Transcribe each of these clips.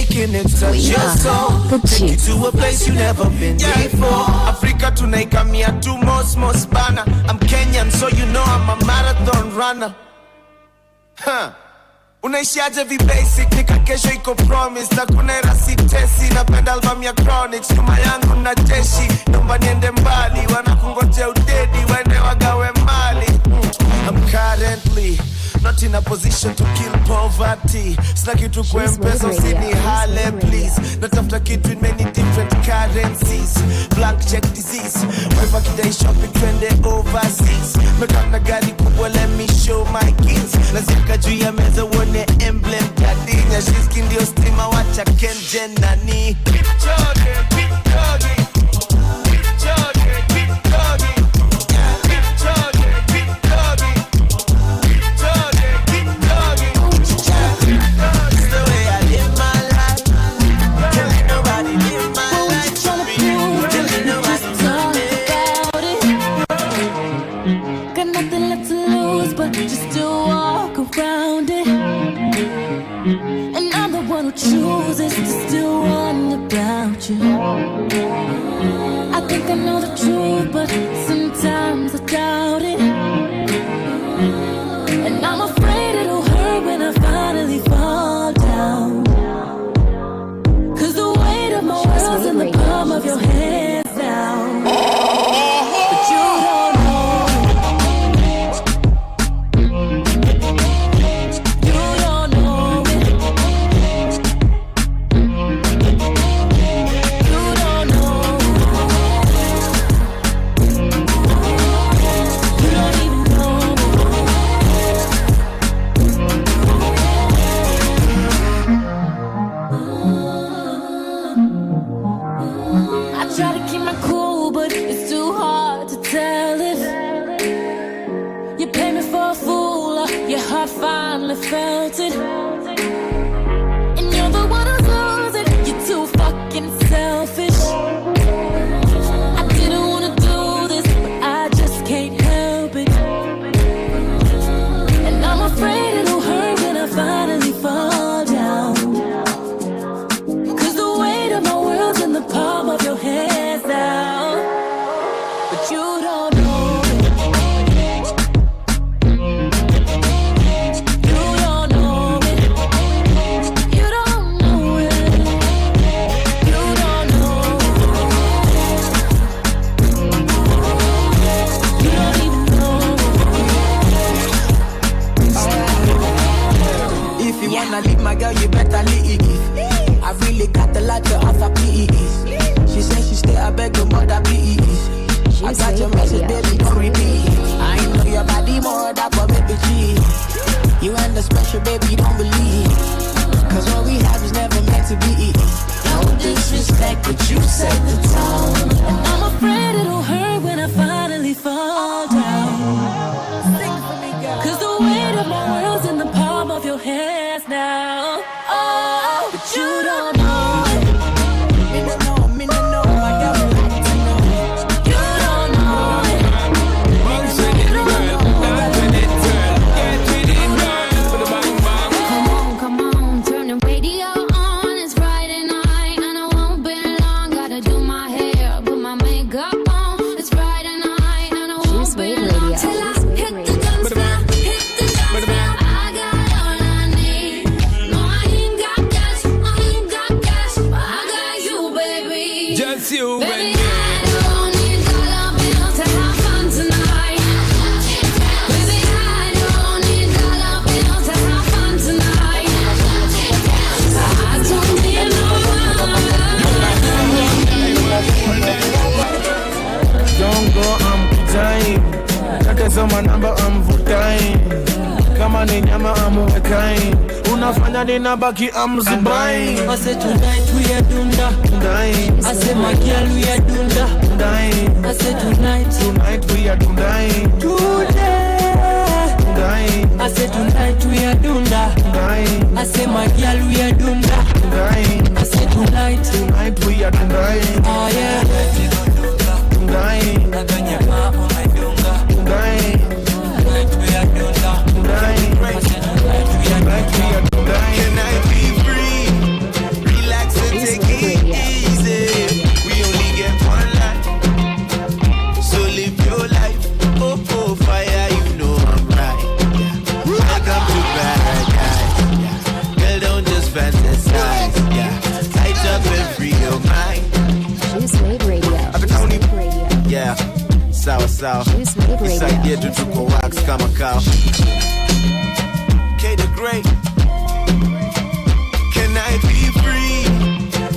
making it touch your soul. Take you to a place you never been before. Africa tunaikamia tu most bana. I'm Kenyan, so you know I'm a marathon runner. Unaishiaje basic, nika kesho iko promise. Na kuna rasitesi, napenda album ya Chronics. Nyuma yangu na jeshi, nomba niende mbali. Wanakungoje udedi, wende wagawe mali. I'm currently not in a position to kill poverty. Sina kitu kwa mpesa, usini hale please. Natafuta kitu in many different currencies. Blank check disease, wife akidai shopping twende overseas. Mekana gari kubwa, let me show my kids. Lazika juu ya meza uone emblem kadinya. Shiski ndio stima, wacha kenje nani. Keep jogging, keep jogging. Keep jogging, keep jogging. Chooses to still wonder about you. I think I know the truth, but sometimes I doubt it. And I'm afraid it'll hurt when I finally fall down. Cause the weight of my world's in the palm of your hands now. But you don't know. You don't know it. Finally felt it, and you're the one who's losing. You're too fucking selfish. I didn't wanna do this, but I just can't help it. And I'm afraid it'll hurt when I finally fall down. Cause the weight of my world's in the palm of your hands now. But you don't know. Girl, you better leave. I really got a lot to offer, please. She said she stay, I beg your mother, please. I got your message, baby, don't repeat. I know your body more, that but baby G. You and the special, baby, don't believe. Cause what we have is never meant to be. No disrespect, but you set the tone. And I'm afraid it'll hurt when I finally fall down. Cause the weight of my world's in the palm of your hands now. Oh, but you don't know it. Me no know, my girl, I like to know. You don't know it. Come on, turn the radio on. It's Friday night and I won't be long. Gotta do my hair, put my makeup on. It's Friday night and I won't be long till I hit the dance floor, hit the dance floor. I got all I need. No, I ain't got cash, but I got you, baby. Just you, baby. I don't need dollar bills to have fun tonight. Baby, I don't need dollar bills to have fun tonight. I don't need no Don't go, I'm time. Natazama namba, I'm vutai. Kama ni nyama, I'm wekai. Unafanya ninabaki, I'm zubai. I said tonight we are dunda. I said my girl we are dunda. I said tonight we are dundai. Today I said tonight we are dunda. I said my girl we are dunda. I said tonight we are dundai. Oh yeah. Dundai. Can I be free? sawa. Isaidie tu tuko wax kama kao. K the Great. Can I be free?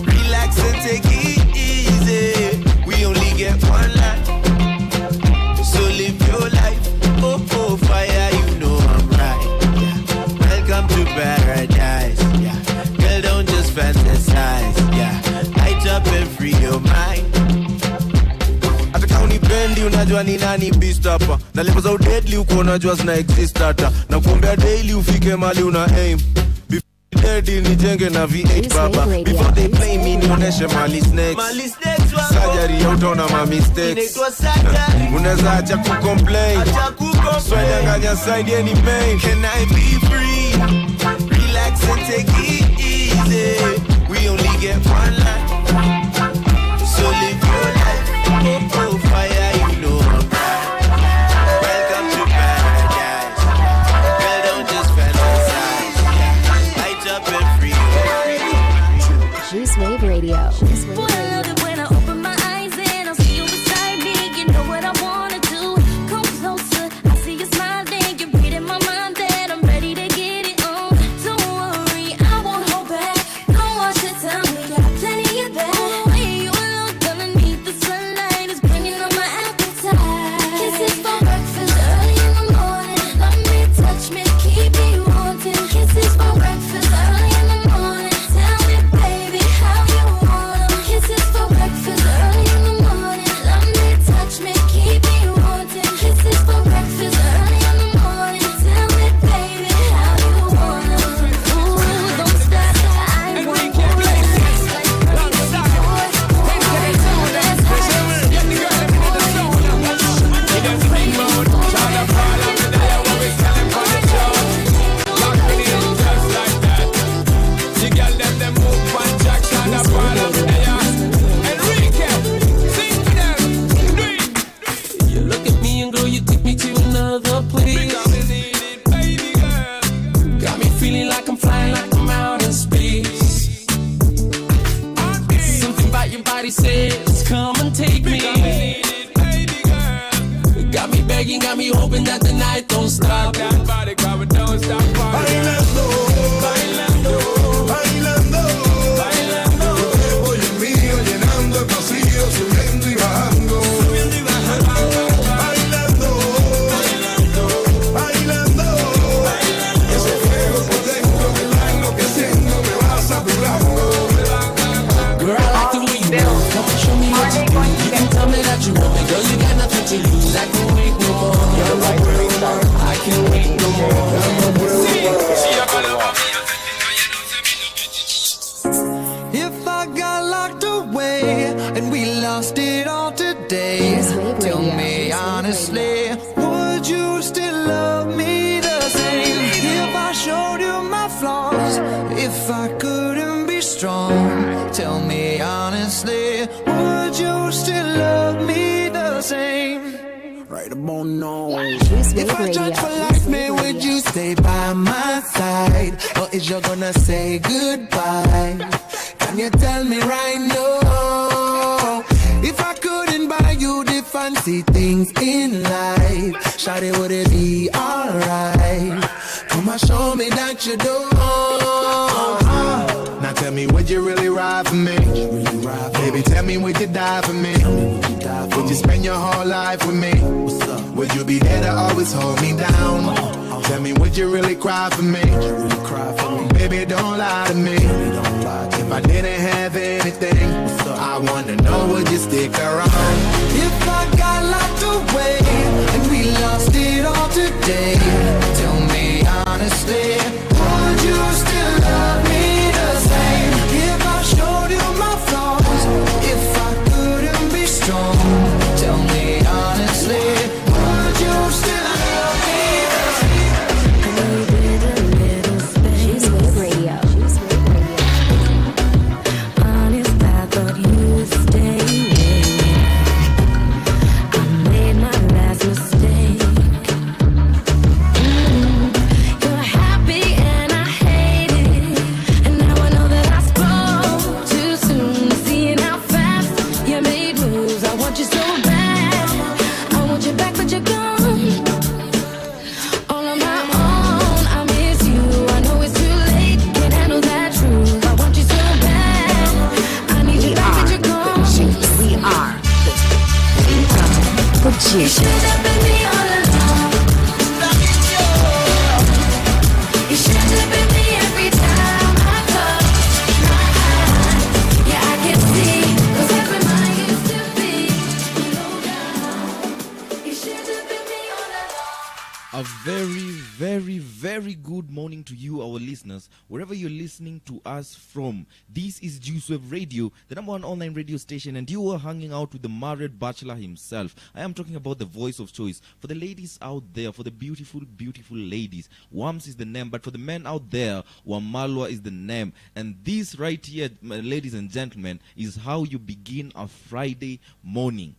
Relax and take it easy. We only get one life, so live your life. Oh, oh, fire, you know I'm right. Yeah. Welcome to paradise. Yeah. Girl, don't just fantasize. Yeah. Light up and free your mind. Ataka unipendi unajua ni nani beast hapa. Na level za deadly uko unajua zina exist hata. Na kuombea daily ufike mali una aim. Daddy nijenge na V8 baba. Before they play me nioneshe mali snakes. Surgery utaona ma mistakes. Unaweza acha kucomplain. Swanyanganya side any main. Can I be free? Relax and take it easy. We only get one life, so live your life. Oh, oh, fire, you know I'm right. Welcome to paradise. Girl, don't just fantasize. Light up and free. Juice Wave Radio. Boy, I love it when I open my eyes and I see you beside me. You know what I wanna do. Come closer, I see you smiling. You're reading my mind that I'm ready to get it on. Don't worry, I won't hold back. Don't watch the time, we got plenty of that. The way you look underneath the sunlight is bringing on my appetite. Kisses for breakfast early in the morning. Love me, touch me, keep me wanting. Kisses for breakfast early in the morning. Tell me, baby, how you want 'em. Kisses for breakfast early in the morning. Love me, touch me, keep me wanting. Kisses for breakfast early in the morning. Tell me, baby, how you want 'em. Ooh, don't stop, I want more. It's like crazy boys, boys. That's how You look at me and girl, you take me to another place. Got me feeling like I'm flying, like I'm out in space. Something about your body says, come and take me. Got me begging, got me hoping that the night don't stop. Bailando, bailando, bailando, bailando. Oye mío llenando el vacío, subiendo y bajando, subiendo y bajando. Bailando, bailando, bailando, bailando. Ese fuego por dentro me va enloqueciendo, me va saturando. Girl, I like the way you move. Come on, show me what you do. You can tell me that you want me, girl. You got nothing to lose. I can't wait no more. I can't wait no more. If I got locked away and we lost it all today, tell me honestly, would you still love me the same? If I showed you my flaws, if I couldn't be strong, tell me honestly, would you still love me the same? Right about now. If I judge for life, man, would you stay by my side? Or is you gonna say goodbye? Can you tell me right now? If I couldn't buy you the fancy things in life, shawty, would it be alright? Come on, show me that you do. Now tell me, would you really ride for me? Baby, tell me, would you die for me? Would you spend your whole life with me? Would you be there to always hold me down? Tell me, would you really cry for me? Baby, don't lie to me. If I didn't have anything, I wanna know, would you stick around? If I got locked away and we lost it all today, tell me honestly, would you still love me the same? If I showed you my flaws, if I couldn't be strong, tell me honestly, would you still love me the same? Juice Wave Radio. You should have been me all along. You should have been me every time I close my eyes. Yeah, I can see, 'cause every mind used to be low down. You should have been me all along. A very, very, very good morning to you, our listeners, wherever you're listening to us from. This is Juice Wave Radio, the number one online radio station, and you are hanging out with the married bachelor himself. I am talking about the voice of choice. For the ladies out there, for the beautiful, beautiful ladies, Wams is the name, but for the men out there, Wamalwa is the name. And this right here, ladies and gentlemen, is how you begin a Friday morning.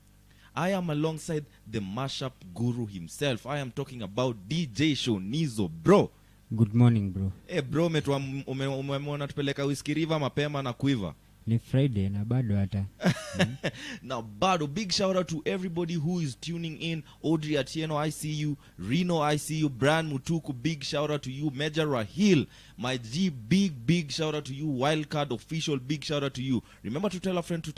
I am alongside the mashup guru himself. I am talking about DJ Shonizo, bro. Good morning, bro. Bro, umemwona tupeleka Whiskey River mapema na kuiva. Ni Friday na bado hata. Now, bado, big shout out to everybody who is tuning in. Audrey Atieno, I see you. Reno, I see you. Brian Mutuku, big shout out to you. Major Rahil, my G, big shout out to you. Wildcard Official, big shout out to you. Remember to tell a friend to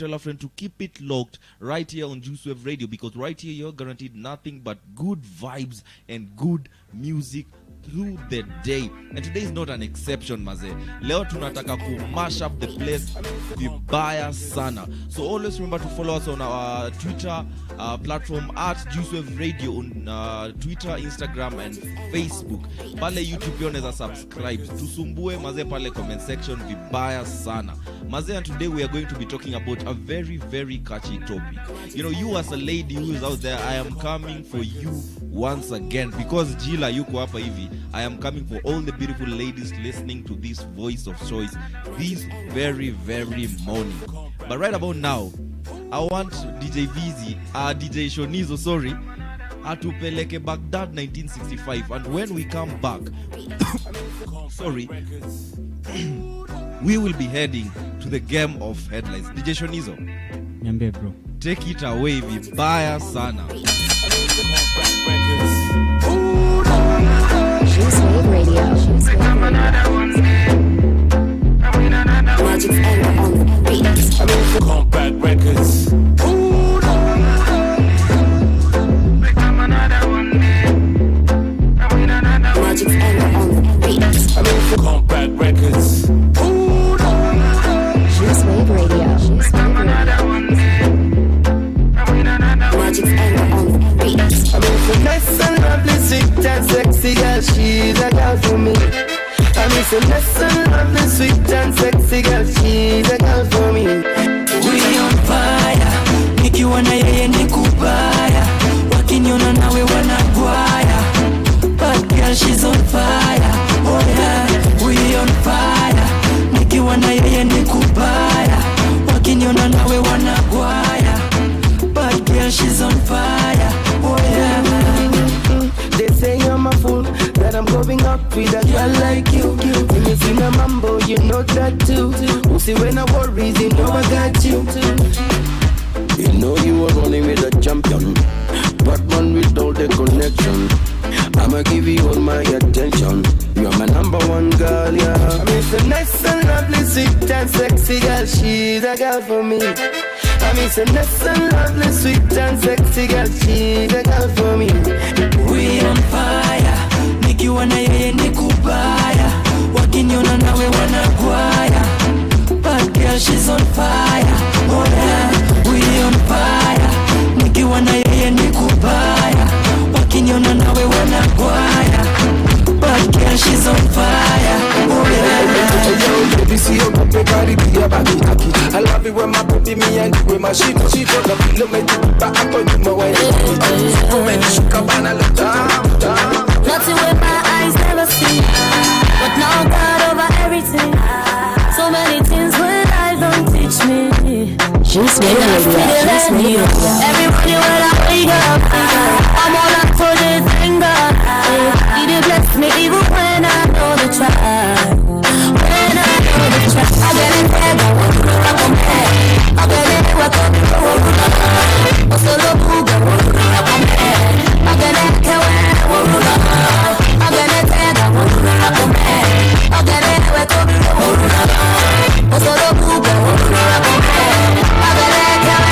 keep it locked right here on Juice Wave Radio, because right here you're guaranteed nothing but good vibes and good music through the day. And today is not an exception, maze. Leo tunataka ku mash up the place vibaya sana. So always remember to follow us on our Twitter platform at JuiceWave Radio on Twitter, Instagram and Facebook. Pale YouTube pia unaweza subscribe. Tusumbue maze pale comment section vibaya sana. Maze, and today we are going to be talking about a very, very catchy topic. You know, you as a lady who is out there, I am coming for you once again, because Jila yuko hapa hivi. I am coming for all the beautiful ladies listening to this voice of choice this very, very morning. But right about now, I want DJ VZ, DJ Shonizo, sorry, atupeleke Baghdad 1965. And when we come back, sorry, we will be heading to the game of headlines. DJ Shonizo, Nyambe, bro. take it away vibaya sana. Juice Wave Radio. Juice Wave Radio. Magic's anger on the beat. Compact records. Magic's anger on the beat. Compact records. Juice Wave Radio. Juice Wave Radio. Magic's anger on the beat. Nice and lovely, sweet and sexy girl, she's a girl for me. I mean, so nice and lovely, sweet and sexy girl, she's a girl for me. We on fire, nikiwa na yeye ni kubaya, wakiniona nawe wanagwaya. Bad girl, she's on fire, oh yeah. We on fire, nikiwa na yeye ni kubaya, wakiniona nawe wanagwaya. Bad girl, she's on fire, oh yeah. They say I'm a fool, that I'm going up with a girl like you. When you see my mambo, you know that too. Who see when I worry, you know I got you. You know you are running with a champion, Batman with all the connection. I'ma give you all my attention. You're my number one girl, yeah. I mean, so nice and lovely, sweet and sexy girl, she's a girl for me. I mean, so nice and lovely, sweet and sexy girl, she's a girl for me. We on fire, nikiwa na yeye ni kubaya, wakiniona nawe wanagwaya. Bad girl, she's on fire, oh yeah. We on fire, nikiwa na yeye ni kubaya, wakiniona nawe wanagwaya. Bad girl, she's on fire, oh yeah. Baby, see your baby body be a body taki. I love it when my baby me and you with my shit. She don't love me, look me but I put you my way. For me, she come and I look down. Nothing with my eyes never see, but now God over everything. So many things when I don't teach me. Juice Wave Radio. Juice Wave Radio. Every morning when I wake up, I'm all up for this anger. He did bless me even when I know the try. When I know the try, I get it back. I come back. I get it back. I solo booga. I come back. I get it back. I get it back. I come back. I get it back. I solo booga. I come back. I get it back.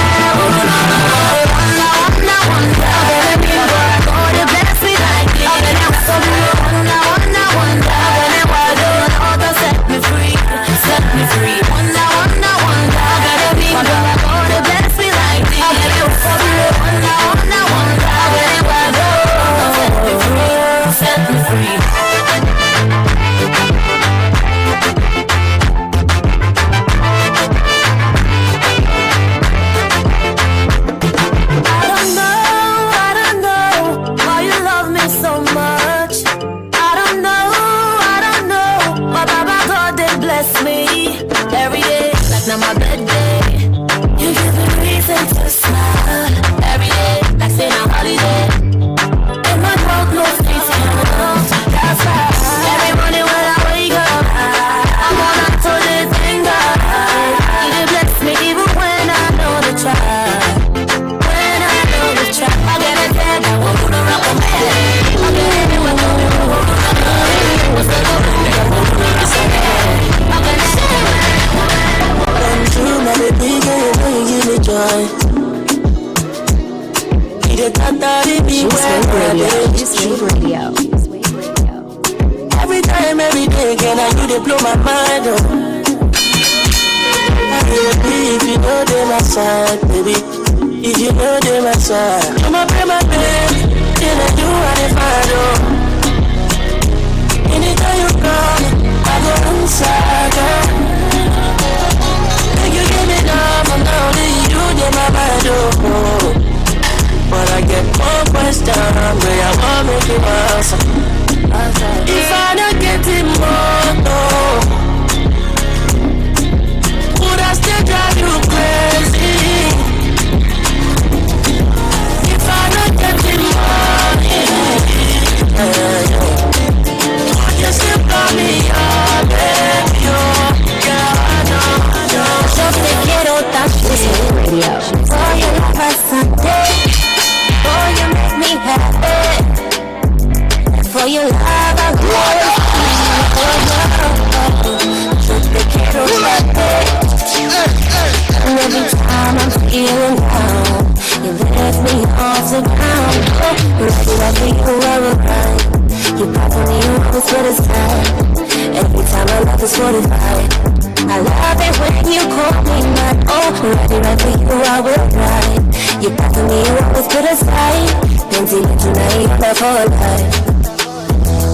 on my birthday. You give me reason to smile every day, like saying a holiday. And my dog knows things count. That's right. Every morning when I wake up, I'm gonna tell this thing God. You bless me even when I know the try. When I know the try, I get a dead, I won't put around for me. I get it, you won't know. What's the number? I won't put around for me. I'm gonna say it. And true, my baby, girl, you know you give me joy. She's radio. Every time, every day, can I do they blow my mind up? I really, if you know they my side, baby. If you know they my side, I'm up in my bed, then I do what if I do. Anytime you come, I go inside, girl. And you give me love, and only you they my mind up. But I get more questions, where I want to make you answer. If I don't get it more, no, would I still drive you crazy? If I don't get it more, would you still call me your baby? Yeah, I know. Yo te quiero tanto, Radio. soy el pasante. Oh, you make me happy. For your love, I will. Yo te quiero tanto. And every time I'm feeling down, you lift me off the ground. Right for you, I will ride. You pop for me, you always put aside. Every time I love is fortified. I love it when you call me mine. Oh, right for you, I will ride. You pop for me, you always put aside. Pensé que tonight, love for life.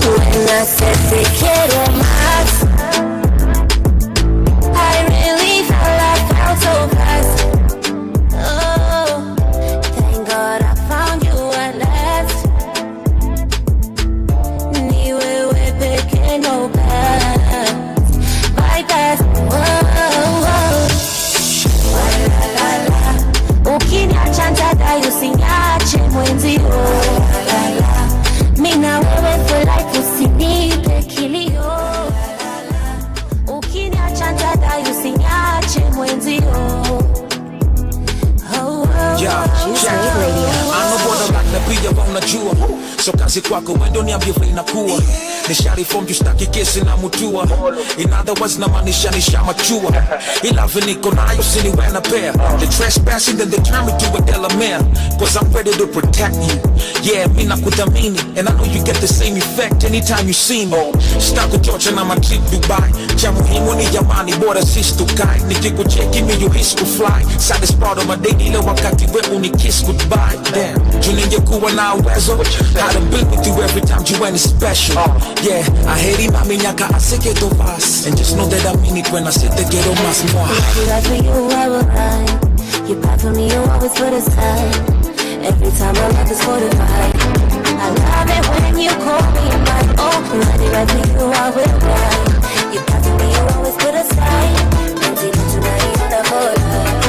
When I said te quiero más, I really felt I felt so fast. Oh, thank God I found you at last. Ni wewe peke no past, bypass. Ukiniacha nitadai usiniache mwenzio. Mina wewe for life usinipe kilio. Ukiniacha nitadai usiniache mwenzio. She's radio. Pia unajua so kazi kwako wendo niambie vile inakuwa ni shari form justaki kesi na mutua in other words na maanisha nishamachua ila niko nayo siniwe na pair the trespassing then they turn me to a Delamere cause I'm ready to protect you yeah mi nakudhamini and I know you get the same effect anytime you see me stako Georgia na matrip Dubai cha muhimu ni jamani bora sisi tukai nikikucheki mi you his to fly saddest part of my day ile wakati we unikiss goodbye damn juninge kuwa na uwezo I done been with you every time you ain't special yeah I hate him mami nyaka aseke to pass and just know that I mean it when I say te quiero más moi right for you I will ride. You pop for me you always put aside. Every time I love is fortified. I love it when you call me mine. Oh, right for you I will ride. You pop for me you always put aside. And till tonight you're the whole life.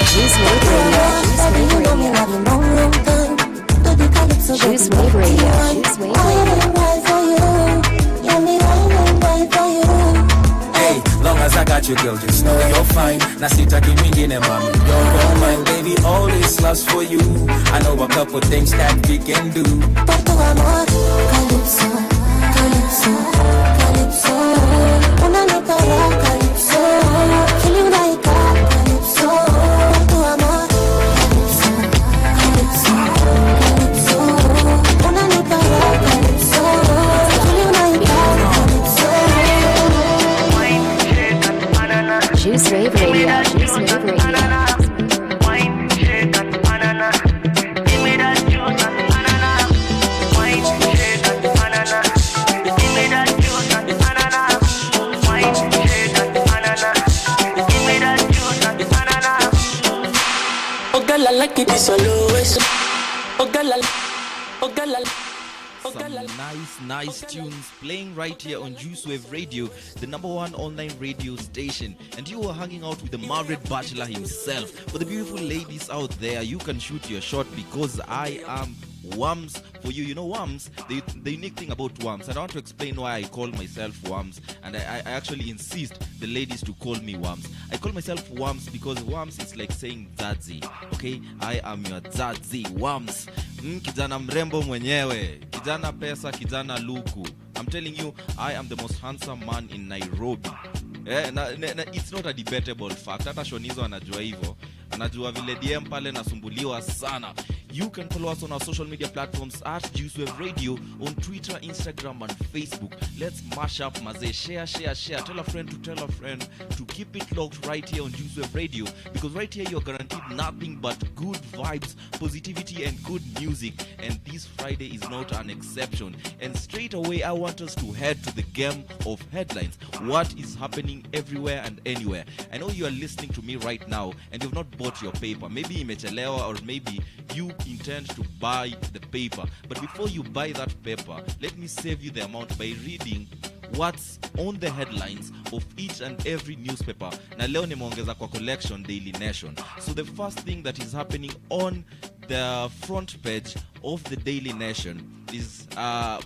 She's Wave Radio. She's Wave Radio. She's Wave Radio. hey long as I got you girl just know you're fine na sitaki mwingine mami you're all mine baby all this love's for you I know a couple things that we can do Por tu amor, calypso, calypso, calypso. Una nota de calypso, equilibrada calypso. Por tu amor, calypso, calypso, calypso. Una nota de calypso, equilibrada calypso. She's Wave Radio. She's Wave Radio. Oh girl, I like it this always. Oh girl, Some nice tunes playing right here on Juice Wave Radio, the #1 online radio station. And you are hanging out with the Margaret Bachelor himself. For the beautiful ladies out there, you can shoot your shot because I am Wams for you. You know Wams, the unique thing about Wams, and I want to explain why I call myself Wams, and I actually insist the ladies to call me Wams. I call myself Wams because Wams is like saying Zadzi, okay? I am your Zadzi, Wams. Kijana mrembo mwenyewe, kijana pesa, kijana luku. I'm telling you, I am the most handsome man in Nairobi. It's not a debatable fact. Hata Shonizo anajua hivyo. Anajua vile DM pale nasumbuliwa sana. You can follow us on our social media platforms at JuiceWave Radio on Twitter, Instagram, and Facebook. Let's mash up, maze. Share. Tell a friend to keep it locked right here on JuiceWave Radio, because right here you're guaranteed nothing but good vibes, positivity, and good music. And this Friday is not an exception. And straight away, I want us to head to the game of headlines. What is happening everywhere and anywhere? I know you are listening to me right now and you've not bought your paper. Maybe imechelewa, or maybe you intend to buy the paper. But before you buy that paper, let me save you the amount by reading what's on the headlines of each and every newspaper. Na leo nimeongeza kwa collection Daily Nation. So the first thing that is happening on the front page of the Daily Nation is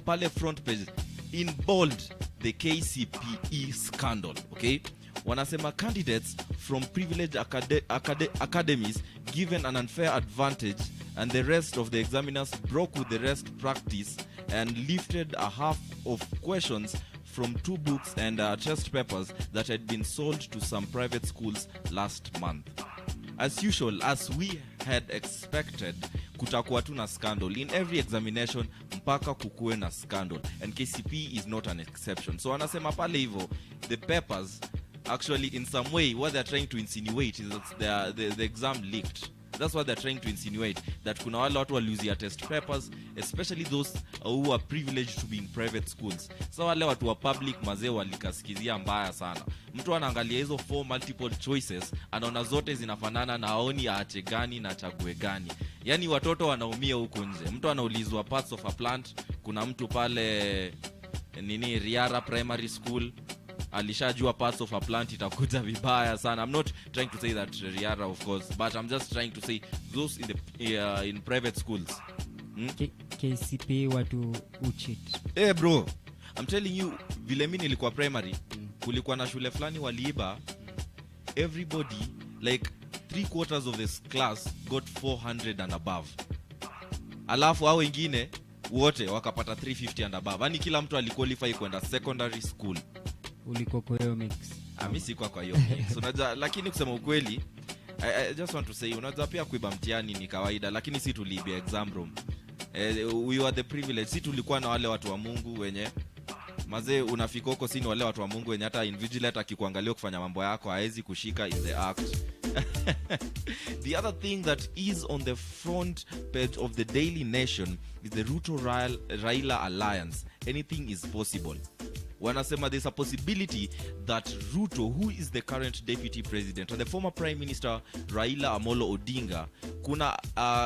pale front page in bold, the KCPE scandal, okay? Wanasema candidates from privileged academies given an unfair advantage, and the rest of the examiners broke with the rest practice and lifted a half of questions from 2 books and test papers that had been sold to some private schools last month. As usual, as we had expected, kutakuwa tu na scandal in every examination, mpaka kukuwe na scandal, and KCP is not an exception. So wanasema pale hivyo, the papers actually in some way what they're trying to insinuate is that the exam leaked. That's what they're trying to insinuate, that kuna wale watu waliuzia test papers, especially those who are privileged to be in private schools. So wale watu wa public mazee walikasikizia mbaya sana. Mtu anaangalia hizo 4 multiple choices, anaona zote zinafanana na aoni aache gani na chague gani. Yani watoto wanaumia huko nje. Mtu anaulizwa parts of a plant, kuna mtu pale Riara Primary School alishajua parts of a plant itakuja vibaya sana. I'm not trying to say that Riara, of course, but I'm just trying to say those in private schools. KCP watu ucheat. Bro, I'm telling you, vile mimi nilikuwa primary, kulikuwa na shule fulani waliiba, everybody, like 3/4 of this class got 400 and above. Alafu hao wengine wote wakapata 350 and above. Yaani kila mtu aliqualify kwenda secondary school. Ulikuwa kwa hiyo mix? Mimi sikuwa kwa hiyo mix. Unajua, lakini kusema ukweli, I just want to say, unajua pia kuiba mtihani ni kawaida, lakini si tuliibia exam room. We were the privilege. Si tulikuwa na wale watu wa Mungu wenye mazee unafika huko, si ni wale watu wa Mungu wenye hata invigilate akikuangalia kufanya mambo yako haezi kushika in the act. The other thing that is on the front page of the Daily Nation is the Ruto-Raila alliance. Anything is possible. Wanasema there's a possibility that Ruto, who is the current deputy president, and the former prime minister Raila Amolo Odinga,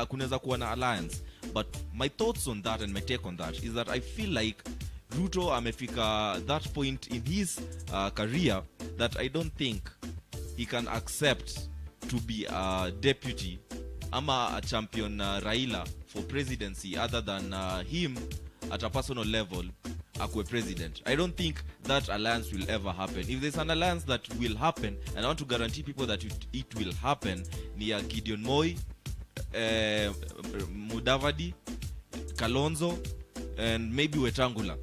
kunaweza kuwa na alliance. But my thoughts on that and my take on that is that I feel like Ruto amefika that point in his career that I don't think he can accept to be a deputy ama a champion Raila for presidency other than him at a personal level akwe president. I don't think that alliance will ever happen. If there's an alliance that will happen, and I want to guarantee people that it will happen, ni ya Gideon Moi, Mudavadi, Kalonzo, and maybe Wetangula.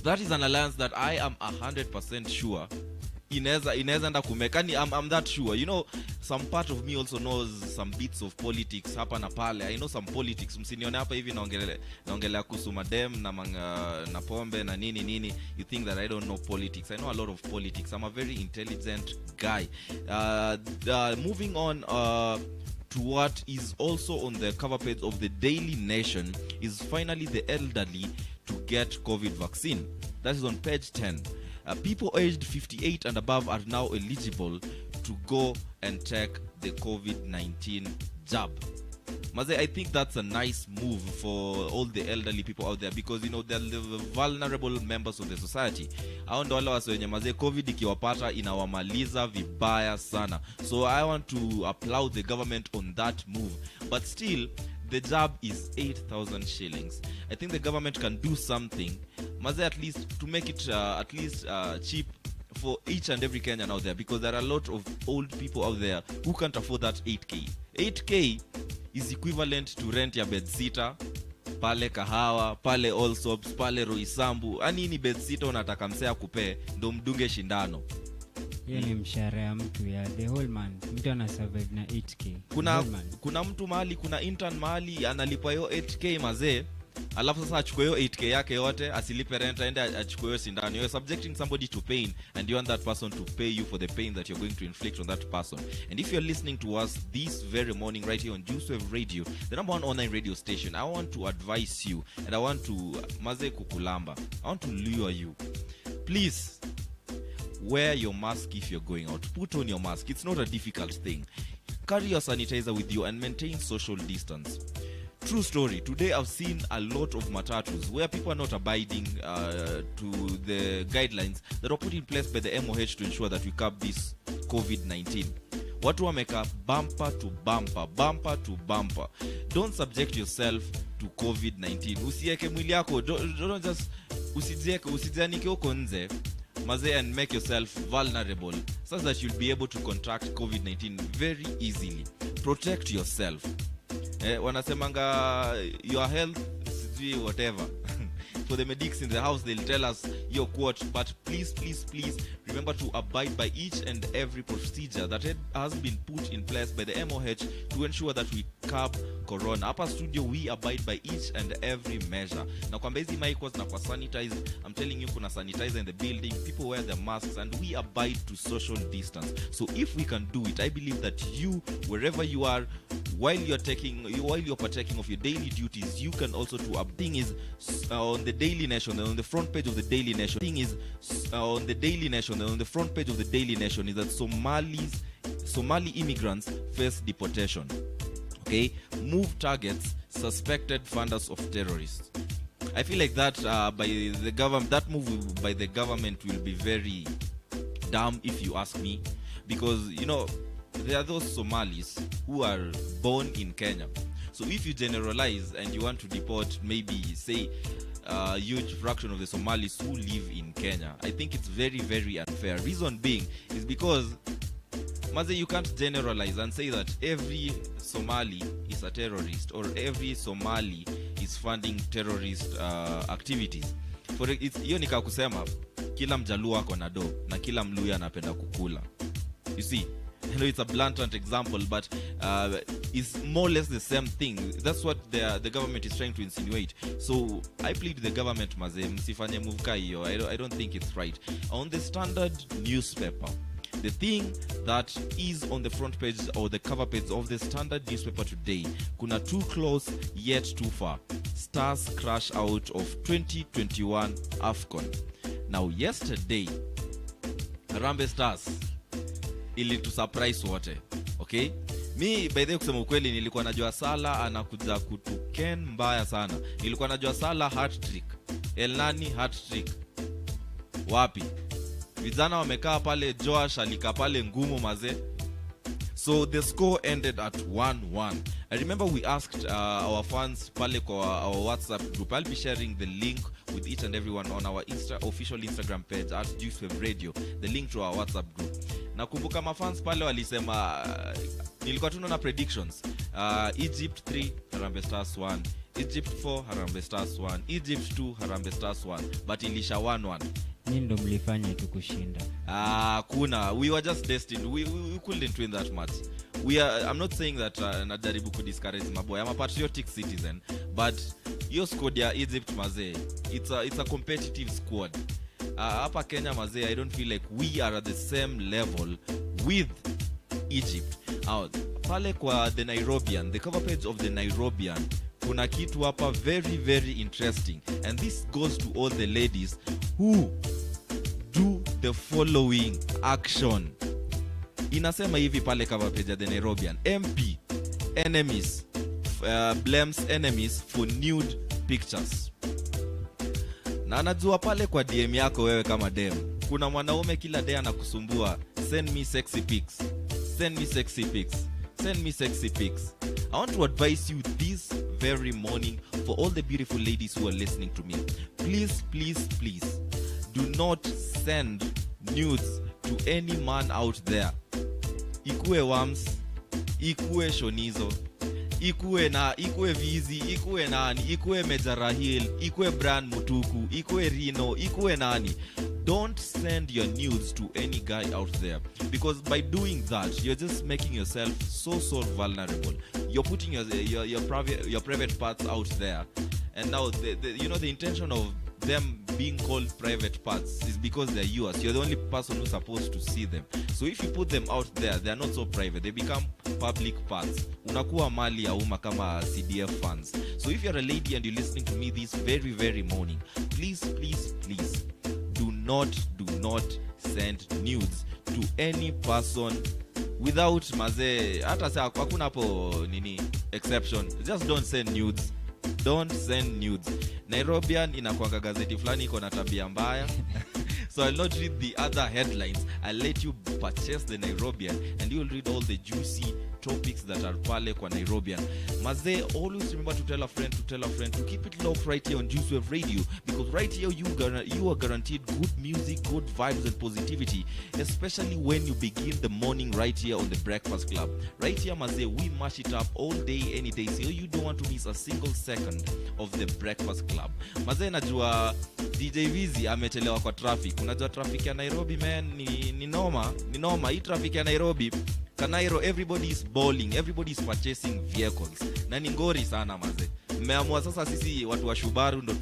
That is an alliance that I am 100% sure inaweza enda kumekani. I'm that sure. You know, some part of me also knows some bits of politics hapa na pale. I know some politics. Msinione hapa hivi naongelea kuhusu madem na pombe na nini. You think that I don't know politics. I know a lot of politics. I'm a very intelligent guy. Moving on to what is also on the cover page of the Daily Nation is finally the elderly to get COVID vaccine. That is on page 10. People aged 58 and above are now eligible to go and take the COVID-19 jab. Maze, I think that's a nice move for all the elderly people out there, because you know they're the vulnerable members of the society. Hao ndo wale wase wenye maze COVID ikiwapata inawamaliza vibaya sana. So I want to applaud the government on that move. But still, the jab is 8,000 shillings. I think the government can do something, maze, at least to make it cheap for each and every Kenyan out there, because there are a lot of old people out there who can't afford that 8K. 8K is equivalent to rent ya bedsitter pale Kahawa, pale Allsops, pale Roysambu. Ani ni bedsitter unataka msea kupe ndo mdunge shindano. Hiyo ni mshahara ya mtu ya the whole month. Mtu ana survive na 8K. Kuna mtu mahali, kuna intern mahali analipwa hiyo 8K mazee. Alafu sasa achukue hiyo 8K yake yote, asilipe rent, aende achukue hiyo sindano. You're subjecting somebody to pain, and you want that person to pay you for the pain that you're going to inflict on that person. And if you're listening to us this very morning right here on Juice Wave Radio, the number one online radio station, I want to advise you, and I want to maze kukulamba, I want to lure you. Please wear your mask if you're going out. Put on your mask. It's not a difficult thing. Carry your sanitizer with you and maintain social distance. True story. Today I've seen a lot of matatus where people are not abiding to the guidelines that are put in place by the MOH to ensure that we curb this COVID-19. Watu wameka bumper to bumper. Don't subject yourself to COVID-19. Usieke mwili yako, don't just usijianike huko nje maze, and make yourself vulnerable so that you'll be able to contract COVID-19 very easily. Protect yourself. Wanasemanga your health is whatever. For the medics in the house, they'll tell us your quote, but please remember to abide by each and every procedure that has been put in place by the MOH to ensure that we curb corona. Hapa studio we abide by each and every measure. Na kwamba hizi micros na kwa sanitize, I'm telling you kuna sanitizer in the building, people wear their masks, and we abide to social distance. So if we can do it, I believe that you, wherever you are, while you're partaking of your daily duties, you can also do a thing is on the Daily Nation, on the front page of the Daily Nation. Thing is on the Daily Nation, on the front page of the Daily Nation is that Somali immigrants face deportation. Okay, move targets suspected funders of terrorists. I feel like that that move by the government will be very dumb if you ask me, because you know there are those Somalis who are born in Kenya. So if you generalize and you want to deport maybe say a huge fraction of the Somalis who live in Kenya, I think it's very, very unfair. Reason being is because maze, you can't generalize and say that every Somali is a terrorist or every Somali is funding terrorist activities. For hiyo nika kusema kila mjaluo ako na do na kila mluya anapenda kukula. You see, I know it's a blunt example, but it's more or less the same thing. That's what the government is trying to insinuate. So I plead the government, maze, msifanye move ka hiyo. I don't think it's right. On the Standard newspaper, the thing that is on the front page or the cover page of the Standard newspaper today, kuna too close yet too far. Stars crash out of 2021 AFCON. Now yesterday, Harambee Stars ili tu surprise wote. Okay? Mi by the way kusema ukweli nilikuwa najua Salah anakuja kutuken mbaya sana. Nilikuwa najua Salah hat-trick. Elnani hat-trick. Wapi? Vijana wamekaa pale, Joash alikaa pale ngumu maze. So the score ended at 1-1. I remember we asked our fans pale kwa our WhatsApp group. I'll be sharing the link with each and everyone on our official Instagram page at Juice Wave Radio, the link to our WhatsApp group. Nakumbuka mafans pale walisema nilikuwa tunaona predictions. Egypt 3, Harambee Stars 1. Egypt 4, Harambee Stars 1. Egypt 2, Harambee Stars 1. But ilisha 1-1. Nini ndo mlifanya tu kushinda? We were just destined. We couldn't win that match. I'm not saying that najaribu ku discourage maboy. I'm a patriotic citizen, but your squad ya Egypt maze, it's a competitive squad. Hapa Kenya maze, I don't feel like we are at the same level with Egypt. Pale kwa the Nairobian, the cover page of the Nairobian, kuna kitu hapa very, very interesting. And this goes to all the ladies who do the following action. Inasema hivi pale cover page ya the Nairobian: MP, enemies, blames enemies for nude pictures. Na najua pale kwa DM yako wewe kama dem, kuna mwanaume kila day anakusumbua, send me sexy pics, send me sexy pics, send me sexy pics. I want to advise you this very morning, for all the beautiful ladies who are listening to me, please, please, please, do not send nudes to any man out there. Ikue Wams, ikue Shonizo, ikue Vizi, ikue nani, ikue Mejarahil, ikue Brand Mutuku, ikue Rino, ikue nani. Don't send your nudes to any guy out there, because by doing that, you're just making yourself so vulnerable. You're putting your private parts out there, and now the intention of them being called private parts is because they're yours. You're the only person who's supposed to see them. So if you put them out there, they're not so private, they become public parts. Unakuwa mali ya umma kama CDF fans. So if you're a lady and you're listening to me this very, very morning, please, please, please, do not send nudes to any person without maze. Hata sasa hakuna hapo nini exception. Just don't send nudes. Don't send nudes. Nairobian inakuanga gazeti fulani iko na tabia mbaya. So I'll not read the other headlines. I'll let you purchase the Nairobian and you'll read all the juicy topics that are pale kwa Nairobian. Maze, always remember to tell a friend to keep it locked right here on Juice Wave Radio, because right here you are guaranteed good music, good vibes and positivity, especially when you begin the morning right here on the Breakfast Club. Right here, Maze, we mash it up all day, any day, so you don't want to miss a single second of the Breakfast Club. Maze, najua DJ Vizi amechelewa kwa traffic. Unajua traffic ya Nairobi, man, ni noma. Hii traffic ya Nairobi, Kanairo, everybody is bowling, everybody is purchasing vehicles. Na ni ngori sana maze. Mmeamua sasa sisi watu wa Subaru ndo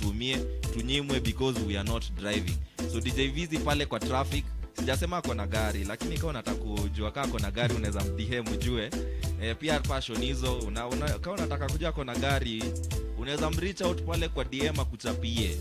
tunyimwe because we are not driving. So DJ Vizi pale kwa traffic, sijasema ako na gari, lakini kama unataka kujua kama ako na gari unaweza mdm ujue. Pia passion hizo, kama unataka kujua ako na gari, unaweza mreach out pale kwa DM akuchapie.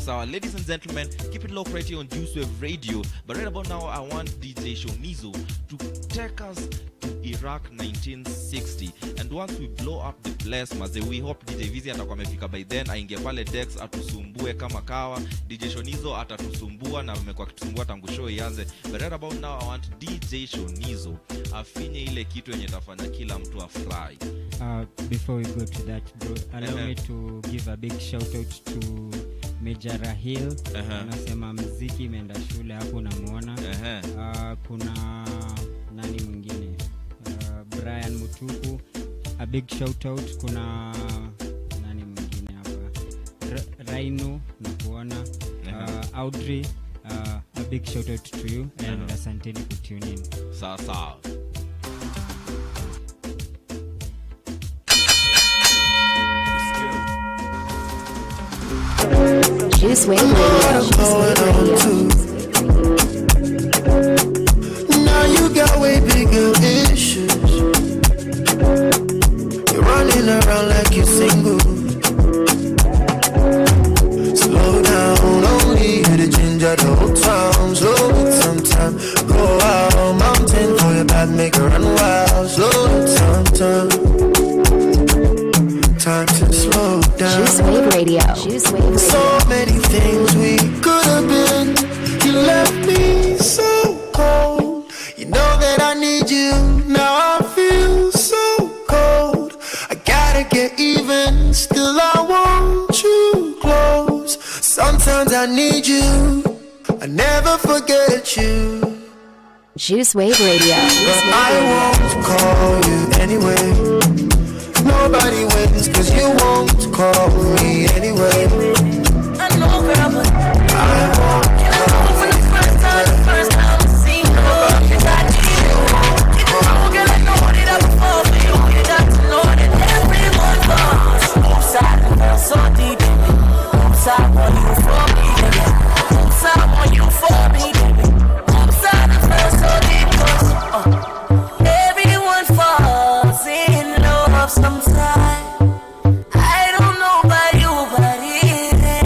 So, ladies and gentlemen, keep it locked right here on Juice Wave Radio. But right about now, I want DJ Shonizo to take us to Iraq 1960. And once we blow up the place, maze, we hope DJ Vizi atakuwa amefika by then. Aingie pale Dex atusumbue kama kawa. DJ Shonizo atatusumbua na amekuwa akitusumbua tangu show ianze. But right about now, I want DJ Shonizo afinye ile kitu yenye tafanya kila mtu afurahi. Before we go to that, bro, allow me to give a big shout out to Mejarahil. Anasema muziki imeenda shule hapo unamuona. Kuna nani mwingine? Brian Mutuku. A big shout out. Kuna nani mwingine hapa? Rhino nakuona. Audrey. A big shout out to you and asanteni ku tune in. Sawa. Juice Wave Radio. Now you got way bigger issues. You're running around like you're single. Slow down, only you the ginger the whole town. Slow it sometime, go out mountain for your back, make her run wild. Slow it sometime. Time to slow down. Juice Wave Radio. Juice Wave Radio. So many things we could have been. You left me so cold. You know that I need you. Now I feel so cold. I gotta get even. Still I want you close. Sometimes I need you. I never forget you. Juice Wave Radio. But I won't call you anyway. Nobody wins cause you won't call me anyway. I know, girl, but I won't call from the first time I seen you. Cause I need you. Girl, I know that I would fall for you. You got to know that everyone falls. Inside, girl, so deep. Inside, want you for me, baby. Inside, want you for me, baby. Inside, I feel so deep. Everyone falls in love sometimes. I don't know about you, but it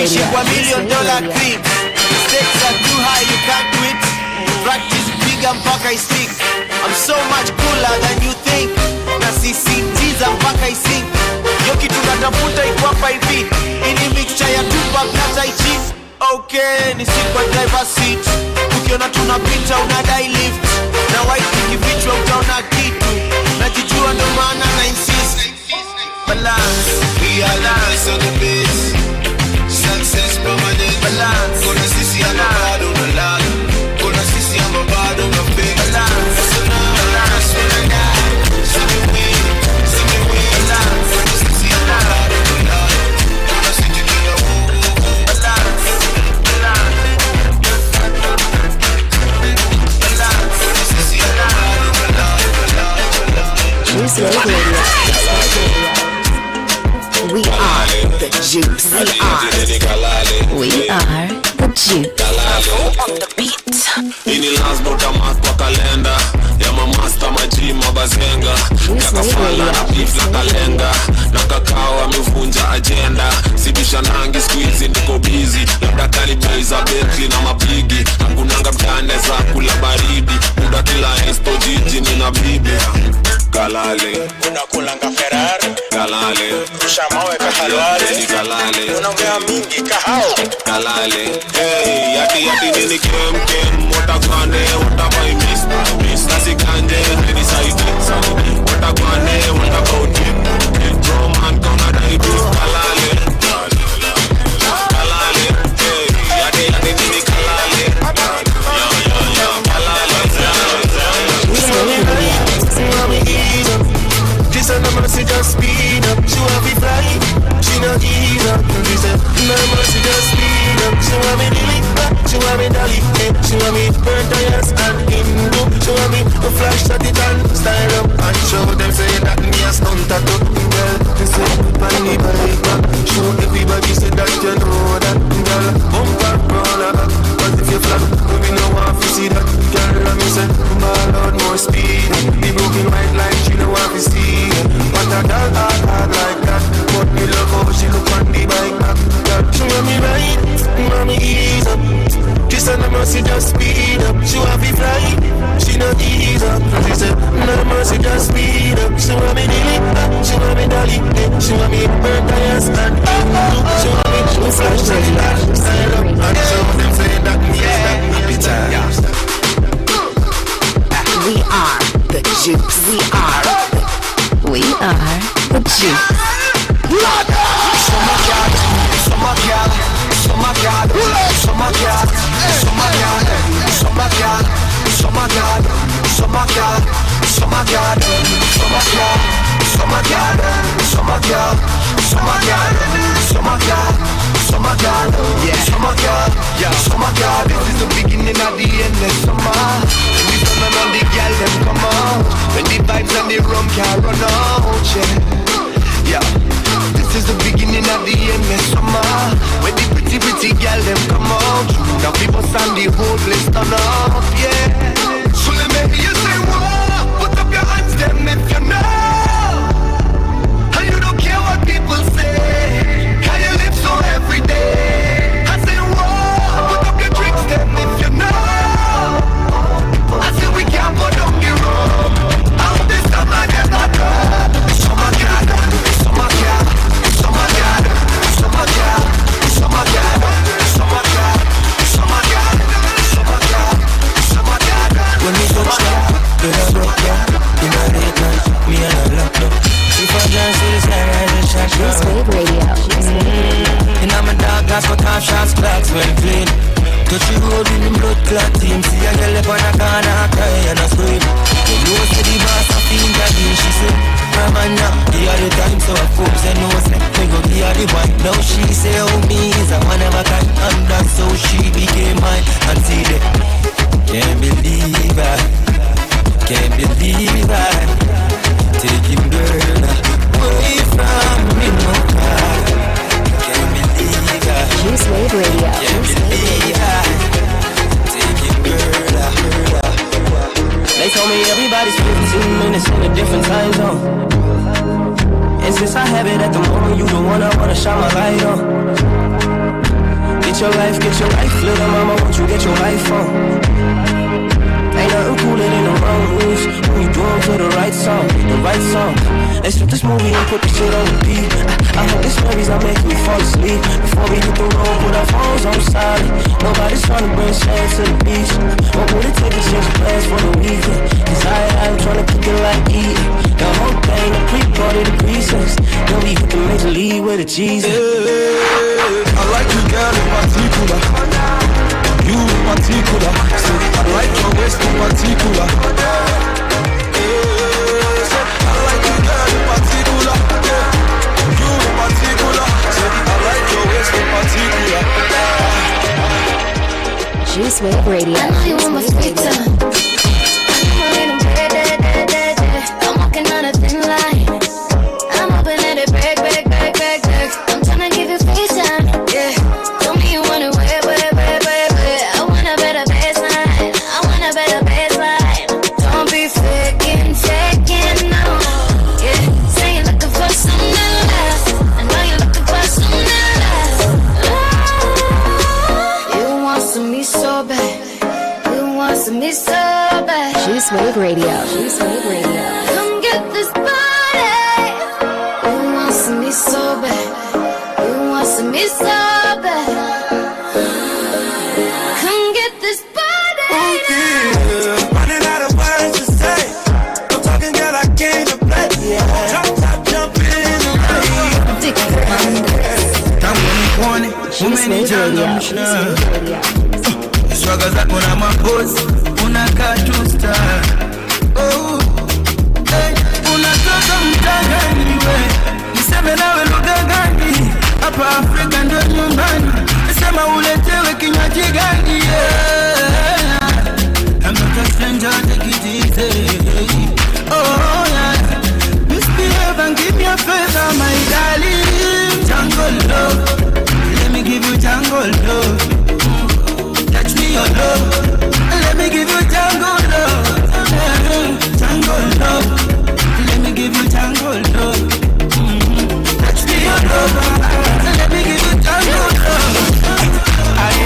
Ishi kwa $1 million creep. Stakes are too high, you can't do it. Practice bigger mpaka isik. I'm so much cooler than you think. Na sisitiza mpaka isik. Yoki tunatafuta iko hapa hivi. Ini mixture ya Tupac na Tai Chi. Okay, ni sit kwa driver seat. Ukiona tunapita unadai lift. Na white ikifichwa utaona kitu. Najijua ndo maana na insist. Balance, realize on the base. Success permanent. Balance, kuna sisi amabado na lala. Kuna sisi amabado na fake. Balance, balance, balance. Simi win, balance. Kuna sisi amabado na lala. Kuna sisi kila balance, balance. Kuna sisi amabado na lala. Juice Radio. We are the juice. We are the juice. On the beat. Ini lazima utamark kwa kalenda ya mamasta majima bazenga kakafala na beef na kalenga na kakao amevunja agenda sibisha nangi squeeze ndiko busy labda kali za Bentley na mapigi hakunanga mtane za kula baridi muda kila esto jiji nina bibi galale unakulanga Ferrari galale ushamawe kahalwale galale unaongea mingi kahao galale hey yati nini kem watakwane watabai miss nasi kanje ni saidi watakwane watabauti roman kona daibi galale galale hey yati nini galale This and the mercy just speed up. She want me fly, she not give up. She said, no mercy just speed up. She want me dilly, she want me dolly, she want me burn tires and Hindu. She want me to flash at it and style up and show them say that me a stunt at up. Girl, they say man me bike back. Show everybody say that you know that. Girl, bumper roller back. But if you flat, we no want to see that. Girl, let me say, ball out more speed. The broken white line, she no want to see. But a girl hard like that. But me love how she look on the bike back. Girl, she want me right, mommy ease up. Kiss and the mercy just speed up. She want me fly, she not ease up. She said, no mercy just speed up. She want me dilly, she want me dolly, she want me burn tires and she want me to flash to the dash, style up and show them say that me is that happy times. We are the juice. We are the juice. This is the beginning of the endless summer. We turn on the girl, them come out. When the vibes and the rum can't run out, yeah. This is the beginning of the endless summer. When the pretty girl, them come out. Now people stand the whole place turn up, yeah. So let me hear you say, whoa. Put up your hands, them if you know. And you don't care what people say. How you live so every day. I say, whoa. Put up your drinks, them if you know. I say we can't put on the road. I hope this time I never go. Summer God, summer God, summer God, summer God, summer God, summer God, summer God, summer God, summer God. When we touch down, we don't broke down. In a late night, me and I locked up. If I dance to the sky, I just shot Juice Wave Radio. in my dark glass, but half shots clocks when clean. Touch the road with the blood clot team. See a girl up on a corner, I cry and I scream. You know say the boss a fiend that day, she say Ramana, give her the time, so of course I know say me go give her the wine. Now she say oh me is a one of a kind, and that's how she became mine. And see that, can't believe I, can't believe I taking girl away from me no car. Can't believe I, Juice Wave Radio. can't believe I taking girl. They told me everybody's 15 minutes in a different time zone. And since I have it at the moment, you the one I wanna shine my light on. Get your life, little mama, won't you get your life on? Ain't nothing cooler than the wrong moves when you do them for the right song, Let's flip this movie and put the shit on repeat. I hope this memory's not making me fall asleep. Before we hit the road, put our phones on silent. Nobody's trying to bring sand to the beach. What would it take to change plans for the weekend? Cause I'm trying to cook it like eating. The whole thing, the pre-party, the pre-sex. Then we hit the major league with the cheese. I like you, girl, in particular. You in particular. So I like your waist in particular. I like you, girl, in particular. You in particular. So I like your waist in particular. Juice Wave Radio. I know you want my sweet time. I'm walking on a thin line. I'm hoping that it break. I'm tryna give you free time, yeah. Told me you want it way. I want a better baseline. Don't be faking, taking no, yeah. Say you're looking for something less. I know you're looking for something less. You want some me so bad. Juice Wave Radio. Come get this body. You want some me so bad. Come get this body. Okay, running out of words to say. I'm talking, girl, I came to play. Jump in the rain. Swaga zako na mapozi unakaa tu star. Oh, hey, unatoka mtangani we. Niseme nawe lugha gani? Hapa Afrika ndo nyumbani. Nisema uletewe kinywaji gani? Yeah. I'm not a stranger, take it easy. Oh yeah. Misbehave and give me a favor, my darling. Jungle love, let me give you jungle love. Touch me your love, let me give you jungle love. Jungle love, let me give you jungle love. Touch me your love, let me give you jungle love. Ay.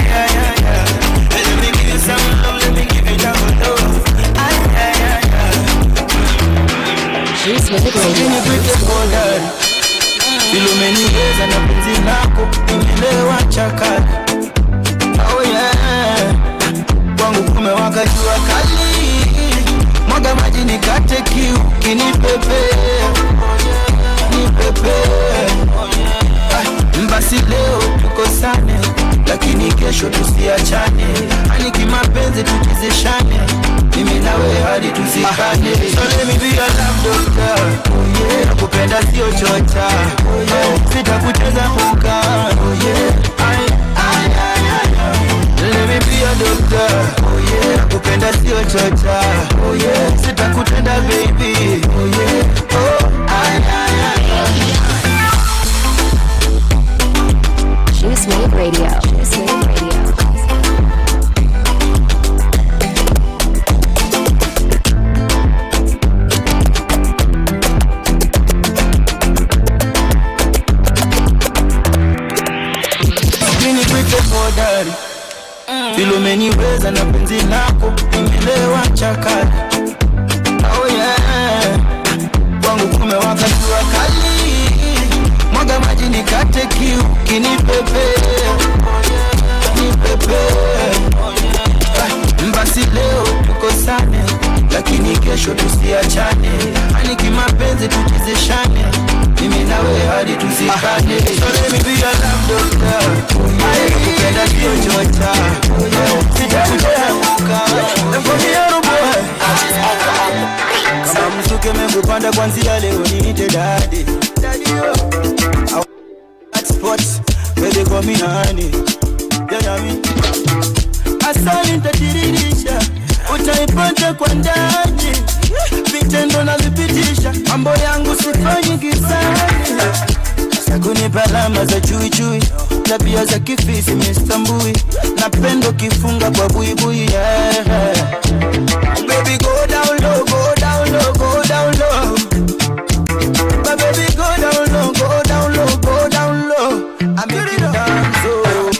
Let me give you some love, let me give you jungle love. Ay. Juice Wave Radio. Ilumeniweza na penzi lako, umelewa chakari. Oh yeah, kwangu kumewaka jua kali. Mwaga maji nikate kiu, kinipepea. Basi leo tukosane, lakini kesho tusiachane. Ani kimapenzi tukizeshane, mimi nawe hadi tuzikane. So let me be your love doctor. Oh yeah, nakupenda sio chocha. Oh yeah, sitakucheza puka. Oh yeah, ay. Let me be your doctor. Oh yeah, nakupenda sio chocha. Oh yeah, sitakutenda baby. Oh yeah, oh ay. Juice Wave Radio. Ilumeniweza na penzi lako, umelewa chakari. Oh yeah, kwangu kumewaka jua kali. Mwaga maji nikate kiu, kinipepea. Basi leo tukosane, lakini kesho tusiachane. Ani kimapenzi tuchezeshane, mimi nawe hadi tuzikane. So let me be your love doctor. Nakupenda sio chocha. Sitakucheza puka. Kama msuke mekupanda kwanzia leo niite daddy. Spots, baby call me honey. Yeah, me. Asali nitatirisha, utaipata kwa ndani. Vitendo na vipitisha, mambo yangu sifanyi gizani. Sakunipa alama za chui, tabia za kifisi mistambui. Napendo kifunga kwa buibui, yeah. Baby go down low, go down low, go down low. My baby go down low, go down low, go down low. I make you dance, oh.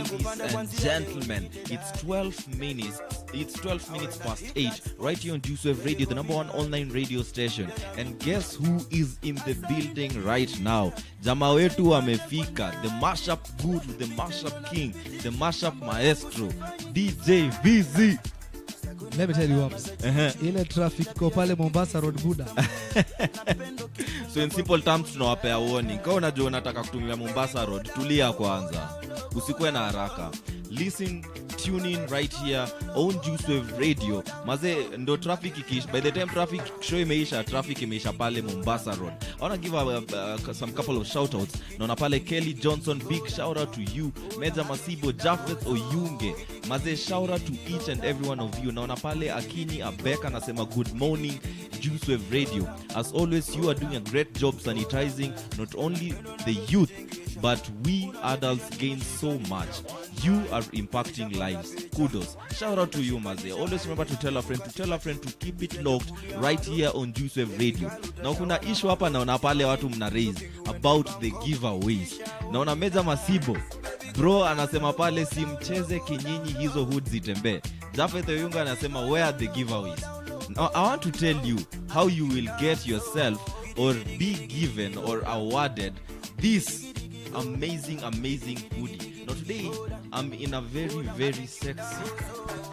ladies and gentlemen, it's 12 minutes past 8 right here on Juicewave Radio, the number one online radio station. And guess who is in the building right now? Jamaa wetu amefika, the mashup guru, the mashup king, the mashup maestro, DJ VZ. Let me tell you Wams. Ile traffic ko pale Mombasa Road Buda. So in simple terms tunawapea warning. Kama unajua unataka kutumia Mombasa Road, tulia kwanza. Usikuwe na haraka. Listen, tune in right here on Juicewave Radio. Maze ndo traffic ikiisha. By the time traffic show imeisha, traffic imeisha pale Mombasa Road. I want to give some couple of shout outs. Naona pale Kelly Johnson, big shout out to you. Meja Masibo, Jafet Oyunge. Maze shout out to each and every one of you. Naona pale Akini Abeka nasema good morning Juicewave Radio. As always, you are doing a great job sanitizing not only the youth, but we adults gain so much. You are impacting lives. Kudos. Shout out to you, Maze. Always remember to tell a friend to keep it locked right here on Juicewave Radio. Now kuna issue hapa naona pale watu mna raise about the giveaways. Naona Meja Masibo, bro anasema pale si mcheze kinyinyi hizo hood zitembe. Jafet Oyunga anasema where are the giveaways? Now I want to tell you how you will get yourself or be given or awarded this amazing hoodie. Now today I'm in a very sexy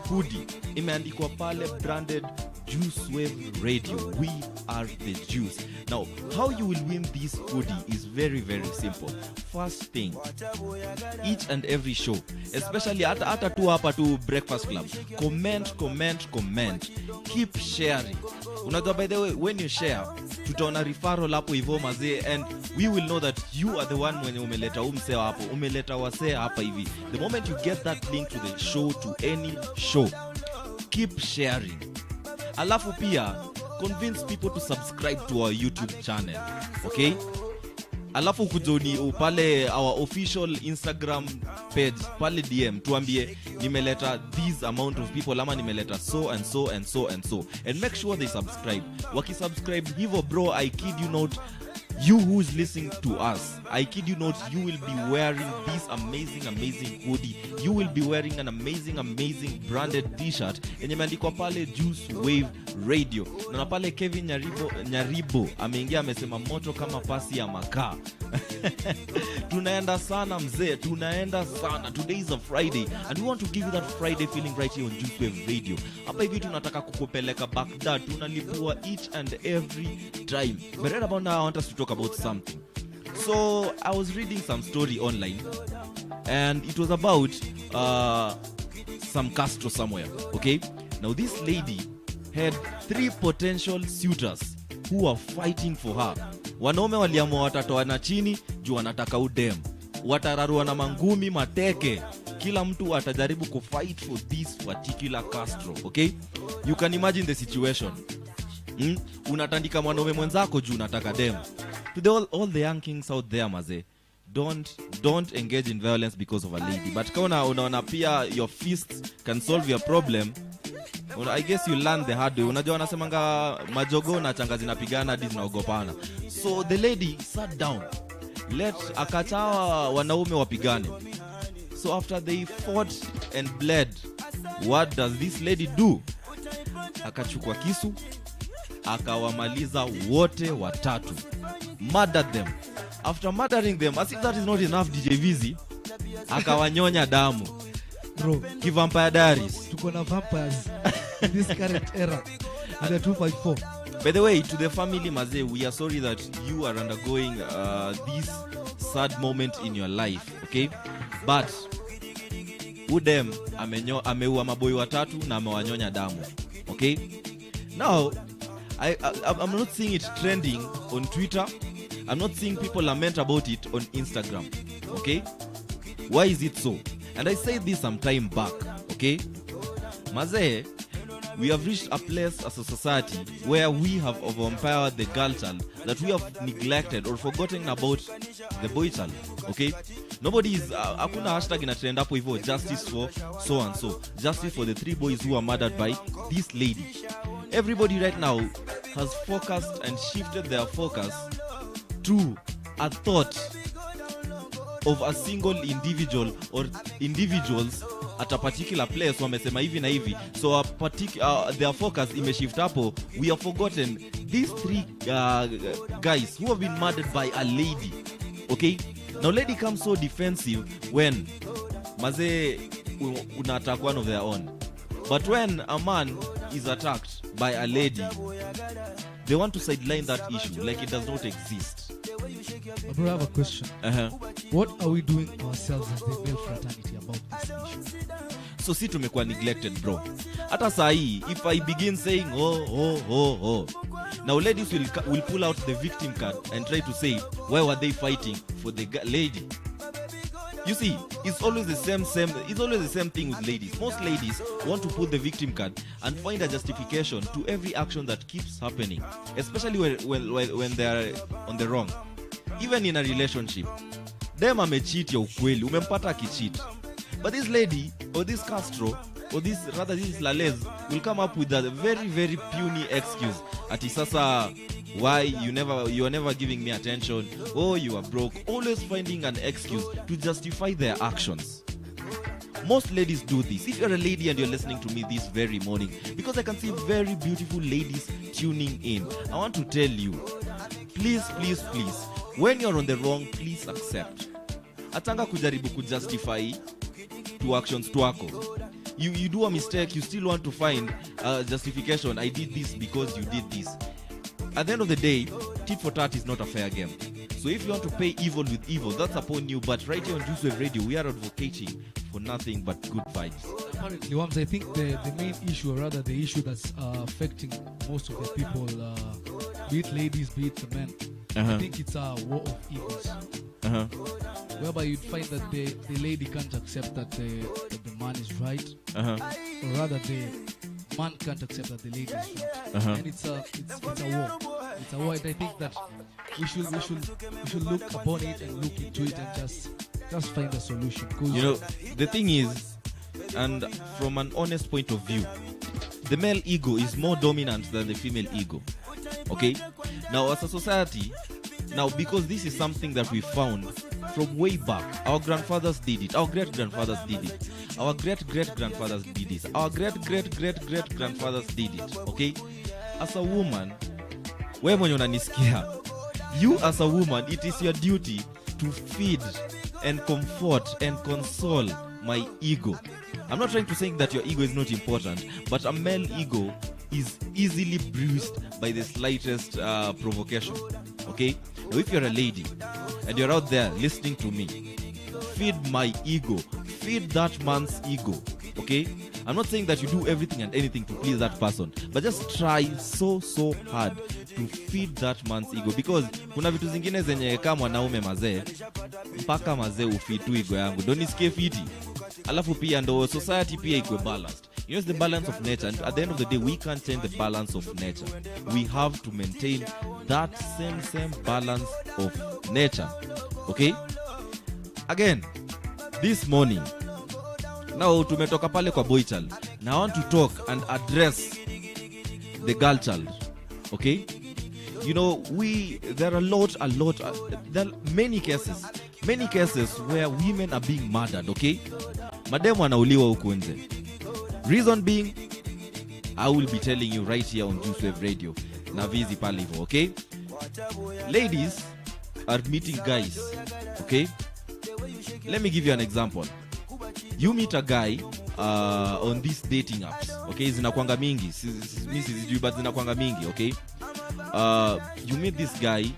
hoodie. Imeandikwa pale branded Juicewave Radio. We are the juice. Now how you will win this hoodie is very simple. First thing, each and every show, especially hata tu hapa tu Breakfast Club, comment, keep sharing. Unajua, by the way, when you share tutaona referral hapo hivyo mazee, and we will know that you are the one mwenye umeleta umseo hapo, umeleta wasee hapa hivi. The moment you get that link to the show, to any show, keep sharing. Alafu pia convince people to subscribe to our YouTube channel, okay? Alafu kujoni pale our official Instagram page pale DM tuambie nimeleta this amount of people ama nimeleta so and so and make sure they subscribe. Wakisubscribe hivyo bro, I kid you not, you who's listening to us, I kid you not, you will be wearing this amazing hoodie. You will be wearing an amazing branded t-shirt yenye imeandikwa pale Juicewave Radio. Na pale Kevin Nyaribo ameingia amesema moto kama pasi ya makaa. Tunaenda sana mzee, tunaenda sana. Today is a Friday and we want to give you that Friday feeling right here on Juicewave Radio. Hapa hivi tunataka kukupeleka Baghdad, tunalipua each and every time. But right about now I want us to talk about something. So I was reading some story online and it was about some Castro somewhere, okay? Now this lady had 3 potential suitors who were fighting for her. Wanaume waliamua watatoana chini juu wanataka udem, watararua na mangumi mateke, kila mtu atajaribu kufight for this particular Castro, okay? You can imagine the situation. Unatandika mwanaume mwenzako juu unataka dem. To all the young kings out there maze, don't engage in violence because of a lady. But kama unaona pia your fists can solve your problem, I guess you learn the hard way. Unajua wanasemanga majogo na changa zinapigana hadi zinaogopana. So the lady sat down, akachawa wanaume wapigane. So after they fought and bled, what does this lady do? Akachukua kisu, akawamaliza wote watatu, murdered them. After murdering them, as if that is not enough, DJ VZ akawanyonya damu. Bro, Vampire Diaries. Tuko na vampires in this current era. And the 254. By the way, to the family maze, we are sorry that you are undergoing this sad moment in your life, okay? But udem ameua maboi watatu na amewanyonya damu, okay? Now I'm not seeing it trending on Twitter. I'm not seeing people lament about it on Instagram, okay? Why is it so? And I said this some time back, okay? Maze, we have reached a place as a society where we have overempowered the girl child, that we have neglected or forgotten about the boy child, okay? Nobody is, hakuna hashtag ina trend hapo hivyo, justice for so and so, justice for the 3 boys who were murdered by this lady. Everybody right now has focused and shifted their focus to a thought of a single individual or individuals at a particular place wamesema hivi na hivi, so their focus imeshift hapo. We have forgotten these three guys who have been murdered by a lady. Okay, now lady comes so defensive when maze una attack one of their own, but when a man is attacked by a lady, they want to sideline that issue like it does not exist. Bro, I have a question. What are we doing ourselves as the male fraternity about this issue? So si tumekuwa neglected, bro. Hata saa hii, if I begin saying now ladies will pull out the victim card and try to say why were they fighting for the lady. You see, it's always the same thing with ladies. Most ladies want to pull the victim card and find a justification to every action that keeps happening, especially when they are on the wrong. Even in a relationship, dem amecheat ya ukweli, umempata akicheat, but this lady or this Castro or this Lalez will come up with a very very puny excuse. Ati sasa, why you are never giving me attention, oh you are broke, always finding an excuse to justify their actions. Most ladies do this. If you're a lady and you're listening to me this very morning, because I can see very beautiful ladies tuning in, I want to tell you, please, when you're on the wrong, please accept. Atanga kujaribu kujustify to actions twako. You do a mistake, you still want to find a justification. I did this because you did this. At the end of the day, tit for tat is not a fair game. So if you want to pay evil with evil, that's upon you. But right here on Juice Wave Radio, we are advocating for nothing but good vibes. Apparently, Wams, I think the main issue, or rather the issue that's affecting most of the people, be it ladies, be it the men, I think it's a war of egos. Whereby you'd find that the lady can't accept that the man is right, or rather the man can't accept that the lady is right. And it's a war. It's a war, and I think that we should look upon it and look into it and just find a solution. You know, the thing is, and from an honest point of view, the male ego is more dominant than the female ego. Okay? Now, as a society, because this is something that we found from way back, our grandfathers did it, our great-grandfathers did it, our great-great-grandfathers did it, our great-great-great-great-grandfathers did it. Okay? As a woman, wewe mwenye unanisikia, you as a woman, it is your duty to feed and comfort and console my ego. I'm not trying to say that your ego is not important, but a male ego is easily bruised by the slightest provocation. Okay? Now if you're a lady and you're out there listening to me, feed my ego, feed that man's ego. Okay? I'm not saying that you do everything and anything to please that person, but just try so hard to feed that man's ego, because kuna vitu zingine zenye kama mwanaume mazee, mpaka mazee ufeed tu ego yangu don't nisikie fiti, alafu pia ndo society pia iko balanced. You know, it's the balance of nature, and at the end of the day we can't change the balance of nature. We have to maintain that same balance of nature. Okay? Again, this morning, now tumetoka pale kwa boy child. Now I want to talk and address the girl child. Okay? You know, there are there are many cases where women are being murdered. Okay? Mademu wanauliwa huku nje. Reason being, I will be telling you right here on Juice Wave Radio. Na vizi pale hivyo, okay? Ladies are meeting guys. Okay? Let me give you an example. You meet a guy on these dating apps. Okay? Zinakwanga mingi. But zinakwanga mingi, okay? You meet this guy,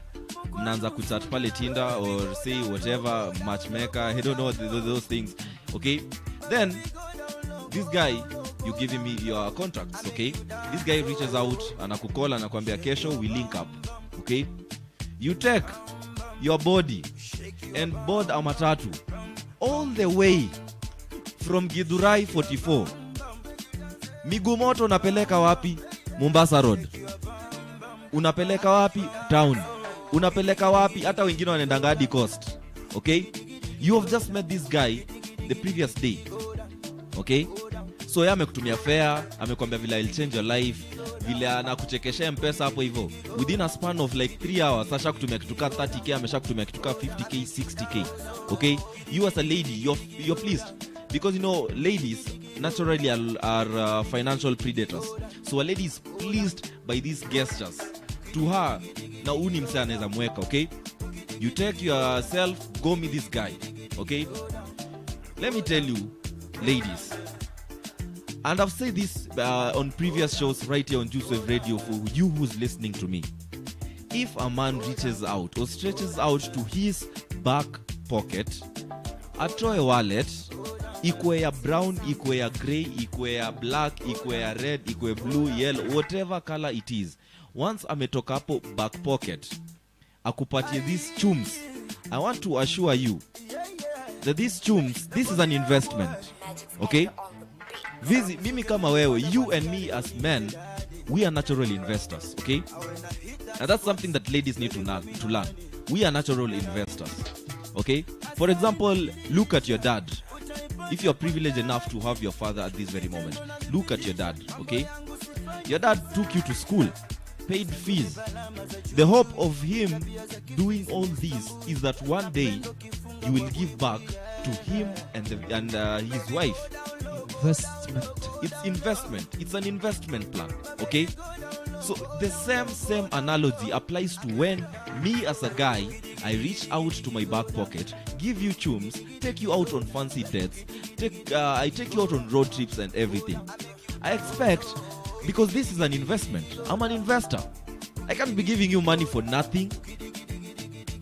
mnaanza kuchat pale Tinder or say whatever, matchmaker, I don't know those things. Okay? Then this guy, you give him your contacts. Okay? This guy reaches out, anakucall, anakuambia kesho we link up. Okay? You take your body and board a matatu all the way from Githurai 44. Migumoto unapeleka wapi? Mombasa Road. Unapeleka wapi? Town. Unapeleka wapi? Hata wengine wanaendanga hadi Coast. Okay? You have just met this guy the previous day. Okay? So yeye amekutumia fare, amekwambia vile I'll change your life, vile anakuchekesha mpesa hapo hivyo, within a span of like 3 hours asha kutumia kituka 30k, amesha kutumia kituka 50k, 60k. Okay, you as a lady, you're pleased because you know ladies naturally are financial predators, so a lady is pleased by these gestures to her. Na uni msa anaweza mweka. Okay, you take yourself, go meet this guy. Okay, let me tell you ladies, and I've said this on previous shows right here on Juice Wave Radio for you who's listening to me. If a man reaches out or stretches out to his back pocket, atoe wallet, ikwe ya brown, ikwe ya grey, ikwe ya black, ikwe ya red, ikwe blue, yellow, whatever color it is, once ametoka hapo back pocket, akupatie these chums, I want to assure you that these chums, this is an investment. Okay, mimi kama wewe, you and me as men, we are natural investors. Okay, and that's something that ladies need to learn. We are natural investors. Okay, for example, look at your dad. If you're privileged enough to have your father at this very moment, look at your dad. Okay, your dad took you to school, paid fees. The hope of him doing all this is that one day you will give back to him and his wife. Investment. It's investment. It's an investment plan. Okay, so the same analogy applies to when me as a guy, I reach out to my back pocket, give you chums, take you out on fancy dates, I take you out on road trips and everything. I expect, because this is an investment, I'm an investor, I can't be giving you money for nothing.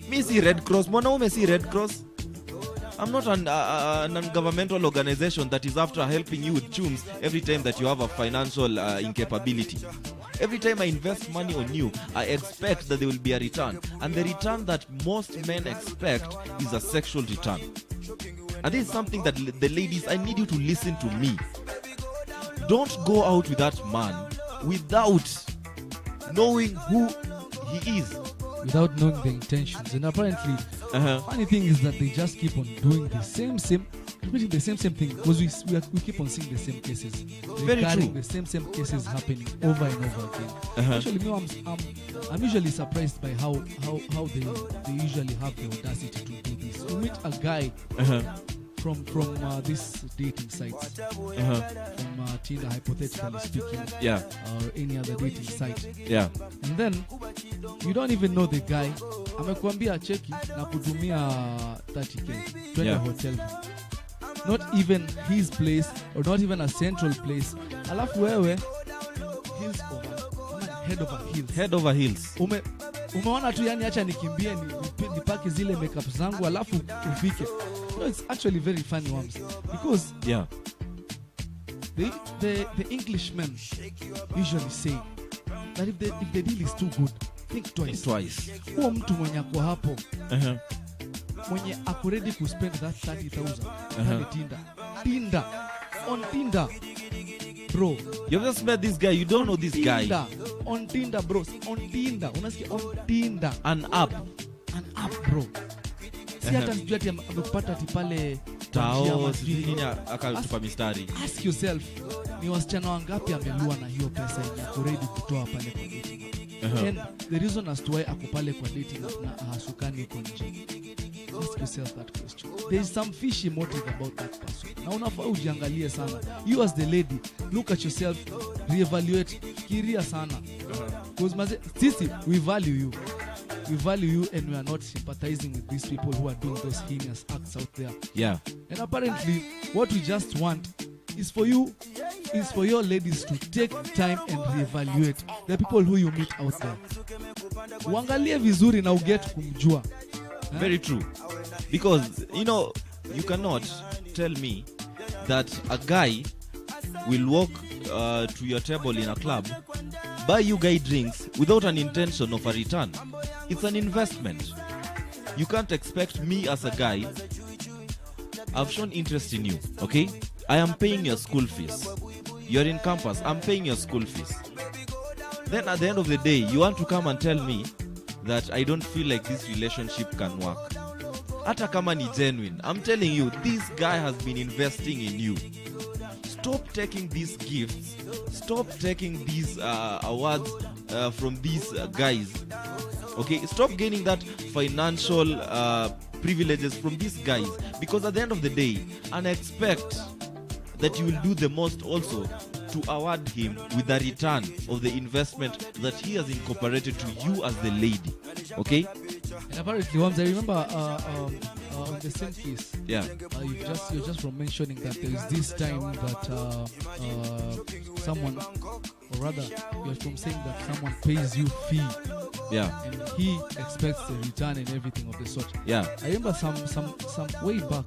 Me see Red Cross, mwanaume see Red Cross. I'm not a non-governmental organization that is after helping you with chums every time that you have a financial incapability. Every time I invest money on you, I expect that there will be a return. And the return that most men expect is a sexual return. And this is something that the ladies, I need you to listen to me. Don't go out with that man without knowing who he is. Without knowing the intentions. And apparently, funny thing is that they just keep on doing the same repeating the same thing, because we keep on seeing the same cases. Very true. The same cases happening over and over again. Actually, I'm usually surprised by how they usually have the audacity to do this. You meet a guy from these dating sites, from Tinder, hypothetically speaking, or any other dating site, and then you don't even know the guy. Amekuambia cheki na kutumia 30k, 20 hotel room. Not even his place, or not even a central place. Alafu wewe head over heels. Umeona tu, yani acha nikimbie nipake zile makeup zangu alafu ufike. No, it's actually very funny, Wams, because the Englishmen usually say that if the deal is too good, think twice. Huo mtu mwenye ako hapo, mwenye ako ready to spend that 30,000 on Tinder, bro. You've just met this guy, you don't know this guy. On Tinder, bro. On Tinder. Unasikia on Tinder. An app, bro. Si hata sijui ati amekupata ati pale tao nini akatupa mistari. Ask yourself, ni wasichana wangapi amelua na hiyo pesa yenye ako ready kutoa pale kwa dating app? And the reason as to why ako pale kwa dating app na hasukani uko nje. Ask yourself that question. There is some fishy motive about that person. Na unafaa ujiangalie sana. You as the lady, look at yourself, reevaluate, fikiria sana. Because sisi, we value you. We value you, and we are not sympathizing with these people who are doing those heinous acts out there. Yeah. And apparently, what we just want is for your ladies to take time and reevaluate the people who you meet out there. Uangalie vizuri na uget kumjua. Very true. Because, you cannot tell me that a guy will walk to your table in a club, buy you guy drinks without an intention of a return. It's an investment. You can't expect me as a guy. I've shown interest in you, okay? I am paying your school fees. You're in campus, I'm paying your school fees. Then at the end of the day, you want to come and tell me that I don't feel like this relationship can work. Hata kama ni genuine, I'm telling you, this guy has been investing in you. stop taking these gifts, stop taking these awards from these guys. Okay, stop gaining that financial privileges from these guys, because at the end of the day, and I expect that you will do the most also to award him with the return of the investment that he has incorporated to you as the lady. Okay? And apparently, Wams, I remember on the same piece, yeah, you're just from mentioning that there is this time that someone, or rather, you're from saying that someone pays you fee. Yeah. And he expects a return and everything of the sort. Yeah. I remember some way back,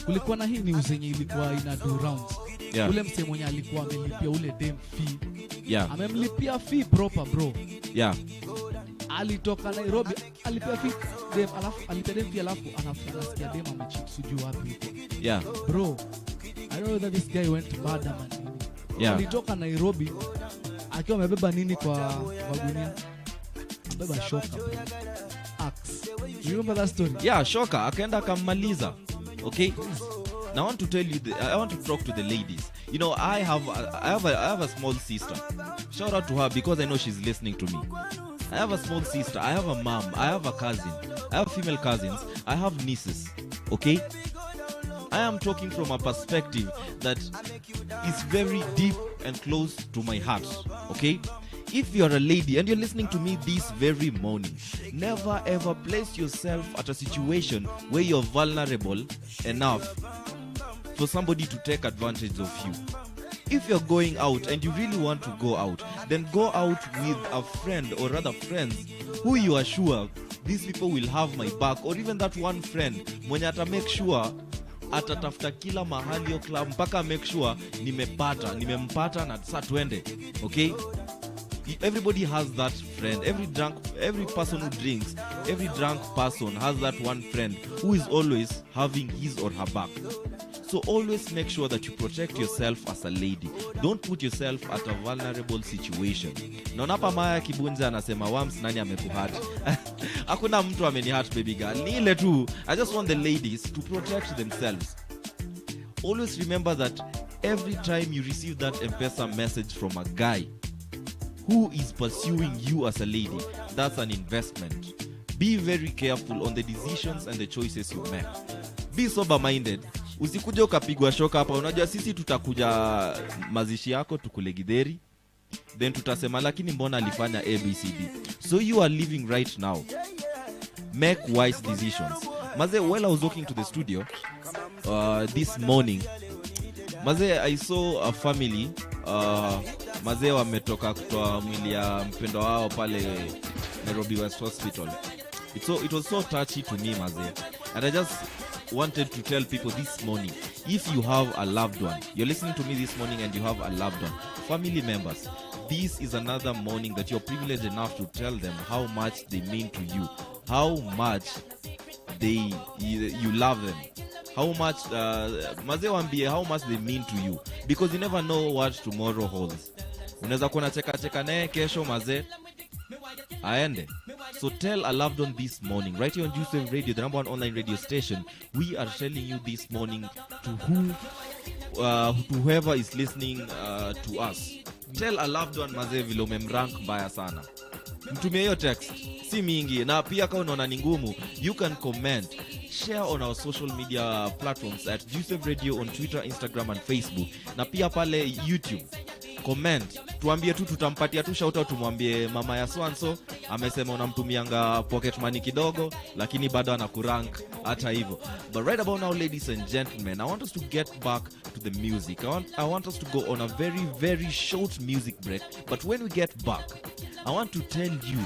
kulikuwa na hii news yenye ilikuwa ina do rounds. Yeah. Ule mse mwenye alikuwa amelipia ule dem fee. Yeah. Amemlipia fee proper, bro. Yeah. Alitoka Nairobi, alipia fee dem, alafu alipia dem fee, alafu anasikia dem amecheat sijui wapi huko. Yeah. Bro, I don't know whether this guy went mad man. Yeah. Alitoka Nairobi akiwa amebeba nini kwa gunia? Beba shoka, bro. Axe. You remember that story? Yeah, shoka akaenda akammaliza. Okay? Now I want to tell you I want to talk to the ladies. You know, I have a small sister. Shout out to her because I know she's listening to me. I have a small sister, I have a mom, I have a cousin, I have female cousins, I have nieces. Okay? I am talking from a perspective that is very deep and close to my heart. Okay? If you're a lady and you're listening to me this very morning, never ever place yourself at a situation where you're vulnerable enough for somebody to take advantage of you. If you're going out and you really want to go out, then go out with a friend, or rather friends, who you are sure these people will have my back, or even that one friend mwenye ata make sure atatafuta kila mahali yo club mpaka make sure nimempata na sasa twende. Okay? Everybody has that friend. Every person who drinks, every drunk person has that one friend who is always having his or her back. So always make sure that you protect yourself as a lady. Don't put yourself at a vulnerable situation. Naona hapa Maya Kibunja anasema Wams nani amekuhurt. Hakuna mtu amenihurt baby girl. Ni ile tu. I just want the ladies to protect themselves. Always remember that every time you receive that M-Pesa message from a guy who is pursuing you as a lady, that's an investment. Be very careful on the decisions and the choices you make. Be sober-minded. Usikuje ukapigwa shoka hapa. Unajua sisi tutakuja mazishi yako tukule githeri, then tutasema lakini mbona alifanya ABCD. So you are living right now. Make wise decisions. Maze, while I was walking to the studio this morning, maze, I saw a family maze wametoka kutoa mwili ya mpendo wao pale Nairobi West Hospital. It was so touchy to me, maze. And I just wanted to tell people this morning, if you have a loved one, you're listening to me this morning and you have a loved one, family members, this is another morning that you're privileged enough to tell them how much they mean to you, how much you love them, how much maze wambie how much they mean to you, because you never know what tomorrow holds. Unaweza kuwa cheka naye kesho maze aende. So tell a loved one this morning, right here on Juice Radio, the number one online radio station. We are telling you this morning to whoever is listening to us. Tell a loved one maze vile umemrank mbaya sana. Mtumie hiyo text, si mingi, na pia kama unaona ni ngumu, you can comment, share on our social media platforms at Juice Radio on Twitter, Instagram and Facebook, na pia pale YouTube. Comment, tuambie tu, tutampatia tu shout out, tumwambie mama ya Swanso amesema unamtumianga pocket money kidogo lakini bado anakurank hata hivyo. But right about now, ladies and gentlemen, I want us to get back to the music. I want us to go on a very, very short music break. But when we get back, I want to tell you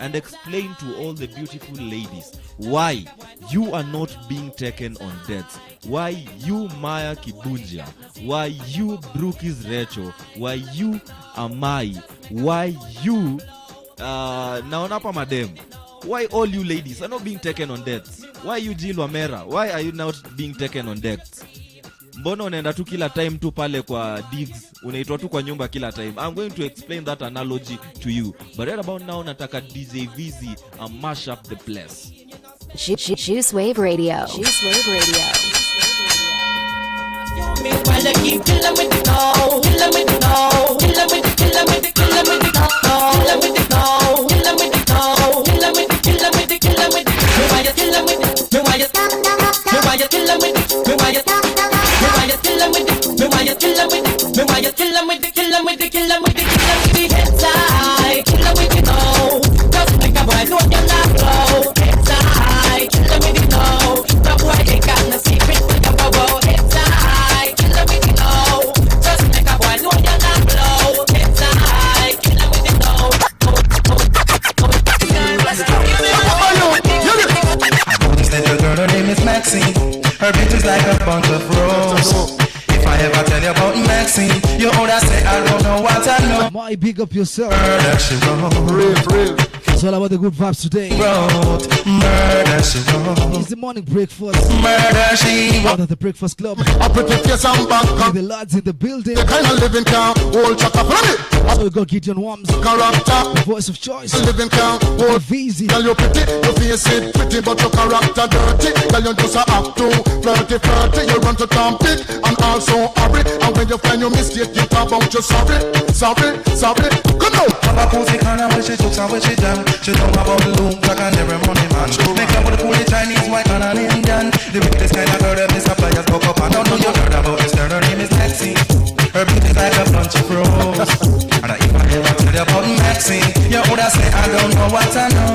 and explain to all the beautiful ladies why you are not being taken on dates, why you Maya Kibunja, why you Brookis Recho, why you Amai, why you Naonapa Madem, why all you ladies are not being taken on dates, why you Jill Wamera, why are you not being taken on dates? Mbona unaenda tu kila time tu pale kwa digs, unaitwa tu kwa nyumba kila time? I'm going to explain that analogy to you. But right about now, nataka DJ Vizi mash up the place. Juice Wave Radio. Juice Wave Radio. you keep killing with it now, killing with it now, killing with it, killing with it, killing with it now, killing with it now, killing with it now, killing with it, killing with it, killing with it. Me why you killing with it? Me why you? Me why you killing with it? Me why you? Me why you killing with it? Me why you killing with it? Me why you killing with it? Killing with it, killing with it, killing with it. Inside, killing with it now. Just like a boy, know you're not low. Inside, killing with it now. The boy they got no secret to the bow. Inside, killing with it now. Just like a boy, know you're not low. Inside, killing with it now. Little girl, her name is Maxine. Her bitch is like a bunch of roses. If I ever tell you about Maxine, you ought to say I don't know what I know. My big up yourself. Murder she wrote. It's all about the good vibes today. Murder she wrote. It's the morning breakfast. Murder she wrote. Out of the breakfast club. I put the face on back. With the lads in the building. The kind of living can hold chaka planet. So we got Gideon Wams. Character. The voice of choice. The living can hold easy. Girl you pretty, your face is pretty, but your character dirty. Girl you just a act too flirty. You run to Tom Pick and also hurry. And when you find your mistake, you talk about you sorry. Good now. Papa pussy kinda when she jokes and when she jam. She know about the loom like an every money man. Make up with a cool Chinese, white and an Indian. The biggest kind of girl that Mr. Players go up. I don't know you heard about this girl, her name is Maxine. Her beauty is like a bunch of roses. And if I ever tell you about Maxine, you would have say I don't know what I know.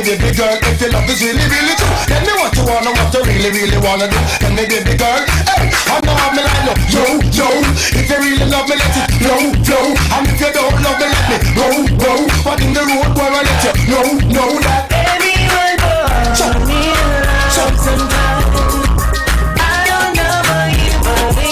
Baby girl, if your love is really, really true, tell me what you wanna, what you really, really wanna do. Tell me, baby girl, hey, I know how me like love. Yo, if you really love me, let it flow. And if you don't love me, let me go. But in the road where I let you know that baby will go. Me love sometime. I don't know about you, but we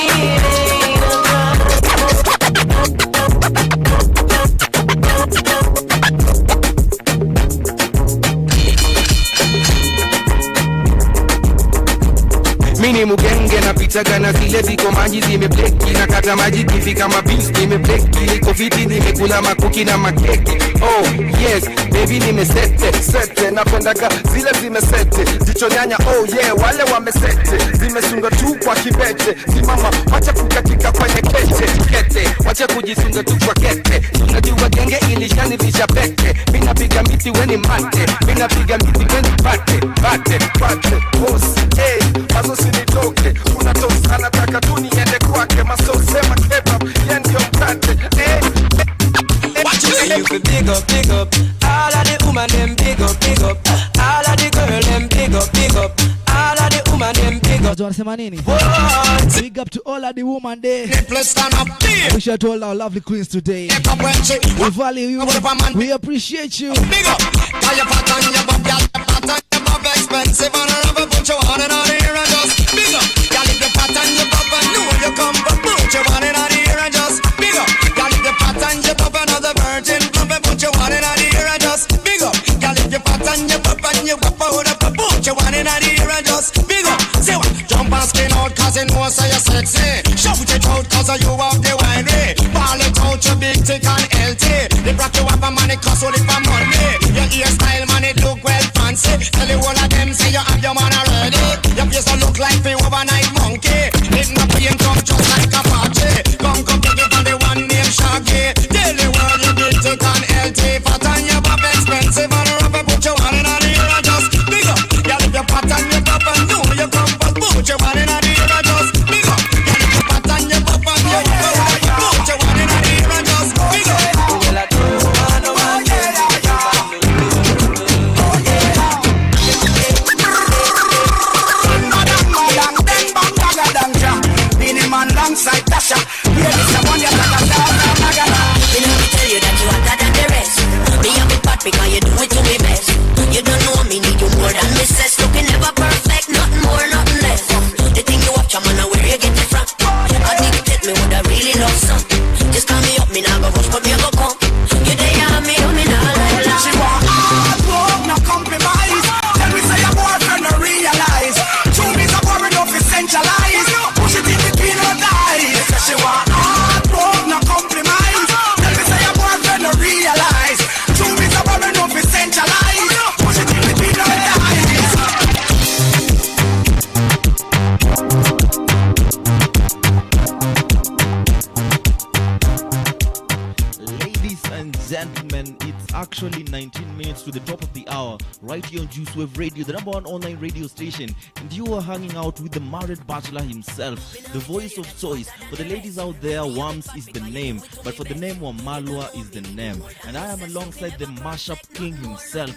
Mini mugenge na pizza gana zile ziko maji zimebleki na kata maji kifika mabils nimebleki niko fiti nimekula makuki na makeki. Oh yes baby nimesete napendaga zile zimesete jicho nyanya. Oh yeah wale wamesete zimesunga tu kwa kibete simama wacha kukatika kwenye kete wacha kujisunga tu kwa kete. Unajua genge ilishanivisha pete. Mina piga miti weni mate. Mina piga miti weni bate boss hey maso sinitoke unatosa nataka tu niende kwake masose makebab yendio mkate hey. What you say? You could big up all of the woman them big up all of the girl them big up all of the woman them big up. Wanasema nini? Big up to all of the woman there. We should all our lovely queens today. We value you. We appreciate you. Big up. Your pattern, your bob, your bob expensive and I never put you on and on here and just big up. Y'all leave your pattern, your bob and know you come but put you on and on here and just big up. Y'all leave your pattern, your bob another virgin come and put you on and on here and just big up. Y'all leave your pattern, your up and you up, hold up, put your one in the air and just big up. Say what? Jump and skin out cause you know so you're sexy. Shout it out cause you have the wine. Ball it out, you big thick and healthy. They brought you up a money cause only for money. Your hairstyle man it look well fancy. Tell you all of them say you have your man already. Your face don't look like the overnight monkey. It's not being come just like a party. Come take it from the one named Shaggy. Tell the world you big thick and healthy. Fat and you pop expensive and rubber. Put your one in the air and just big up. Girl if you fat and you pop and know you come first. Put your one in the air and just big up. Girl if you fat and you pop and you put your one in the air and just big up. Alongside Tasha, here is the one you got a magana. You know me tell you that you are hotter than the rest. Me a big part because you do it to me best. You don't know me need you more than me says. Looking never perfect, nothing more, nothing less. The thing you watch, I'm on where you get it from. I need to tell me what I really love some. Just call me up, me now go rush, but me go come. You there on me now like that. She want hard work, no compromise. Tell me say your boyfriend no realize. True is a boring enough to centralize. Push it in between her thighs. She want hard work, no compromise. Tell me say your boyfriend no realize. True is a boring enough to centralize. Push it in between her thighs. Ladies and gentlemen, it's actually 19 minutes to the top of the hour, right here on Juice Wave Radio, the number one online radio station. And you are hanging out with the married bachelor himself, the voice of choice. For the ladies out there, Wams is the name, but for the name, Wamalwa is the name. And I am alongside the mashup king himself,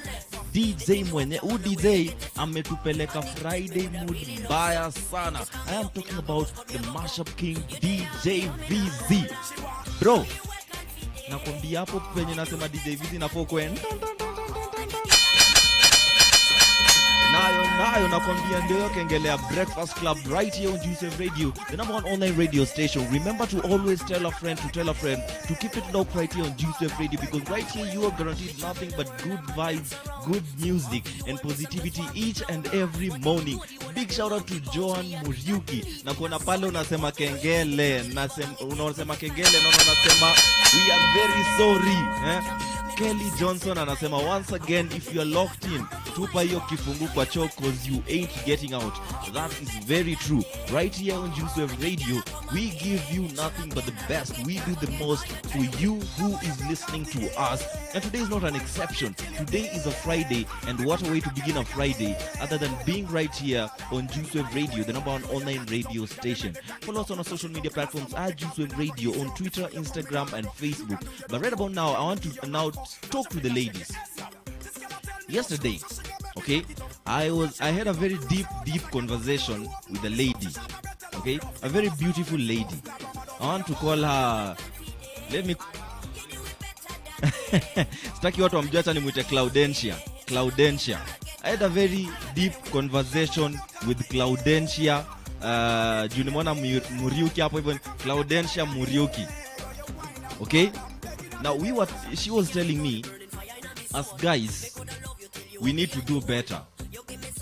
DJ mwenye. DJ ametupeleka Friday mood mbaya sana. I am talking about the mashup king, DJ VZ. Bro, nakwambia hapo penye nasema DJ VZ nafo kwenda nayo nakwambia ndio kengelea Breakfast Club right here on Juice Wave Radio, the number one online radio station. Remember to always tell a friend to keep it locked right here on Juice Wave Radio, because right here you are guaranteed nothing but good vibes, good music and positivity each and every morning. Big shout out to Joan Muriuki. Na kuona pale unasema kengele, unasema kengele na unasema we are very sorry. Kelly Johnson anasema once again, if you are locked in, tupa hiyo kifungu kwa choo cause you ain't getting out. That is very true. Right here on Juice Wave Radio, we give you nothing but the best. We do the most for you who is listening to us. And today is not an exception. Today is a Friday, and what a way to begin a Friday other than being right here on Juice Wave Radio, the number one online radio station. Follow us on our social media platforms at Juice Wave Radio on Twitter, Instagram, and Facebook. But right about now, I want to now talk to the ladies. Yesterday, okay, I had a very deep conversation with a lady, okay, a very beautiful lady. I want to call her, staki watu wamjua hata nimwite Claudentia. I had a very deep conversation with Claudentia. Juu nimeona Muriuki hapo hivyo, Claudentia Muriuki. Okay? Now she was telling me, as guys, we need to do better.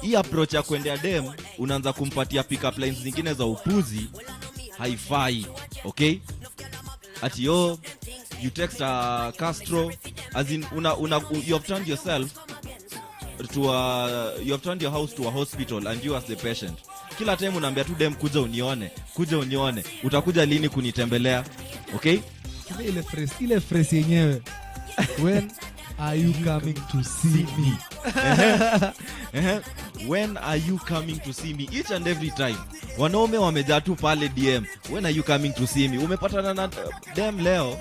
Hii approach ya kuendea dem, unaanza kumpatia pick up lines zingine za upuzi, haifai. Okay? Ati you text Castro, as in you have turned yourself to you have turned your house to a hospital and you as the patient. Kila time unaambia tu dem kuja unione. Utakuja lini kunitembelea? Okay? Ile phrase yenyewe. When are you coming to see me? When are you coming to see me? Each and every time. Wanaume wamejaa tu pale DM. When are you coming to see me? Umepatana na dem leo,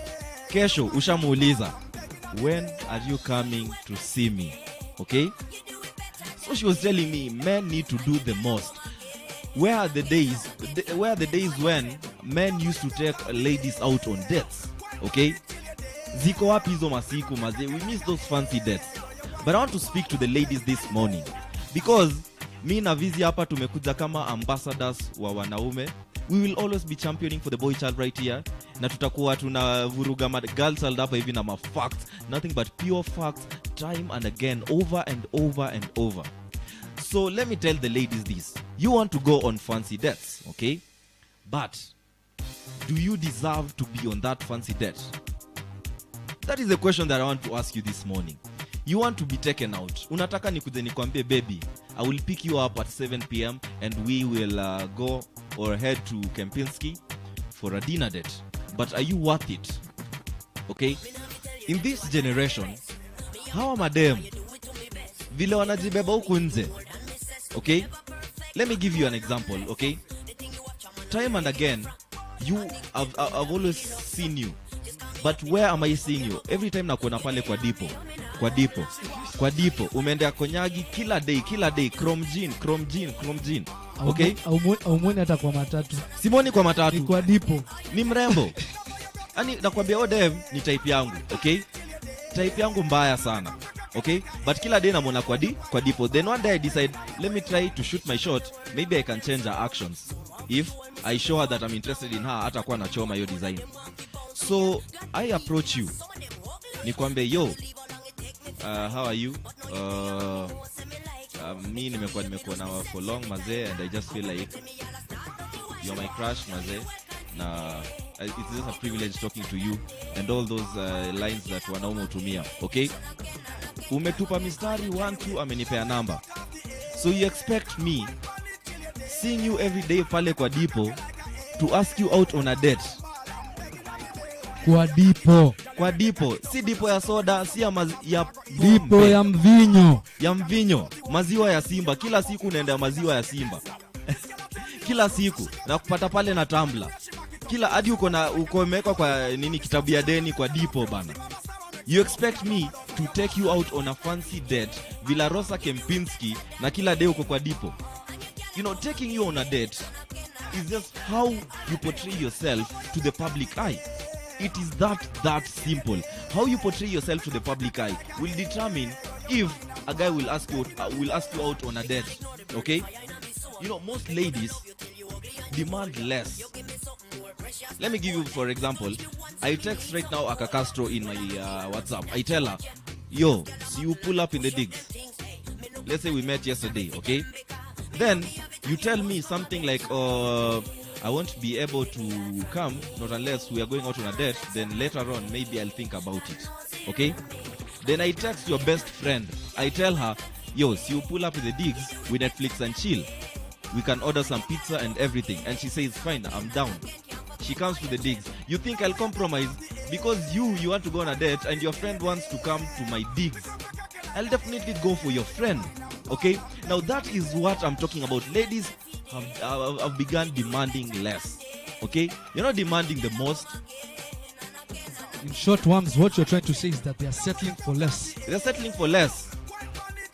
kesho ushamuuliza, when are you coming to see me? Okay? So she was telling me, men need to do the most. Where are the days when men used to take ladies out on dates? Okay? Ziko wapi hizo masiku maze? We miss those fancy dates. But I want to speak to the ladies this morning, because mi na Vizi hapa tumekuja kama ambassadors wa wanaume. We will always be championing for the boy child right here, na tutakuwa tunavuruga girls hapa hivi na facts, nothing but pure facts, time and again, over and over and over. So let me tell the ladies this. You want to go on fancy dates, okay? But do you deserve to be on that fancy date? That is the question that I want to ask you this morning. You want to be taken out. Unataka nikuje nikwambie, baby, I will pick you up at 7 p.m. and we will go or head to Kempinski for a dinner date. But are you worth it? Okay? In this generation, hawa madem vile wanajibeba huku nje. Okay? Let me give you an example, okay? Time and again, I've always seen you. But where am I seeing you? Every time nakuona pale kwa dipo. Umeendea Konyagi kila day, Chrome Jean. Okay? Aumoni hata kwa matatu. Simoni kwa matatu. Ni kwa dipo. Ni mrembo. Yaani nakwambia Dev ni type yangu, okay? Type yangu mbaya sana. Okay? But kila day namuona kwa dipo. Then one day I decide, let me try to shoot my shot. Maybe I can change her actions. If I show her that I'm interested in her, hata kwa nachoma hiyo design. So I approach you. Nikwambie, yo, how are you? Me nimekuwa na for long mazee, and I just feel like you're my crush mazee. Na it's just a privilege talking to you, and all those lines that wanaume hutumia, okay? Umetupa mistari 1 2, amenipea number. So you expect me seeing you every day pale kwa dipo to ask you out on a date? Kwa dipo. Si dipo ya soda, si ya dipo ya mvinyo. Maziwa ya Simba. Kila siku unaenda maziwa ya Simba. Kila siku na kupata pale na tumbler. Kila hadi uko umewekwa kwa nini kitabu ya deni kwa dipo bana. You expect me to take you out on a fancy date Villa Rosa Kempinski na kila day uko kwa dipo? You know, taking you on a date is just how you portray yourself to the public eye. It is that simple. How you portray yourself to the public eye will determine if a guy will ask you out on a date. Okay? You know, most ladies demand less. Let me give you, for example, I text right now Aka Castro in my WhatsApp. I tell her, yo, so you pull up in the digs. Let's say we met yesterday, okay? Then you tell me something like, I won't be able to come, not unless we are going out on a date. Then later on, maybe I'll think about it. Okay? Then I text your best friend. I tell her, yo, so you pull up in the digs, we Netflix and chill. We can order some pizza and everything. And she says, fine, I'm down. She comes to the digs. You think I'll compromise? Because you want to go on a date and your friend wants to come to my digs. I'll definitely go for your friend. Okay? Now that is what I'm talking about. Ladies have begun demanding less. Okay? You're not demanding the most. In short, Wams, what you're trying to say is that they are settling for less. They're settling for less.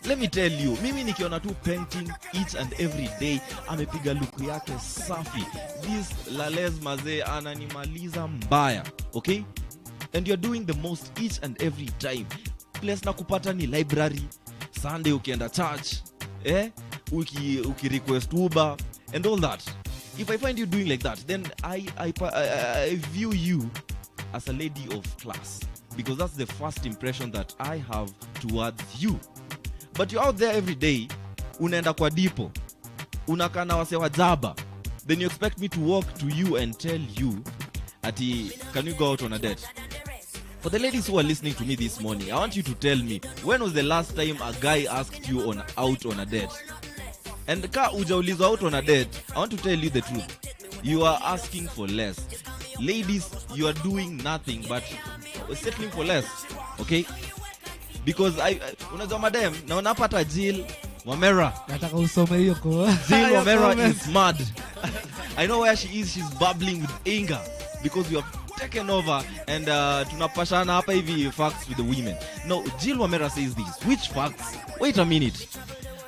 Let me tell you, mimi nikiona tu painting each and every day, amepiga look yake safi. This Lales mazee ananimaliza mbaya. Okay? And you're doing the most each and every time. Place na kupata ni library. Sunday ukienda church. Uki request Uber and all that. If I find you doing like that, then I view you as a lady of class, because that's the first impression that I have towards you. But you're out there every day, unaenda kwa dipo, unakaa na wase wa jaba, then you expect me to walk to you and tell you ati, can you go out on a date? For the ladies who are listening to me this morning, I want you to tell me, when was the last time a guy asked you out on a date? And ka ujaulizwa out on a date, I want to tell you the truth. You are asking for less. Ladies, you are doing nothing but settling for less. Okay? Because unajua madam, na unapata Jill Wamera. Nataka usome hiyo kwa. Jill Wamera is mad. I know where she is. She's bubbling with anger because we have taken over and tunapashana hapa hivi facts with the women. No, Jill Wamera says this. Which facts? Wait a minute.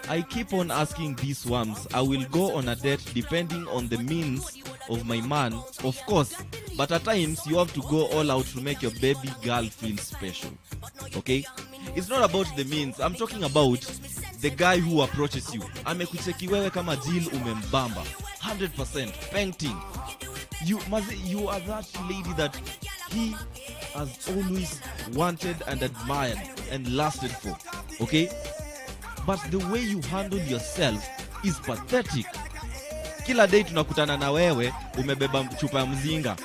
I keep on asking these ones. I will go on a date depending on the means of my man, of course. But at times, you have to go all out to make your baby girl feel special. Okay? It's not about the means. I'm talking about the guy who approaches you. Amekucheki wewe kama Jill umembamba. 100% painting. You are that lady that he has always wanted and admired and lusted for. Okay? But the way you handle yourself is pathetic. Kila day tunakutana na wewe umebeba chupa ya mzinga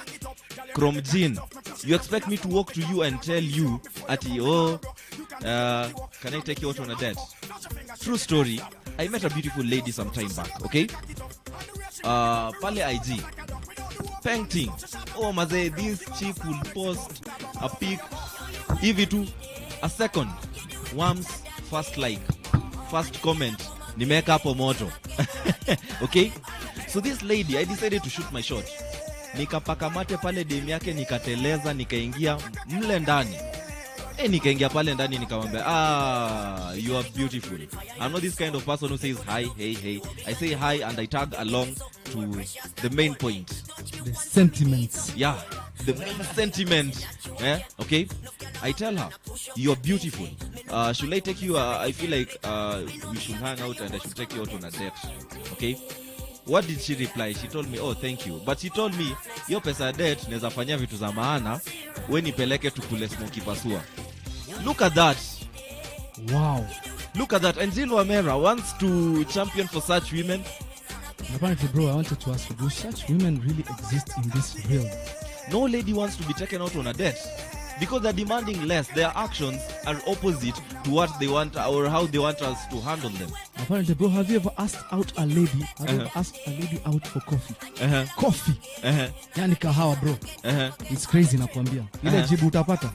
Chrome Gin. You expect me to walk to you and tell you ati can I take you out on a date? True story, I met a beautiful lady some time back, okay? Pale IG painting. Oh maze, this chick will post a pic hivi tu a second. Wams first like, first comment, nimeweka hapo moto. Okay? So this lady, I decided to shoot my shot. Nikapaka mate pale dem yake, nikateleza, nikaingia mle ndani. Nikaingia pale ndani nikamwambia, you are beautiful. I'm not this kind of person who says hi, hey. I say hi and I tag along to the main point. The sentiments. Yeah, the main sentiment. Okay? I tell her, you're beautiful. Should I take you, I feel like we should hang out and I should take you out on a date. Okay? What did she reply? She told me, oh, thank you. But she told me, yo pesa date, neza fanya vitu za maana, we nipeleke tukule smoky pasua. Look at that. Wow. Look at that. And Jill Wamera wants to champion for such women. Apparently, bro, I wanted to ask you, do such women really exist in this realm? No lady wants to be taken out on a date because they're demanding less. Their actions are opposite to what they want or how they want us to handle them. Apparently, bro, have you ever asked out a lady? Have you ever asked a lady out for coffee? Coffee. Yani kahawa, bro. It's crazy nakwambia. Ile jibu utapata.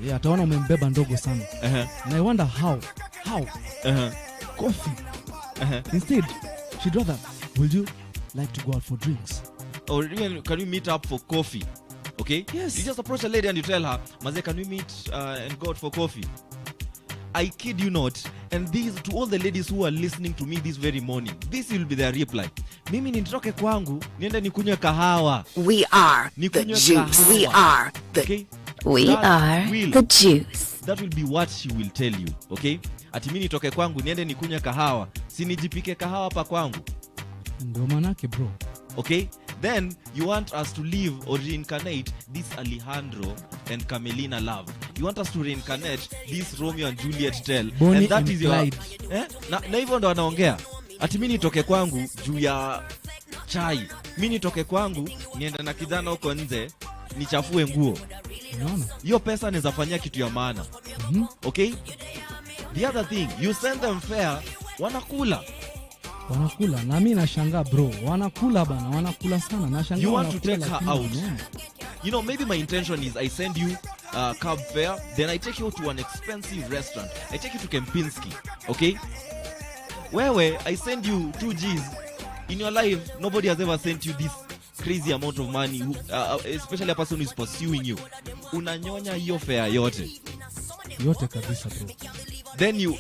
Yeah, ataona umembeba ndogo sana. And I wonder how. Coffee. Instead, she'd rather, would you like to go out for drinks? Or even, can we meet up for coffee? Okay? Yes. You just approach a lady and you tell her, Maze, can we meet and go out for coffee? I kid you not. And these, to all the ladies who are listening to me this very morning, this will be their reply. Mimi nitoke kwangu, niende nikunywe kahawa. We are the juice. We are the the juice. That will be what she will tell you, okay? Ati mimi nitoke kwangu, niende nikunywe kahawa. Si nijipike kahawa pa kwangu. Ndio manake, bro. Okay? Then you want us to live or reincarnate this Alejandro and Camelina love. You want us to reincarnate this Romeo and Juliet tale. Bonnie and that and is your Clyde. Na hivyo ndo wanaongea. Ati mimi nitoke kwangu juu ya chai. Mimi nitoke kwangu nienda na kijana huko nje nichafue nguo. Unaona? Hiyo pesa naweza fanyia kitu ya maana. Okay? The other thing, you send them fare, wanakula. Na mimi nashangaa, bro. Wanakula sana. Nashangaa. You want to take her out. You know, maybe my intention is I send you cab fare, then I take you to an expensive restaurant. I take you to Kempinski, okay? Where I send you 2 G's. In your life, nobody has ever sent you this crazy amount of money, especially a person who is pursuing you. Unanyonya hiyo fare yote. Yote kabisa, bro. Then you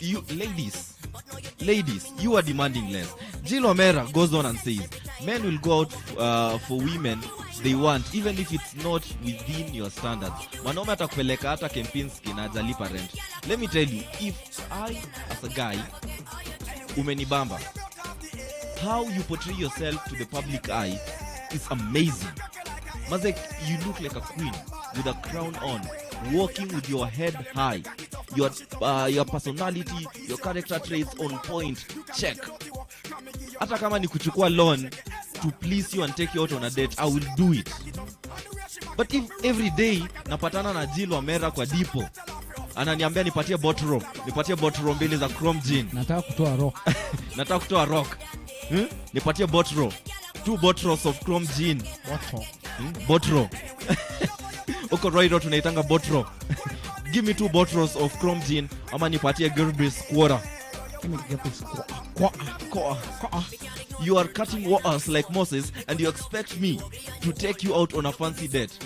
ladies, you are demanding less. Jill O'Meara goes on and says, men will go out for women they want, even if it's not within your standards. Mwanaume atakupeleka hata Kempinski na hajalipa rent. Let me tell you, if I, as a guy, umenibamba, how you portray yourself to the public eye is amazing. Mazek, you look like a queen with a crown on, walking with your head high. Your personality, your character traits on point. Check. Hata kama ni kuchukua loan to please you and take you out on a date, I will do it. But if every day napatana na Jill Wamera kwa dipo, ananiambia nipatie bottle mbili za Chrome Gin. Nataka kutoa rock. Nipatie bottle. 2 bottles of Chrome Gin. Bottle. Uko Roiro tunaitanga bottle. Give me 2 bottles of Chrome Gin ama nipatie Gerber's quarter. You are cutting waters like Moses and you expect me to take you out on a fancy date.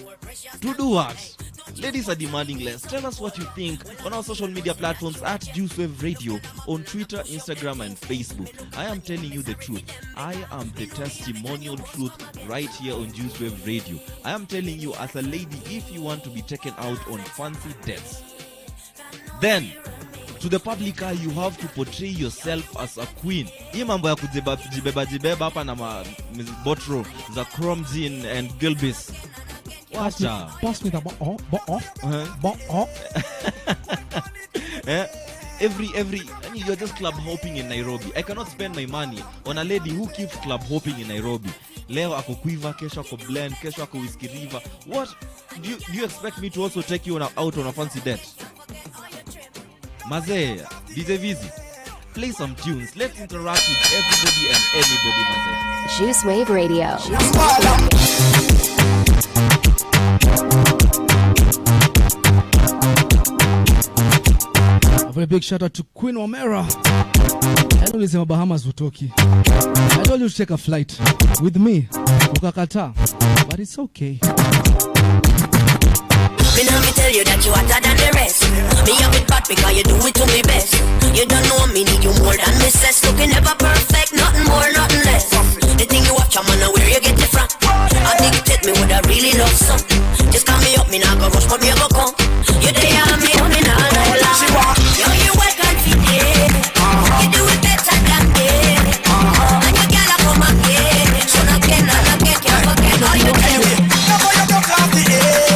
To do what? Ladies are demanding less. Tell us what you think on our social media platforms at JuiceWave Radio on Twitter, Instagram and Facebook. I am telling you the truth. I am the testimonial truth right here on JuiceWave Radio. I am telling you as a lady, if you want to be taken out on fancy dates, then to the public eye you have to portray yourself as a queen. Hii mambo ya kujibeba hapa na botro za Chrome Jean and Gilbis. Wacha. Pass me the every you're just club hopping in Nairobi. I cannot spend my money on a lady who keeps club hopping in Nairobi. Leo ako Quiver, kesho ako Blend, kesho ako Whiskey River. What do you expect me to also take you out on a fancy date? Mazee, DJ Vizi, play some tunes. Let's interact with everybody and anybody, Mazee. Juice Wave Radio. A very big shout out to Queen Omera. I know in Bahamas Utoki. I told you to take a flight with me, ukakata, but it's okay. Let me tell you that you hotter than the rest. Me have it bad because you do it to me best. You don't know me, need you more than me says. Looking never perfect, nothing more, nothing less. The thing you watch, I'm on where you get it from. Addicted me with a really love song. Just call me up, me now go rush, but me ever come. You there, me now night long. Yo, you well confident. You do it better than me. And you gotta come again. So again, can't forget all you tell me. Never you broke off the air.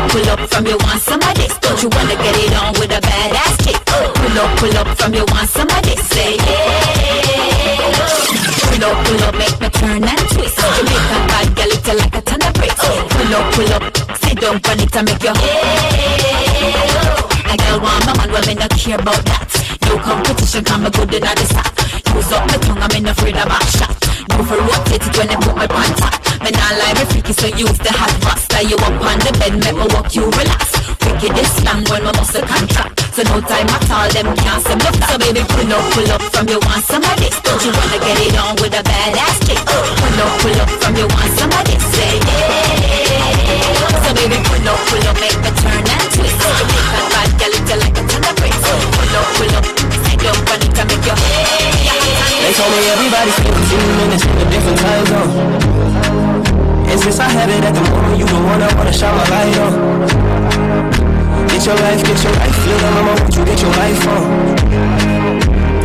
Pull up from you want some of this. Don't you wanna get it on with a badass chick? Pull up from you want some of this. Say yeah. Pull up, make me turn and twist. You make a bad girl little like a ton of bricks. Pull up, sit down on it and make you yeah. A girl want my man, well me not care about that. No competition, come good in the start. Use up my tongue, I'm not afraid of back shot. You for rotate it when they put my pants top. Me not like me freaky, so use the hot box. Tie you up on the bed, make me walk you relax. Wicked is slang when my muscle contract. So no time at all, them can't see me flat. So baby, pull up from you want some of this. Don't you wanna get it on with a badass chick? Pull up from you want some of this. Say yeah. So baby, pull up, make me turn and twist. You make a bad girl little like a ton of bricks. Pull up, sit up on it and make you yeah. They told me everybody's 15 minutes in a different time zone. And since I have it at the moment, you the one I wanna shine my light on. Get your life, feel the mama, won't you get your life on?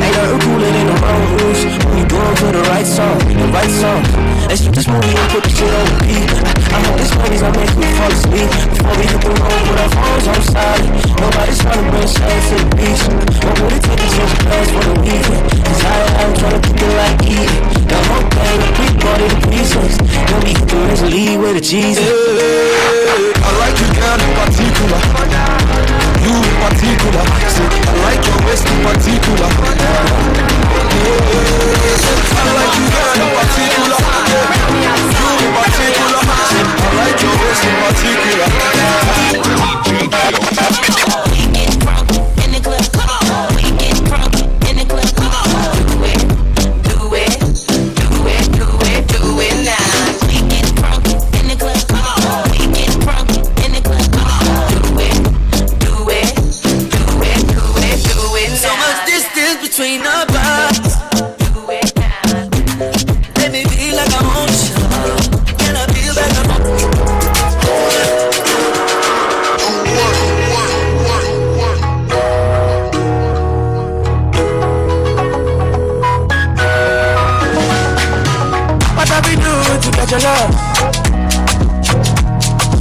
Ain't nothing cooler than the wrong moves. When you do them to the right song, Let's shoot this movie and put the shit on repeat. I hope this money's gonna make me fall asleep. Before we hit the road with our phones on silent. Nobody's trying to bring shade to the beach. What would it take to change plans for the weekend? Cause I'm trying to keep it like eating. The whole thing, we brought it to pieces. Then we hit the rest lead with the cheese. I like you girl in particular. You in particular. I like your waist in particular. like I want you. Can I feel like I want you? What have we do to get your love?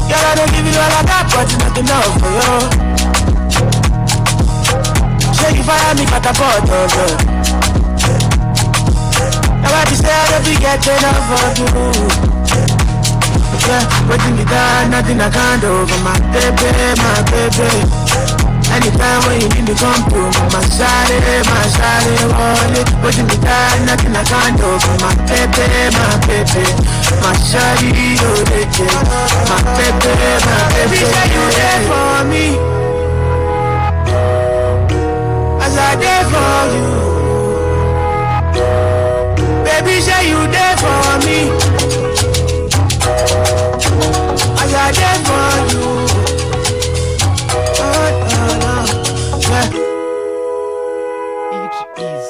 Girl, I don't give you all I got, but it's not enough for you. Shake fire me, catapult, oh girl. Nobody say I don't be getting enough of you. Yeah, waiting me down, nothing I can't do for my baby, my baby. Anytime when you need me come through, my shawty, wallet. Waiting me down, nothing I can't do for my baby, my baby. My shawty, oh, my baby, my baby. Say you there for me, as I there for you. Baby, say you there for me, as I there for you. It is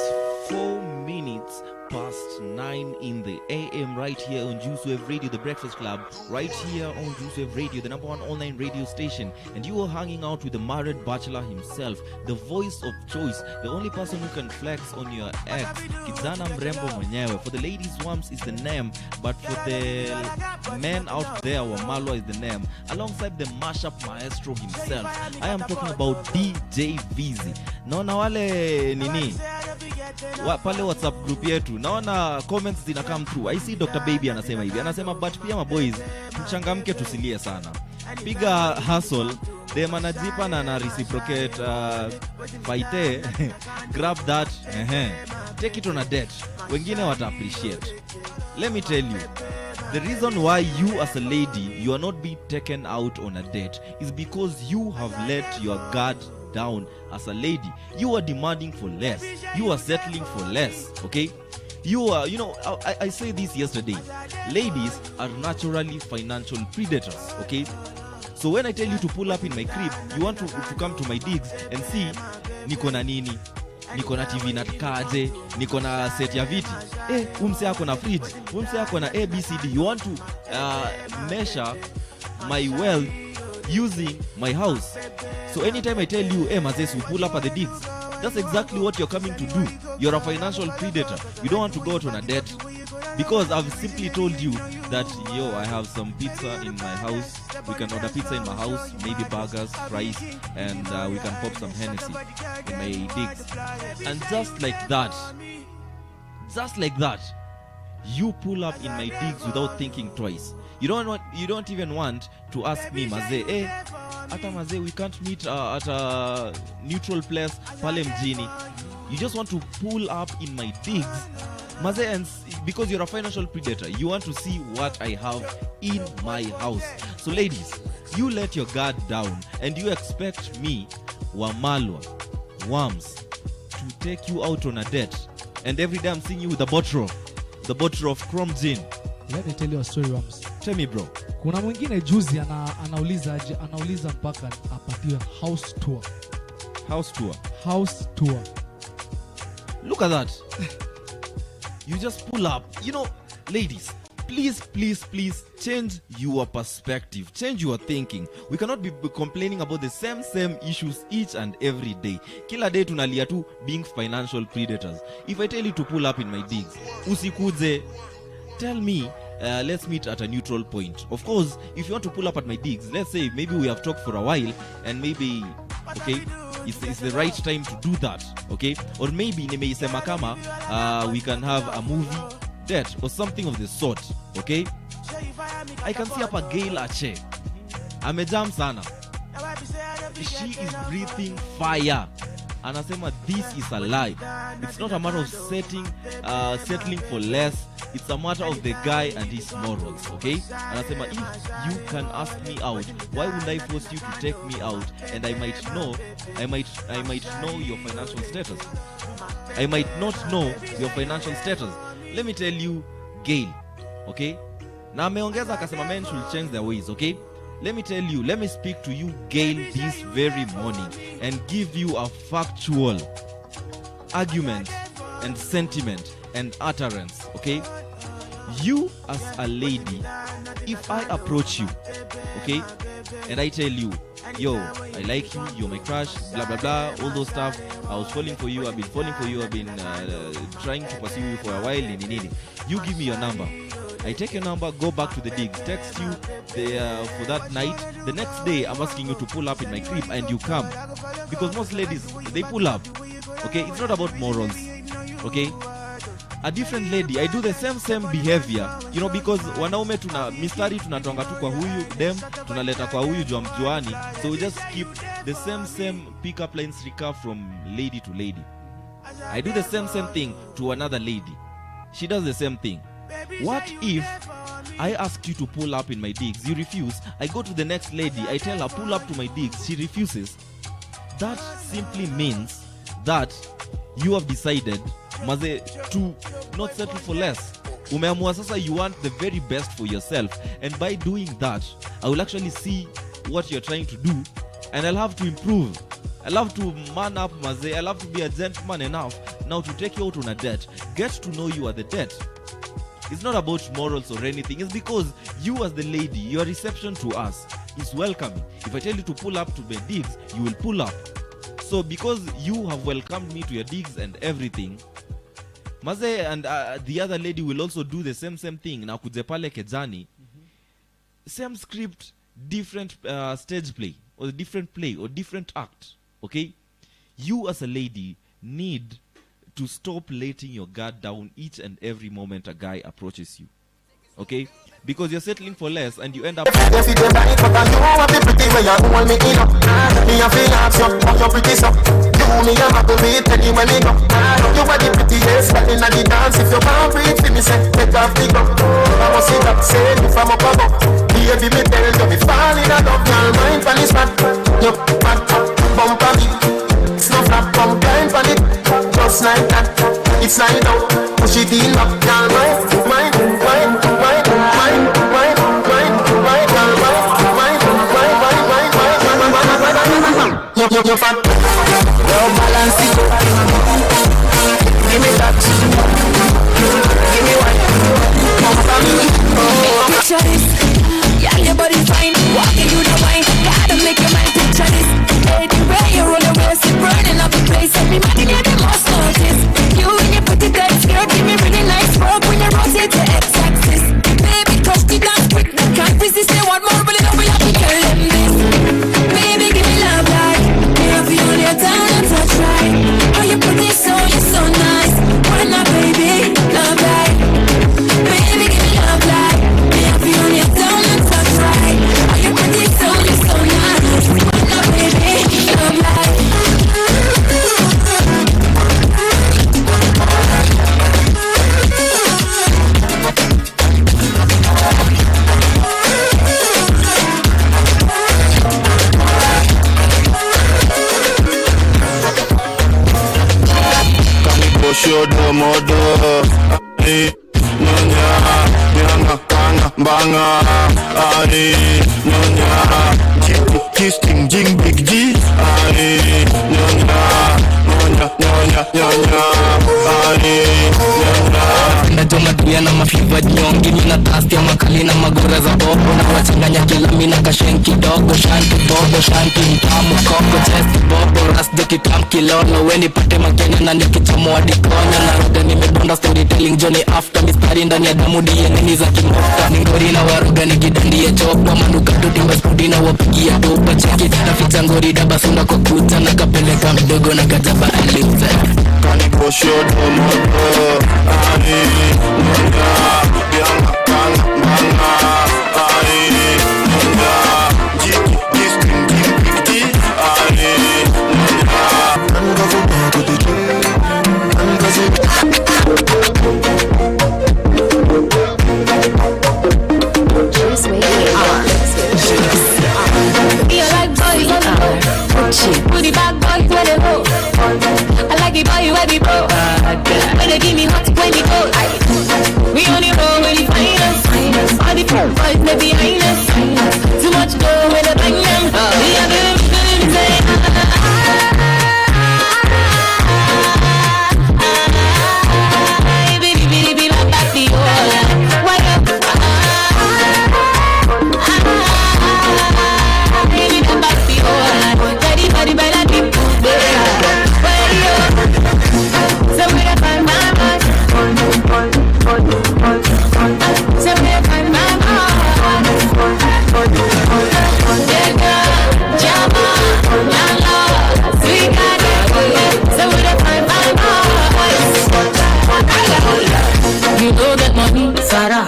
4 minutes past 9 in the AM right here on Juice Wave Radio, the Breakfast Club, right here on Juice Wave Radio, the #1 online radio station. And you are hanging out with the married bachelor himself, the voice of choice, the only person who can flex on your ex, Kijana Mrembo mwenyewe. For the ladies, Wams is the name, but for the men out there, Wamalwa is the name, alongside the mashup maestro himself. I am talking about DJ Vizi. Naona wale nini pale WhatsApp group yetu, naona comments zina come through. I see Dr. Baby anasema hivi, anasema but pia maboys mchangamke, tusilie sana, piga hustle, dem anajipa na ana reciprocate, fight grab that, take it on a date, wengine wata appreciate. Let me tell you, the reason why you as a lady, you are not being taken out on a date is because you have let your guard down. As a lady, you are demanding for less, you are settling for less, okay? You are, I say this yesterday, ladies are naturally financial predators, okay? So when I tell you to pull up in my crib, you want to come to my digs and see niko na nini, niko na TV na kaje, niko na set ya viti, umse yako na fridge, umse yako na ABCD. You want to measure my wealth using my house. So anytime I tell you, Mazes, we pull up at the digs, that's exactly what you're coming to do. You're a financial predator. You don't want to go out on a date because I've simply told you that, I have some pizza in my house. We can order pizza in my house, maybe burgers, fries, and we can pop some Hennessy in my digs. And just like that, you pull up in my digs without thinking twice. You don't even want to ask me, Maze, ata Maze, we can't meet at a neutral place pale mjini. You just want to pull up in my digs, Maze, and because you're a financial predator, you want to see what I have in my house. So ladies, you let your guard down and you expect me, Wamalwa, Wams, to take you out on a date, and every day I'm seeing you with the bottle of Chrome Gin. Let me tell you a story, Wams. Tell me, bro. Kuna mwingine juzi anauliza mpaka apatiwe house tour. House tour. Look at that. You just pull up. Ladies, please change your perspective, change your thinking. We cannot be complaining about the same issues each and every day. Kila day tunalia tu being financial predators. If I tell you to pull up in my digs, usikudze, tell me, let's meet at a neutral point. Of course, if you want to pull up at my digs, let's say maybe we have talked for a while and maybe, okay, it's the right time to do that, okay? Or maybe nimeisema kama we can have a movie date or something of the sort, okay? I can see hapa Gail Ache amejam sana, she is breathing fire. Anasema this is a lie. It's not a matter of settling for less. It's a matter of the guy and his morals, okay? Anasema if you can ask me out, why would I force you to take me out? And I might know your financial status. I might not know your financial status. Let me tell you, Gail, okay? Na ameongeza akasema men should change their ways, okay? Let me speak to you, Gail, this very morning and give you a factual argument and sentiment and utterance, okay? You as a lady, if I approach you, okay, and I tell you, yo, I like you, you're my crush, blah blah blah, all those stuff, I was falling for you, I've been falling for you, I've been trying to pursue you for a while, you give me your number. I take your number, go back to the digs, text you for that night. The next day, I'm asking you to pull up in my crib, and you come. Because most ladies, they pull up. Okay, it's not about morals. Okay, a different lady, I do the same behavior, you know, because wanaume mistari tunatonga tu kwa huyu dem, tunaleta kwa huyu jua mjuani, so we just keep the same pick-up lines recur from lady to lady. I do the same thing to another lady. She does the same thing. What if I ask you to pull up in my digs, you refuse, I go to the next lady, I tell her pull up to my digs, she refuses? That simply means that you have decided maze to not settle for less. Umeamua sasa you want the very best for yourself, and by doing that I will actually see what you're trying to do, and I'll have to improve. I'll have to man up maze, I'll have to be a gentleman enough now to take you out on a date, get to know you at the date. It's not about morals or anything. It's because you as the lady, your reception to us is welcoming. If I tell you to pull up to my digs, you will pull up. So because you have welcomed me to your digs and everything, Maze and the other lady will also do the same thing. Na kuje pale Kejani, same script, different stage play or different play or different act. Okay? You as a lady need to stop letting your guard down each and every moment a guy approaches you. Okay? Because you're settling for less and you end up... Just like that, it's like out, push it in up, girl, wine, you're fat, well balance it, give me that, give me one, come for me, picture this, yeah, your body fine, walking you the wine, gotta make your mind picture this, hey, the way you roll the waist, burning up the place, everybody near the most notice, you and your pretty tight skirt, give me really nice work when you rotate the x-axis, baby, touch the dance quick, can't resist, they want more, but they don't be happy, tell them this, baby, give me love like, feel your down and touch right. Oh, you put this on, you're so nice. Why not, baby? Love right. Baby, give me love like. Yeah, feel your down and touch right. Oh, you put this on, you're so nice. Why not, baby? Love like. Shodo modo, nyonya, nyanga, kanga, banga, nyonya, kiss king, jing, big G, nyonya, Najoma tuya na mafiva nyongi, nina tasti ya makali na magora za bobo, na wachanganya kila mina kashenki dogo, shanti bobo, shanti mtamu koko, chesti bobo, ras deki tam kilolo, weni pate makenya na nikichamo adikonya, na roga nimebonda storytelling Johnny after, mistari ndani ya damu diye nini za kimofta, ningori na waruga nikidandi ya chopa, manuka tutimba spudi na wapigia dopa, cheki na ficha ngori daba sunda kwa kuta, na kapeleka mdogo na kajaba alize. Kaniko shodo modo, nyonya, nyanga, kanga, banga, nyonya, jiki, kiss king, jing, big G, nyonya. I'm going back to the gym, I'm Booty bag boys where they go. I like it boy where we go. When they give me hot when we go. We on the road.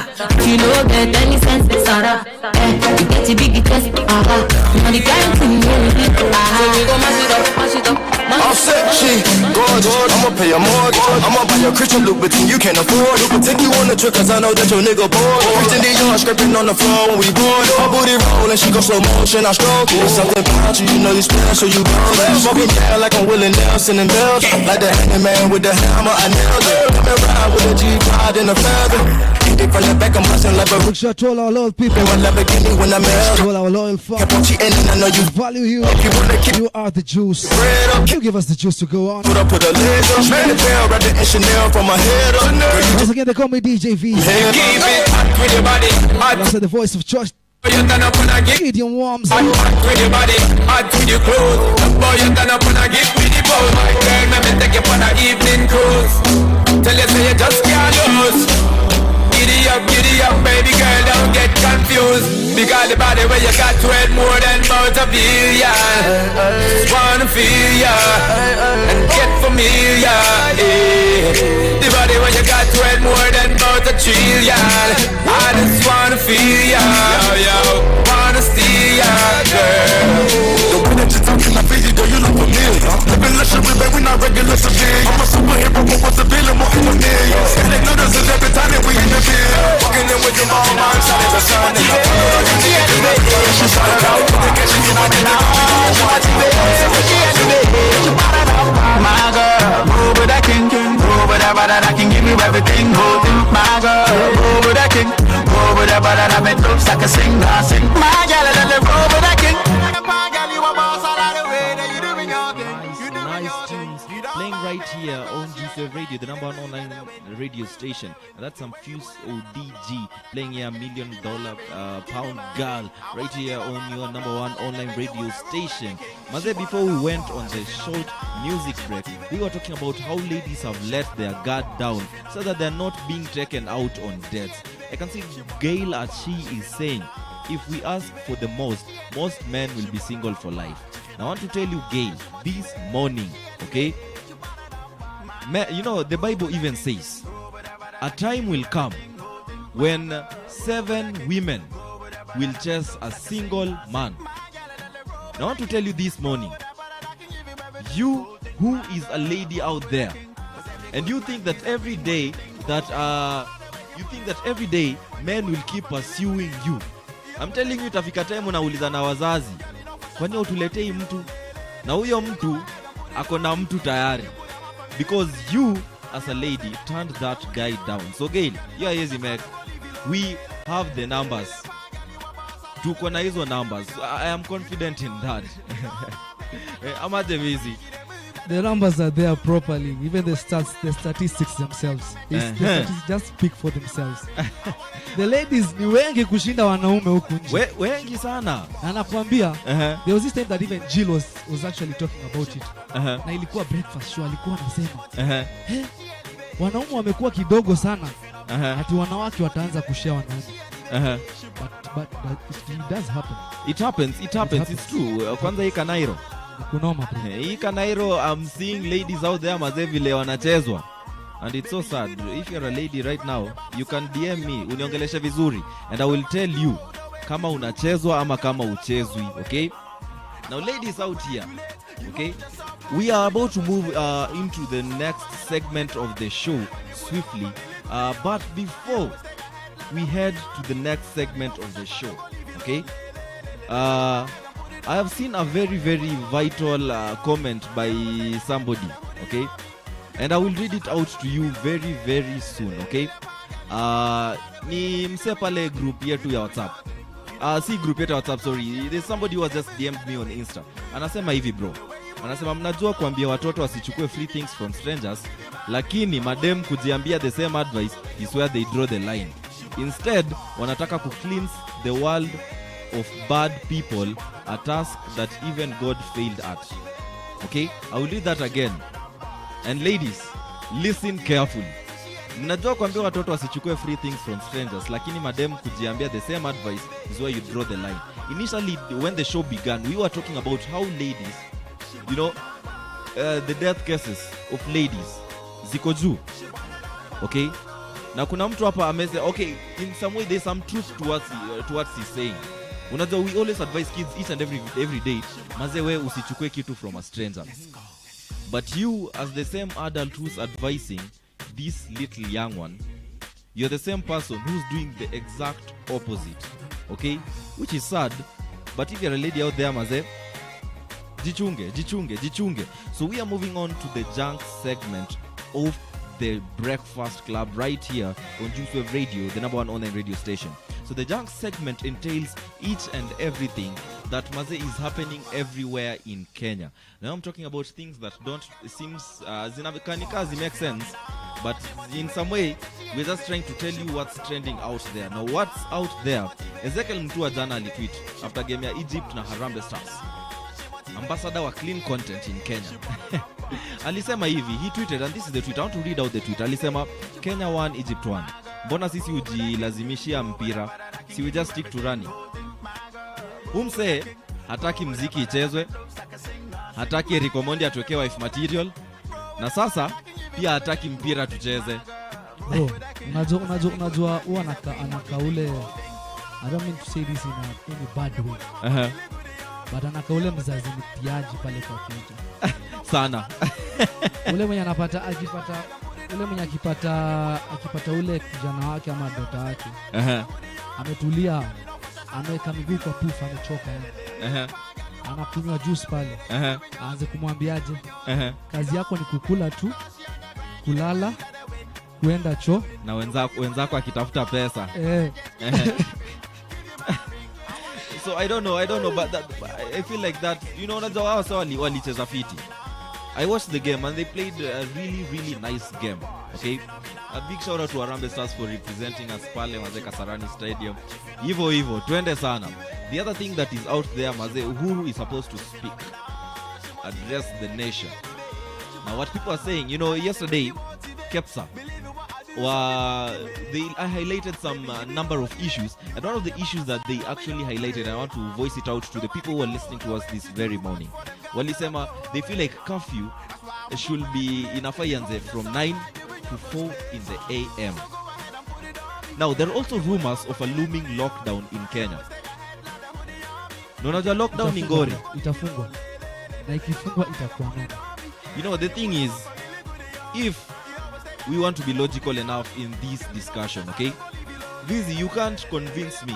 If you don't get any sense, Sarah. You get a big test, Now the kind thing you need, So we go mash it up. I'm sexy, gorgeous, I'ma pay a mortgage. I'ma buy a Christian Louboutin you can't afford. Take you on the trip cause I know that your nigga bored. Everything they yard scraping on the floor when we board. My booty rollin', she go slow motion, I stroke it. Something about you, you know you special, you ballin'. Smoking down like I'm Willie Nelson in Belgium. Like the handyman with the hammer, I nailed it. Coming around with a G-Pod and a feather. From the back of my son like a big shout to all our loyal people. When I met all our loyal fans. Kept on cheating and I know you value you. You are the juice. You give us the juice to go on. Put a leg up, man the bell, right the Chanel from my head up. Once again they call me DJ V. Keep it hot with your body. That's the voice of church. You turn up when I get medium Wams. Hot with your body, hot with your clothes. Boy you turn up when I get with the pose. My girl, let me take you on an evening cruise. Tell you say you just can't lose. Giddy up, baby girl, don't get confused. Because the body where you got to it more than about a billion. Just wanna feel ya and get familiar, yeah. The body where you got to it more than about a trillion. I just wanna feel ya, yo, wanna steal ya, girl. The way that you're talking, I feel you, though you look familiar. Living luxury, baby, we not regular civilian. I'm a superhero, but what's a villain, more than a million. And they notice us every time that we in the field. Walking in with your mom, I'm shining the sun. And I'm gonna get you in the bed. She's shining out, put the cash in your money now. My girl, move with that king, move with that body that can give you everything. My girl, move with that king, move with that body that make looks like a sing. My girl, let me move with that king. My girl, you a boss all of the way that you doing your thing. Nice tunes playing right here on G-Wave Radio, the number one online radio station. And that's some Fuse ODG playing here, $1 million pound girl right here on your number one online radio station. Maze, before we went on the short music break, we were talking about how ladies have let their guard down so that they're not being taken out on dates. I can see Gail as she is saying, if we ask for the most men will be single for life. Now, I want to tell you, Gail, this morning, okay? You know, the Bible even says, a time will come when 7 women will chase a single man. Now, I want to tell you this morning, you who is a lady out there, and you think that every day men will keep pursuing you. I'm telling you, itafika time unauliza na wazazi, kwani utuletei mtu? Na huyo mtu ako na mtu tayari. Because you as a lady turned that guy down. So Gail, you are easy man. We have the numbers. Tuko na hizo numbers. I am confident in that. I'm at the busy. The numbers are there properly. Even the statistics themselves. The statistics just speak for themselves. The ladies ni wengi kushinda wanaume huku nje. Wengi sana. Anakuambia, there was this time that even Jill was actually talking about it. Na ilikuwa breakfast show, alikuwa anasema, wanaume wamekuwa kidogo sana. Ati wanawake wataanza kushare wanaume. But it does happen. It happens. It's true. Kwanza hii Kanairo. Kunoma bro. Hii Kanairo, I'm seeing ladies out there maze vile wanachezwa. And it's so sad. If you're a lady right now, you can DM me, uniongeleshe vizuri, and I will tell you kama unachezwa ama kama uchezwi, okay? Now ladies out here, okay? We are about to move into the next segment of the show swiftly. But before we head to the next segment of the show, okay? I have seen a very, very vital comment by somebody, okay? And I will read it out to you very, very soon, okay? Ni mse pale group yetu ya WhatsApp. Si group yetu ya WhatsApp, sorry. There's somebody who has just DM'd me on Insta. Anasema hivi bro. Anasema mnajua kuambia watoto wasichukue free things from strangers, lakini madem kujiambia the same advice is where they draw the line. Instead, wanataka ku cleanse the world of bad people, a task that even God failed at. Okay? I will read that again. And ladies, listen carefully. Mnajua kuambia watoto wasichukue free things from strangers, lakini madem kujiambia the same advice is where you draw the line. Initially, when the show began, we were talking about how ladies, you know, the death cases of ladies ziko juu. Okay? Na kuna mtu hapa ameze, okay, in some way there's some truth to what he's saying. Unajua, we always advise kids each and every day, maze we usichukue kitu from a stranger. But you, as the same adult who's advising this little young one, you're the same person who's doing the exact opposite. Okay? Which is sad. But if you're a lady out there, maze, jichunge. So we are moving on to the junk segment of the Breakfast Club right here on Juice Wave Radio, the #1 online radio station. So the junk segment entails each and everything that maze is happening everywhere in Kenya. Now I'm talking about things that don't seems zinavikanika make sense, but in some way we're just trying to tell you what's trending out there. Now what's out there? Ezekiel Mutua jana alitweet after game ya Egypt na Harambee Stars, ambassador wa clean content in Kenya. Alisema hivi, he tweeted, and this is the tweet, I want to read out the tweet. Alisema, Kenya 1, Egypt 1. Mbona sisi ujilazimishia mpira? Si we just stick to running. Umse hataki mziki ichezwe, hataki recommend atuwekee wife material, na sasa pia hataki mpira tucheze. Bro, unajua huwa anaka ule, I don't mean to say this in a bad way. But anaka ule mzazi mtiaji pale kwa Kenya. Sana. Ule mwenye anapata akipata ule kijana wake ama dota wake. Ametulia, ameweka miguu kwa pufa, amechoka yeye. Anakunywa juice pale. Aanze kumwambiaje? Kazi yako ni kukula tu, kulala, kuenda choo na wenzako akitafuta pesa. So I don't know, but I feel like that, you know, unajua wao walicheza fiti. I watched the game and they played a really nice game. Okay, a big shout out to Harambee Stars for representing us pale maze Kasarani Stadium. Hivyo twende sana. The other thing that is out there, maze, Uhuru is supposed to speak, address the nation. Now what people are saying, you know, yesterday Kepsa I highlighted some number of issues, and one of the issues that they actually highlighted, I want to voice it out to the people who are listening to us this very morning. Walisema they feel like curfew should be inafayanze from 9 to 4 in the AM. Now there are also rumors of a looming lockdown in Kenya. Unajua lockdown ni ngori, itafungwa na ikifungwa itakuwa noma. You know, the thing is, if we want to be logical enough in this discussion, okay? Vizi, you can't convince me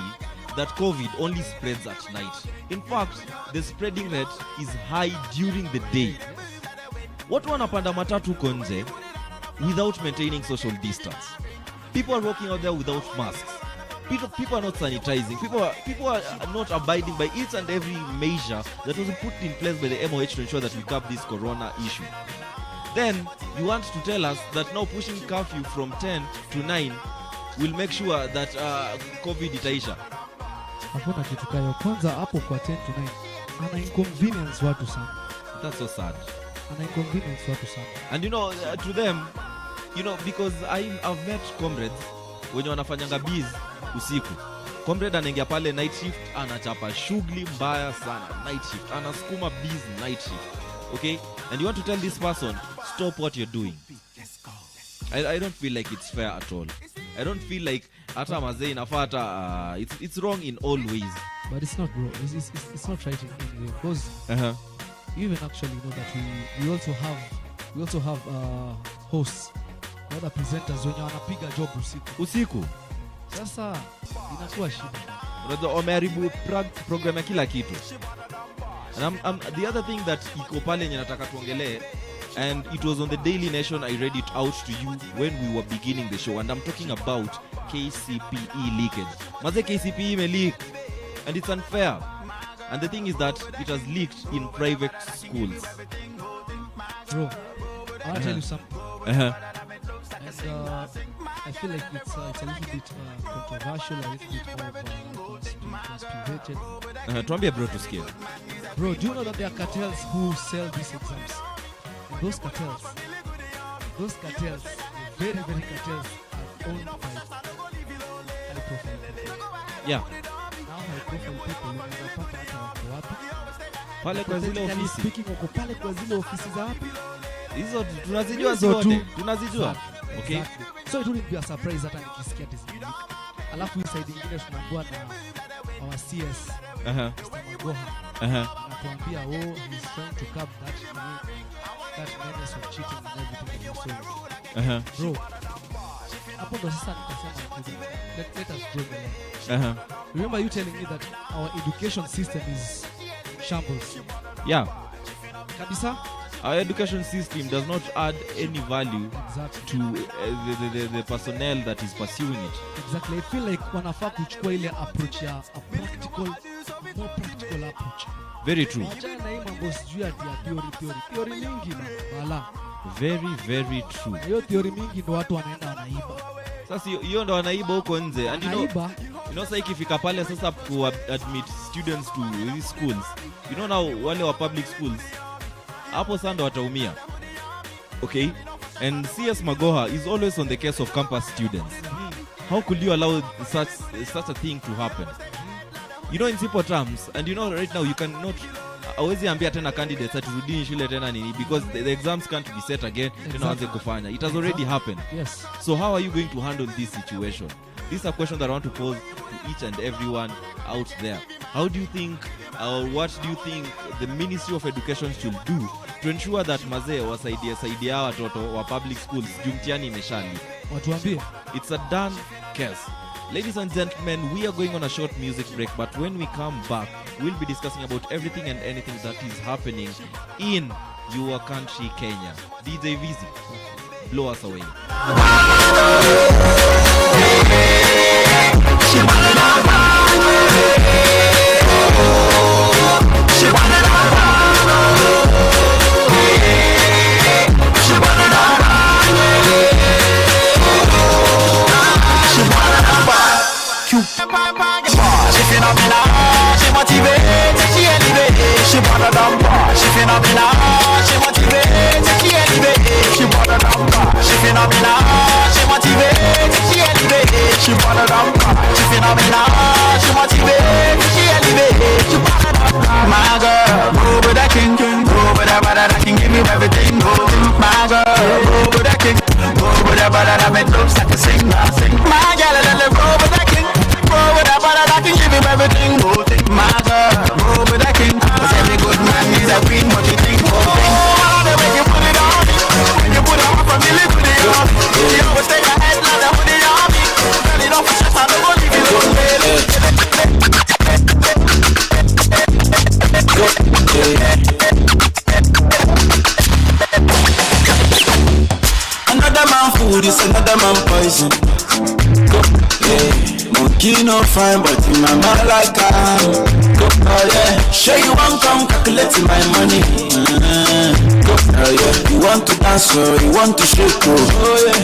that COVID only spreads at night. In fact, the spreading rate is high during the day. Watu wanapanda matatu konje without maintaining social distance. People are walking out there without masks. People are not sanitizing. People are not abiding by each and every measure that was put in place by the MOH to ensure that we curb this corona issue. Then you want to tell us that now pushing curfew from 10 to 9 will make sure that COVID itaisha. Hakuna kitu kayo. Kwanza hapo kwa 10 to 9 ana inconvenience watu sana. That's so sad. Ana inconvenience watu sana. And you know, to them, you know, because I've met comrades wenye wanafanyanga biz usiku. Comrade anaingia pale night shift, anachapa shughuli mbaya sana night shift, anasukuma biz night shift. Okay? And you want to tell this person, stop what you're doing. I don't feel like it's fair at all. I don't feel like hata mazee inafata it's wrong in all ways. But it's not, bro. It's not right in any way. Because you even actually know that we also have hosts, other presenters when wanapiga job usiku. Sasa inakuwa shida. Unajua wameharibu program ya kila kitu. And the other thing that iko pale yenye nataka tuongelee, and it was on the Daily Nation, I read it out to you when we were beginning the show, and I'm talking about KCPE leakage. Maze KCPE may leak, and it's unfair. And the thing is that it has leaked in private schools. Bro, I'll tell you something. And I feel like it's a little bit controversial, a little bit conspirated. Tuambie bro tusikie. Bro, do you know that there are cartels who sell these exams? And those cartels, very cartels, are owned by high-profile people. Yeah. Now high-profile people wanapata hata wako wapi? Pale kwa zile ofisi. Speaking wako pale kwa zile ofisi za wapi? Hizo tunazijua zote. Tunazijua. Okay? Exactly. So it wouldn't be a surprise hata nikisikia this music. Alafu hii side nyingine tunaambiwa na our CS Mr. Magoha. Anatuambia he's trying to curb that menace of cheating and everything in the song. Bro, hapo ndo sasa nikasema let us draw the line. Remember you telling me that our education system is shambles? Yeah. Kabisa? Our education system does not add any value to the personnel that is pursuing it. Exactly. I feel like wanafaa kuchukua ile approach ya a more practical approach. Very true. Wachana na hii mambo sijui ya theory mingi na bala. Very, very true. Hiyo theory mingi ndo watu wanaenda wanaiba. Sasa hiyo ndo wanaiba huko nje. And you know sasa ikifika pale sasa ku admit students to these schools. You know now wale wa public schools hapo sasa ndo wataumia. Okay? And CS Magoha is always on the case of campus students. How could you allow such a thing to happen? You know, in simple terms, and you know right now you cannot always ambia tena candidates aturudini shule tena nini because the exams can't be set again tena waanze kufanya. It has already happened. Yes. So how are you going to handle this situation? This is a question that I want to pose to each and everyone out there. How do you think, what do you think the Ministry of Education should do to ensure that mazee wasaidia watoto wa public schools jumtiani imeshali? Watuambie. It's a done case. Ladies and gentlemen, we are going on a short music break, but when we come back, we'll be discussing about everything and anything that is happening in your country, Kenya. DJ Vizi, blow us away. She phenomenal, she motivated, she elevated. She wanna dump. She phenomenal, she motivated, she elevated. She wanna dump. She phenomenal, she motivated, she elevated. She wanna dump. She phenomenal, she motivated, she elevated. She wanna dump. My girl, move with that king, move with that body that can give you everything. My girl, move with that king, move with that body that make looks like a sing. My girl, let me roll with that king. Roll with that body that can give him everything. My girl, roll with that king. Cause every good man needs a queen. What you think? The way you put it on me. When you put it on from me, live with it on me. You always take a headline and put it on me. Tell it off for stress, I don't want to leave it alone. Another man food is another man poison. Monkey no fine, but in my mind like go, oh yeah. Sure you want come calculating my money. Go, oh yeah. You want to dance, oh, you want to shake, oh yeah.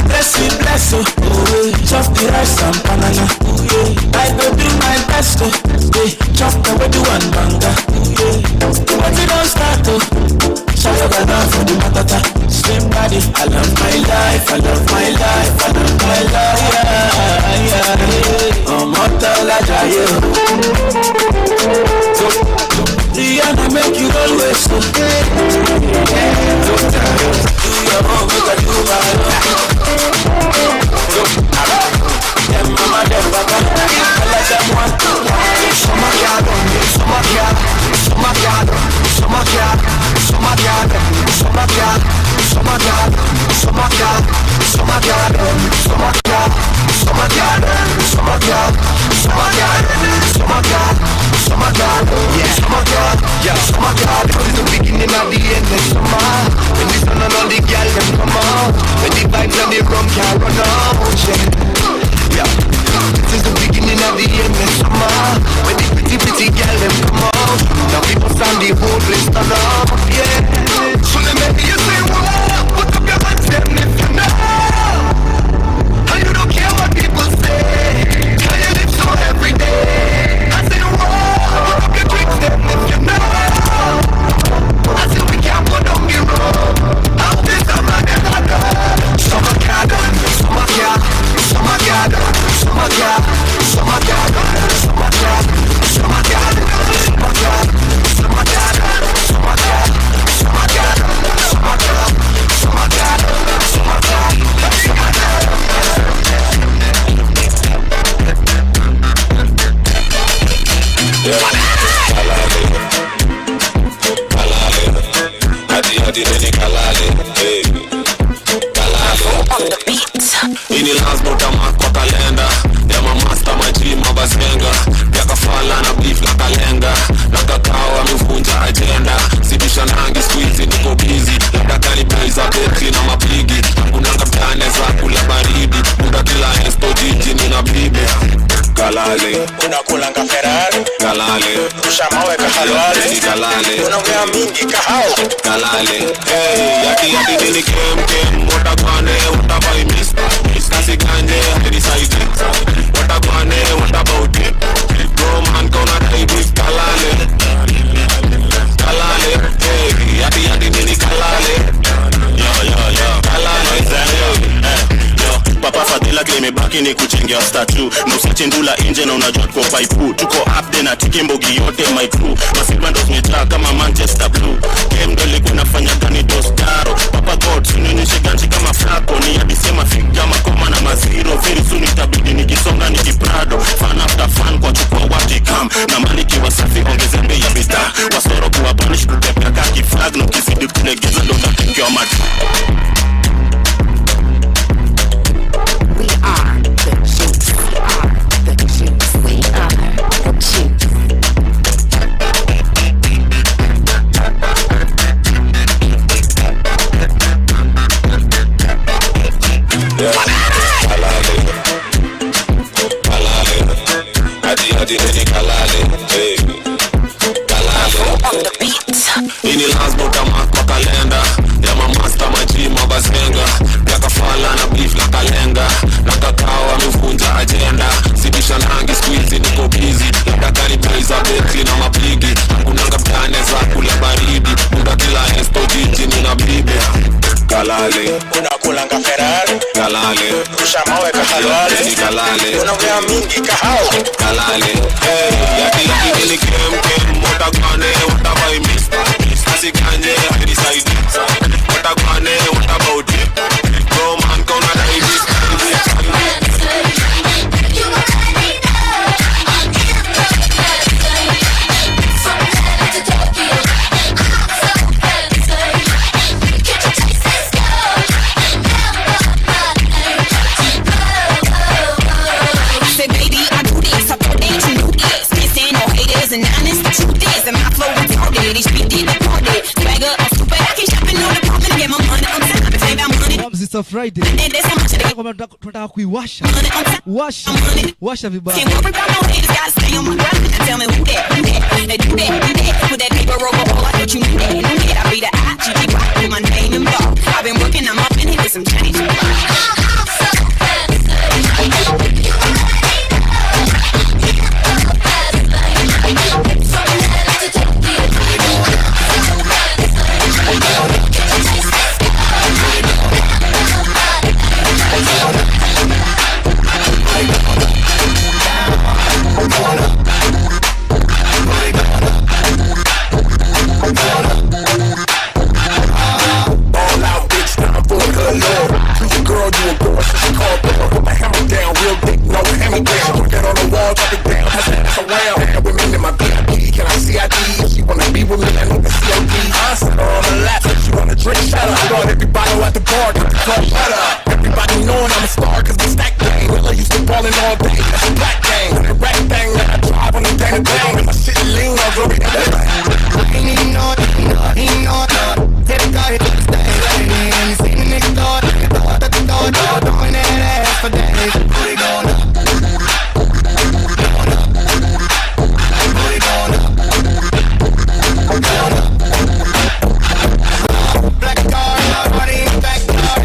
Bless me, bless oh yeah. Chop the rice and banana, oh yeah. I go do my best, oh yeah. Chop the way do one banga, oh yeah. But you don't start, oh. Shout out down for the matata. Slim body, I love my life, I love my life, I love my life, yeah. Oh, mortal, I die. Rihanna make you always so. Do your own, make I do my own. Them mama, them papa, I let them want to. Summer yard, summer yard, summer yard, summer yard, summer yard, summer yard, summer yard, summer yard, summer yard, summer yard, summer yard, summer yard, summer yard, summer yard, summer yard, yeah, summer yard, yeah, summer yard. It's the beginning of the end of summer. When the sun and all the girls them come out, when the vibes and the rum can't run out, yeah. This is the beginning of the end of summer. When the pretty girls them come out, now people stand the whole place turn up, yeah. So let me you say what? Put up your hands them if you know. How you don't care what people say. How you live so every day. I say what? Put up your drinks them if you know. I say we can't put on the road. Out this summer and I go. Summer garden, summer garden, summer garden, summer garden, summer garden, summer garden, summer garden, summer garden, summer garden, summer garden, summer garden, summer garden, summer garden, summer garden, summer garden, kalale unakulanga Ferrari kalale ushamawe kahalwale kalale unaongea mingi kahao kalale hey yati nini kem watakwane watabai mister siganje hadi side watakwane watabout it roman kona dai kalale kalale hey yati nini kalale yo kalale Papa Fadila game baki ni kuchengea statue na usichendula nje na unajua kwa pipe tuko up then atike mbogi yote my crew masimando zimejaa kama Manchester Blue game ndo liko nafanya gani dostaro Papa God sunionyeshe ganji kama flako ni hadi sema figa makoma na maziro very soon itabidi nikisonga nikiprado fan after fan kwa chukua watikam na maliki wasafi ongeze bei ya bidhaa wasoro kuwa punish kutepea kaki flag no kizidi kulegeza ndo nakikiwa matu. We are the juice. We are the juice. Hadi kalale, hey. Kalale. Ini lazima utamark kwa kalenda ya mamasta majima bazenga ya kafala na beef la kalenga na kakao amevunja agenda sibisha nangi squeeze niko busy labda gani pesa betli na mapigi kunanga mtane za kula baridi muda kila esto jiji nina bibi kalale unakulanga Ferrari kalale ushamawe kahalwale kalale unaongea mingi kahao kalale hey yati nini kem watakwane watabai mister siganje hadi side watakwane watabout it roman kona dai and honest, the truth is that my flow retarded. These street did deported. Swagger, I'm stupid. I keep shopping on the pump and get my money on time. If I got money, Wams, it's a Friday. there's so much of it. Tunataka kuiwasha. Washa vibaya. Can't worry about no haters, gotta stay on my grind. Now tell me who that. They do that. Put that paper over all, I thought you knew that. I be the I-G-G rock with my name involved. I've been working, I'm up in here with some change. Everybody knowing I'm a star cause we stack gang. Well, I used to ballin' all day, that's a black gang. That rap thing that I drive on the gang bang. And my shit lean all over the I ain't even know it, Take the car, hit the stage. And see the niggas throwing that ass for days. Booty going up. Booty going up. Going up. Black car, party in the back car.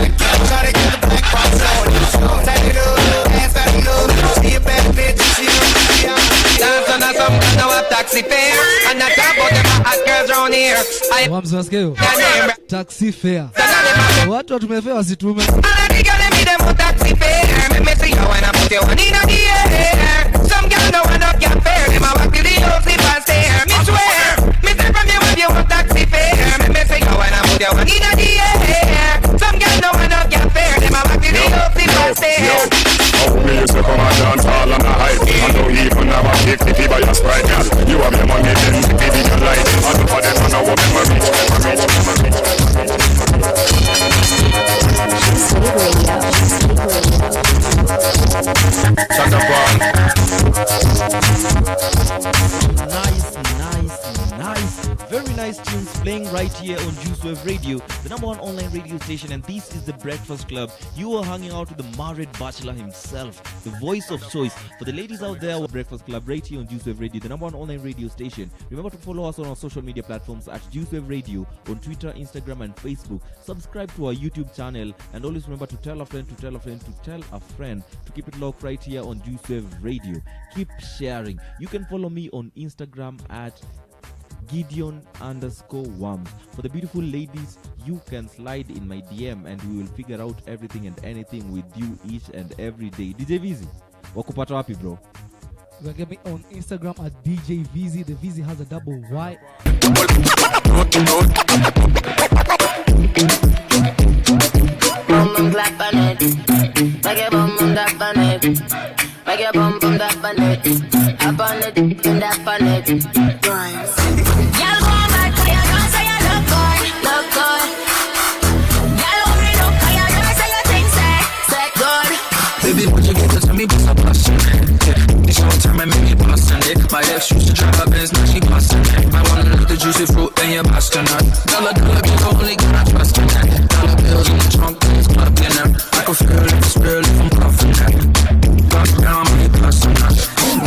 Try to get the black box on. Take it up, hands back and up. See a bad bitch, she dance on some kind of taxi fare. And I talk about them hot girls around here. Wams, unasikia hiyo? Taxi fare. Watu watumefea wasitume. Taxi fare. Make me see you when I put you one in the air. Some girl don't want up your fare. Them a walk to the old sleepers there. Me swear. Me say from you if you want taxi fare. Make me see you when I put you one in the air. Some girl don't want up your fare. Them a walk to the old sleepers there. We used to come and dance all on the hype. I don't even have a 50 by your sprite, girl. You have your money, then you give it a light. I don't for them, I know what them reach. Shut up, one. Nice. Very nice tunes playing morning, right here on Juice Wave Radio, the number one online radio station, and this is the Breakfast Club. You are hanging out with the married bachelor himself, the voice of choice. For the ladies out there, Breakfast Club right here on Juice Wave Radio, the number one online radio station. Remember to follow us on our social media platforms at Juice Wave Radio on Twitter, Instagram, and Facebook. Subscribe to our YouTube channel, and always remember to tell a friend, to tell a friend, to tell a friend, to keep it locked right here on Juice Wave Radio. Keep sharing. You can follow me on Instagram at Gideon_Wams. For the beautiful ladies, you can slide in my DM and we will figure out everything and anything with you each and every day. DJ Vizi, wakupata wapi bro? You can get me on Instagram at DJ Vizi. The Vizi has a double Y. Bum clap on it, make your bum clap on it, make your bum clap on it, up on it, and up on it. Y'all go back, cause you don't say you look good, look good. Y'all only look, cause you don't say you think say good. Baby, would you get to tell me what's up, bustin' it? It's your time and make me bustin' it. My ex used to drive her Benz, now she bustin' it. I wanna look the juicy fruit, then you're bustin' it. Dollar bills, only got I trust in that. Dollar bills in the trunk, it's club in them. I can feel if it's real, if I'm puffin' that. Drop down, money bustin' that.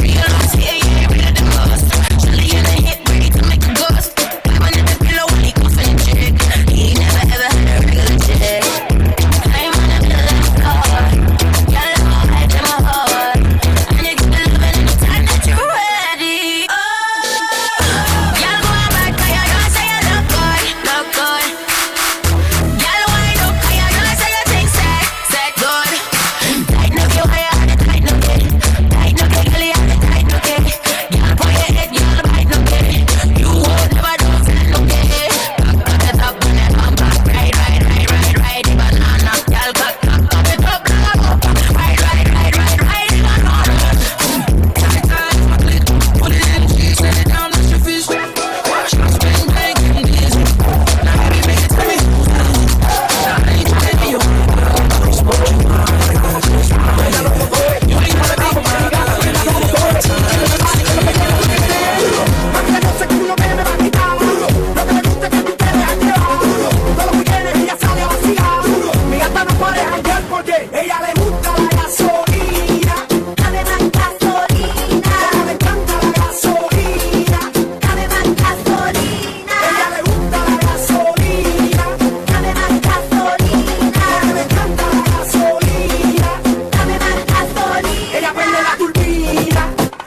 Realize, yeah, real the most. Surely in the hit, ready to make a ghost. I'm under the pillow when he coughin' a chick. He ain't never ever had a regular chick. I'm on a pillow, Lord. Y'all know I do my heart. And you get the lovin' anytime that you're ready. Y'all go back, cause you don't say you look good, look good. Y'all wind up, cause you don't say you think say good. Tighten up your hair, tighten up it. Tighten up your belly, tighten up it. Y'all put your head, y'all bite up it. You won't never do stand up it. Cock it up, when it come back. Right, the banana. Y'all cock it up, long up. Right, the banana. Put it in, set it down, let your fish. Watch my spin, bang, and dizzy. Now baby, make it to me. Now I ain't trying to be your man. Smoke you out, you ain't wanna be my man. Ella le gusta la gasolina, dale más gasolina, le encanta la gasolina, dale más gasolina. Ella le gusta la gasolina, dale más gasolina, le encanta la gasolina, dale más gasolina. Ella prende la turbina,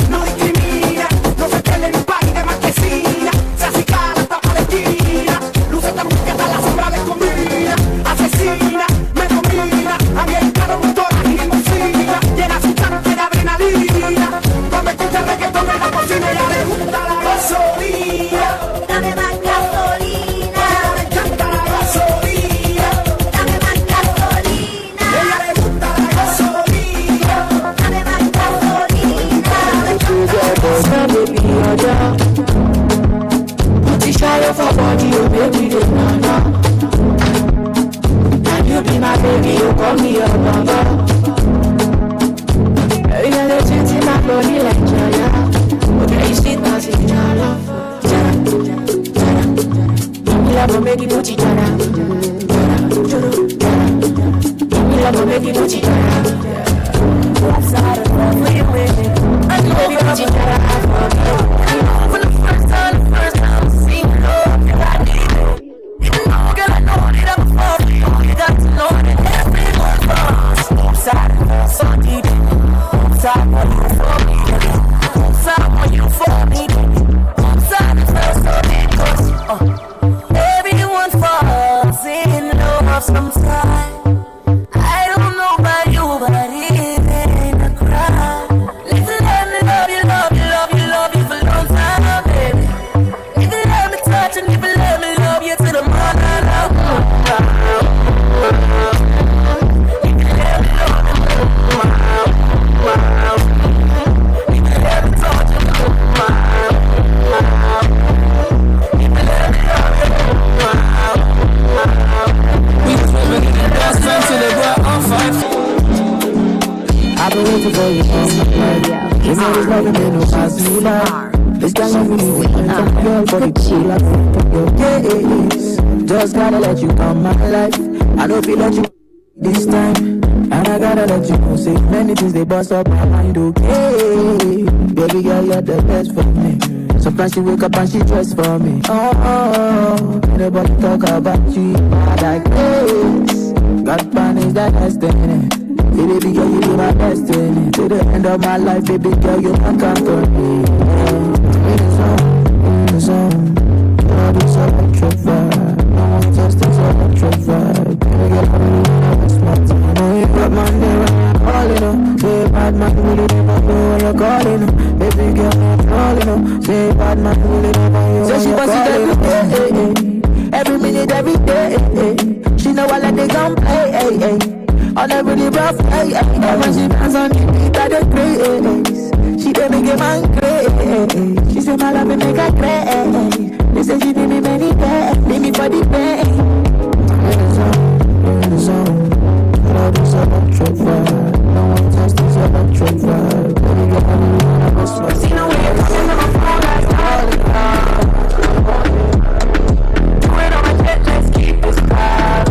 no discrimina, no se pierde ni un país de marquesina, se acicala hasta Palestina, luce tan que hasta la sombra le combina, asesina, me domina, a mí el carro motora y limosina, llena su tanque de adrenalina, cuando escucha el reggaetón en la cocina, ella le gusta la gasolina, dame más gasolina, le encanta la gasolina, dame más gasolina, ella le gusta la gasolina, dame más gasolina, le encanta la gasolina. Shy of a body, you baby, the nana. And you be my baby, you call me your mama. You're the twins in my body like Jaya. Okay, you sweet as in Jala. Jara. You love to make it booty Jara. You love to make it booty Jara. What's out of love with you, baby? I know you booty Jara. For the first time, see me love you, I need it. You know, girl, I know that I'm for you. You got to know that everyone wants. Inside, so deep. Inside, what you for me. Inside, what you for me. Inside, the first so deep. Everyone falls in love sometimes. I don't know about you, but it ain't a crime. Listen, let me love you, love you, love you, love you for a long time, baby. If you let me touch and if you let me love you to the morning, I love you. If you let me love you, if you let me touch you, if you let me love you. We just living in the best time till they brought on fight. I've been waiting for you all my life. You know it's never been no past me life. This time you really girl for the chill like your case. Just gotta let you come my life. I don't feel like you this time. And I gotta let you know, say many things they bust up my mind, okay. Baby girl, you're the best for me. Sometimes she wake up and she dress for me. Oh, nobody talk about you, but like this. God plan is that destiny. Hey, baby girl, you be my destiny. To the end of my life, baby girl, you my company. In the zone, God is electrified. No one just is electrified. Baby girl, I really know it's my time. I know you got my name, calling up. Say bad man, really never know when you're calling up. Baby girl, I'm calling up. Say bad man, really never know when you're calling up. Every minute, every day. She know I let the gun play. On a really rough day, when she dance on the beat, I dey craze. She dey make a man craze. She say my love will make her craze. They say she need me many days, need me for the pain. In the zone, God is electrified. No one just is electrified. Baby girl, I really wanna go slow. See no way you're talking to my phone like do it on my jet, let's keep this vibe.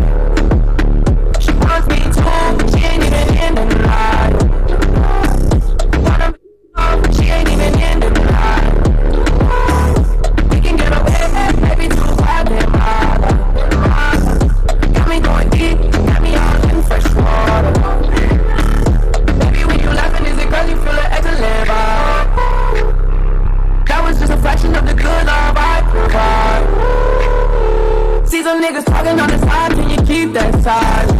Wants me to, but she ain't even in the light. But she ain't even in the light. We can get away, maybe too hard and harder. Got me going deep, got me all in fresh water. Baby, when you laughing, is it cause you feel like excellent vibe? That was just a fraction of the good love I provide. See some niggas talking on the side, can you keep that side?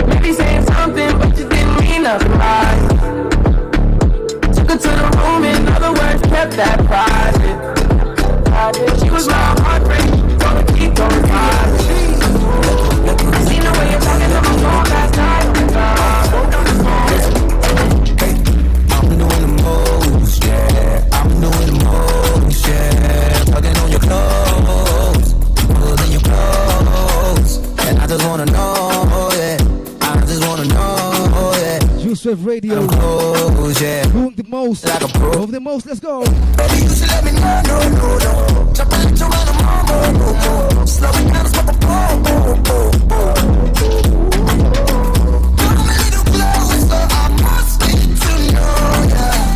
Maybe saying something, but you didn't mean nothing right. Took her to the room, in other words, kept that private. She was my heartbreak, gonna keep going private. I seen the way you're talking on my phone last night. I'm doing the most, yeah. I'm doing the most, yeah. Tugging on your clothes, pulling your clothes, and I just wanna know, yeah. I just wanna know, yeah. Juice Wave Radio, close, yeah. doing the most, like a pro. of the most. Let's go. Baby, you should let me know, no. Jump a little around the more. Slow it down, stop a boom. Come a little closer, I must need to know, yeah.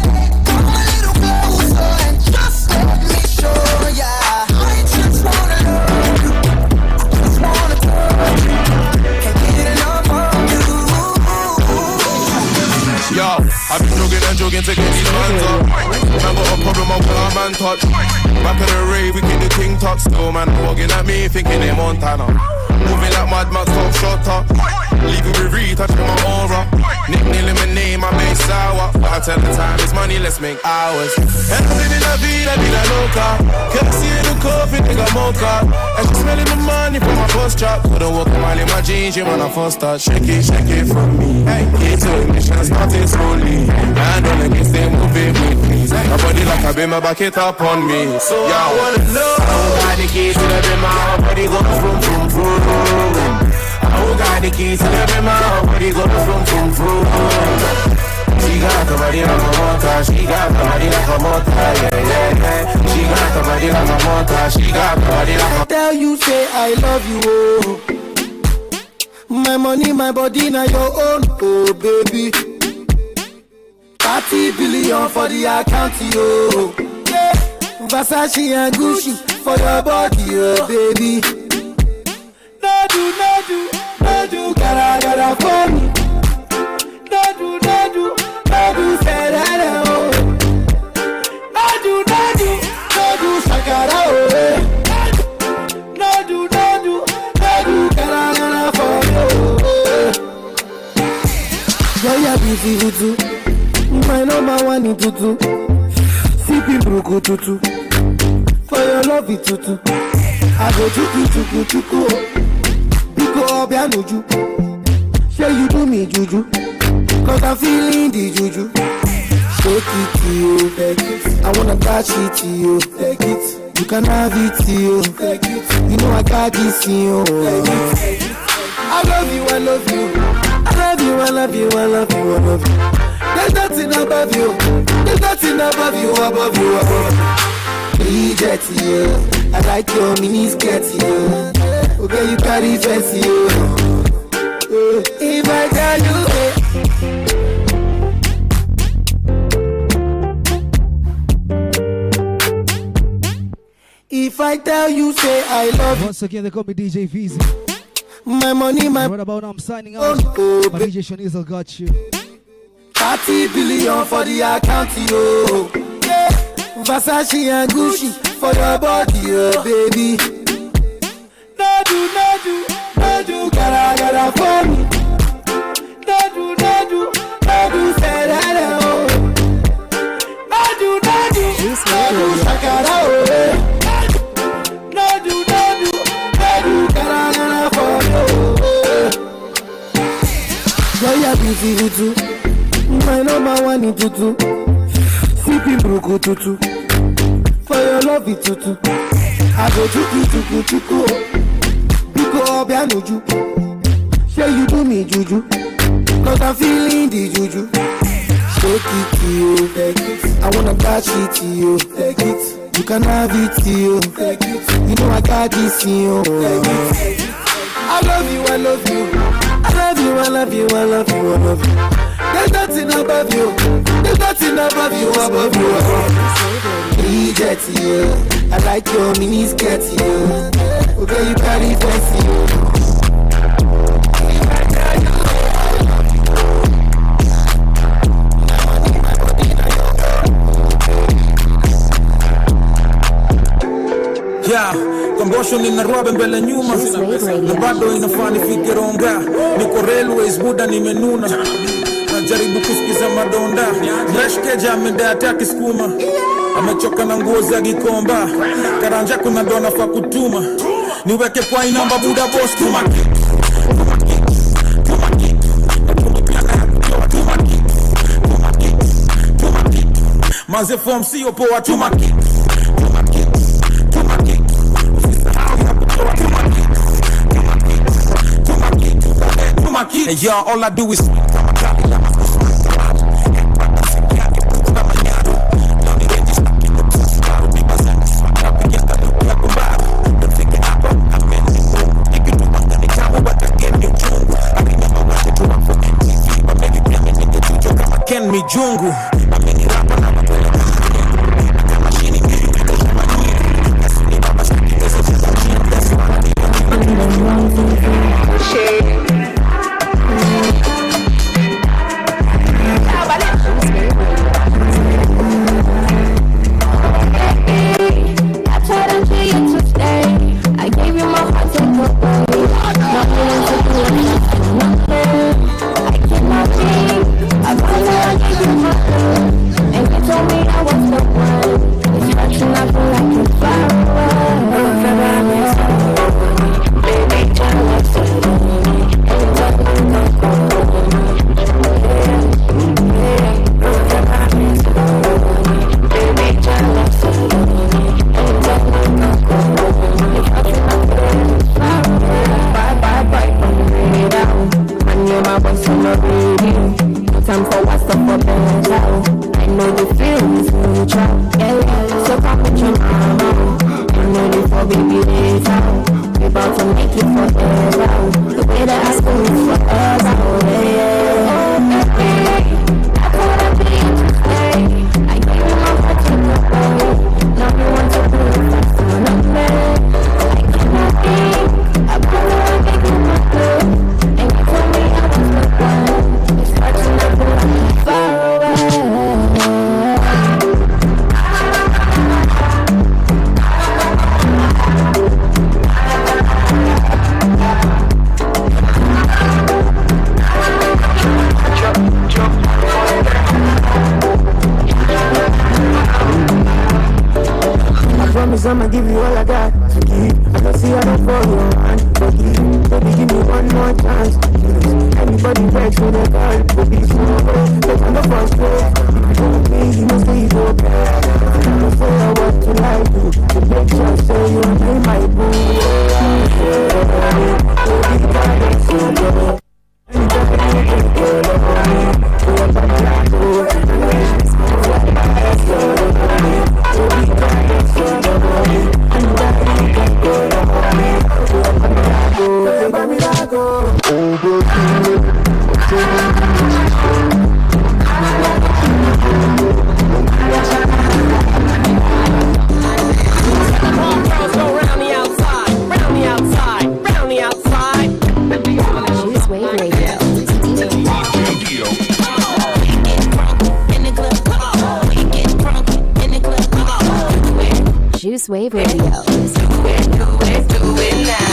Come a little closer and just let me show, yeah. I just wanna love you, I just wanna touch you. Can't get enough of you. Yo, I've been jogging to get these hands up. Man got a problem, I want a man touch. Back of the rave, we keep the king top. Still man walking at me, thinking they Montana. Moving like Mad Max, top shotter. Leaving with Reed, touching my aura. Nickname my name, my base sour. But I tell the time it's money, let's make hours. And I'm living la vida loca. Can't see the coffee, nigga mocha. And she smelling the money from my first trap. Couldn't walk a mile in my jeans, you when I first start. Shake it for me. Hey, key to ignition, starting slowly. And on against them, moving with me. My body like a beamer, back it up on me. So yeah, I wanna know. I got the keys to the beamer, my body goes vroom. I got the keys to the beamer, my body goes vroom. She got the body like a motor, she got the body like a motor, yeah. She got the body like a motor, she got the body like a. Tell you say I love you, oh. My money, my body, now your own, oh baby. 30 billion for the account, yo. Yeah. Versace and Gucci for your body, oh baby. No do, gotta for me. No do, say that, oh. No do, shakara, oh. No do, gotta for you. Yeah, busy, too. My number one in tutu. Sipping bruku tutu. For your love it tutu. I go chuku. Biko obianuju. Say you do me juju. Cause I'm feeling the juju. Shake it to you, take it. I wanna touch it to you, take it. You can have it to you, take it. You know I got this in you, take it. I love you. There's nothing above you. There's nothing above you, above you, above you. Reject you. I like your mini skirt, you. Okay, you carry fancy, you. If I tell you, if I tell you, say I love you. Once again, they call me DJ Vz. My money, my... Right about now, I'm signing out. My DJ Shanizel got you. 30 billion for the account, yo. Yeah. Versace and Gucci for your body, oh, baby. No do, gotta for me. No do, say that, oh. No do, shakara, oh. No do, gotta for you. Girl, you're beautiful too. My number one in tutu. Sipping bruku tutu. For your love it tutu. I go chuku. Biko obianuju. Say you do me juju. Cause I'm feeling the juju. Shake it to you. Take it. I wanna dash it to you. Take it. You can have it to you. Take it. You know I got this in you. Take it. I love you. I love you. There's nothing above you. There's nothing above you, above you, above you. Reject you. I like your mini skirt, you. Okay, you carry fancy, you. Yeah, combustion inarwabe mbele nyuma. Na bado inafani fikironga. Niko railways muda nimenuna. Najaribu kusikiza madonda. Mreshkeja amedata akiskuma. Amechoka na nguo za Gikomba. Karanja kuna dona fa kutuma. Niweke kwa inamba buda boss tuma. Maze form sio poa tuma. Hey y'all, all I do is Ken Mijungu. I'ma give you all I got. I don't see how to fall your hand. Baby, give me one more chance. Anybody begs for the call. Baby, but I'm the first place. If you don't me, you must leave your bed. I'm not sure what to like you. The big shot say you'll be my boo. Baby, God, it's so good. Anybody can get love on me. Juice Wave Radio. Do it now.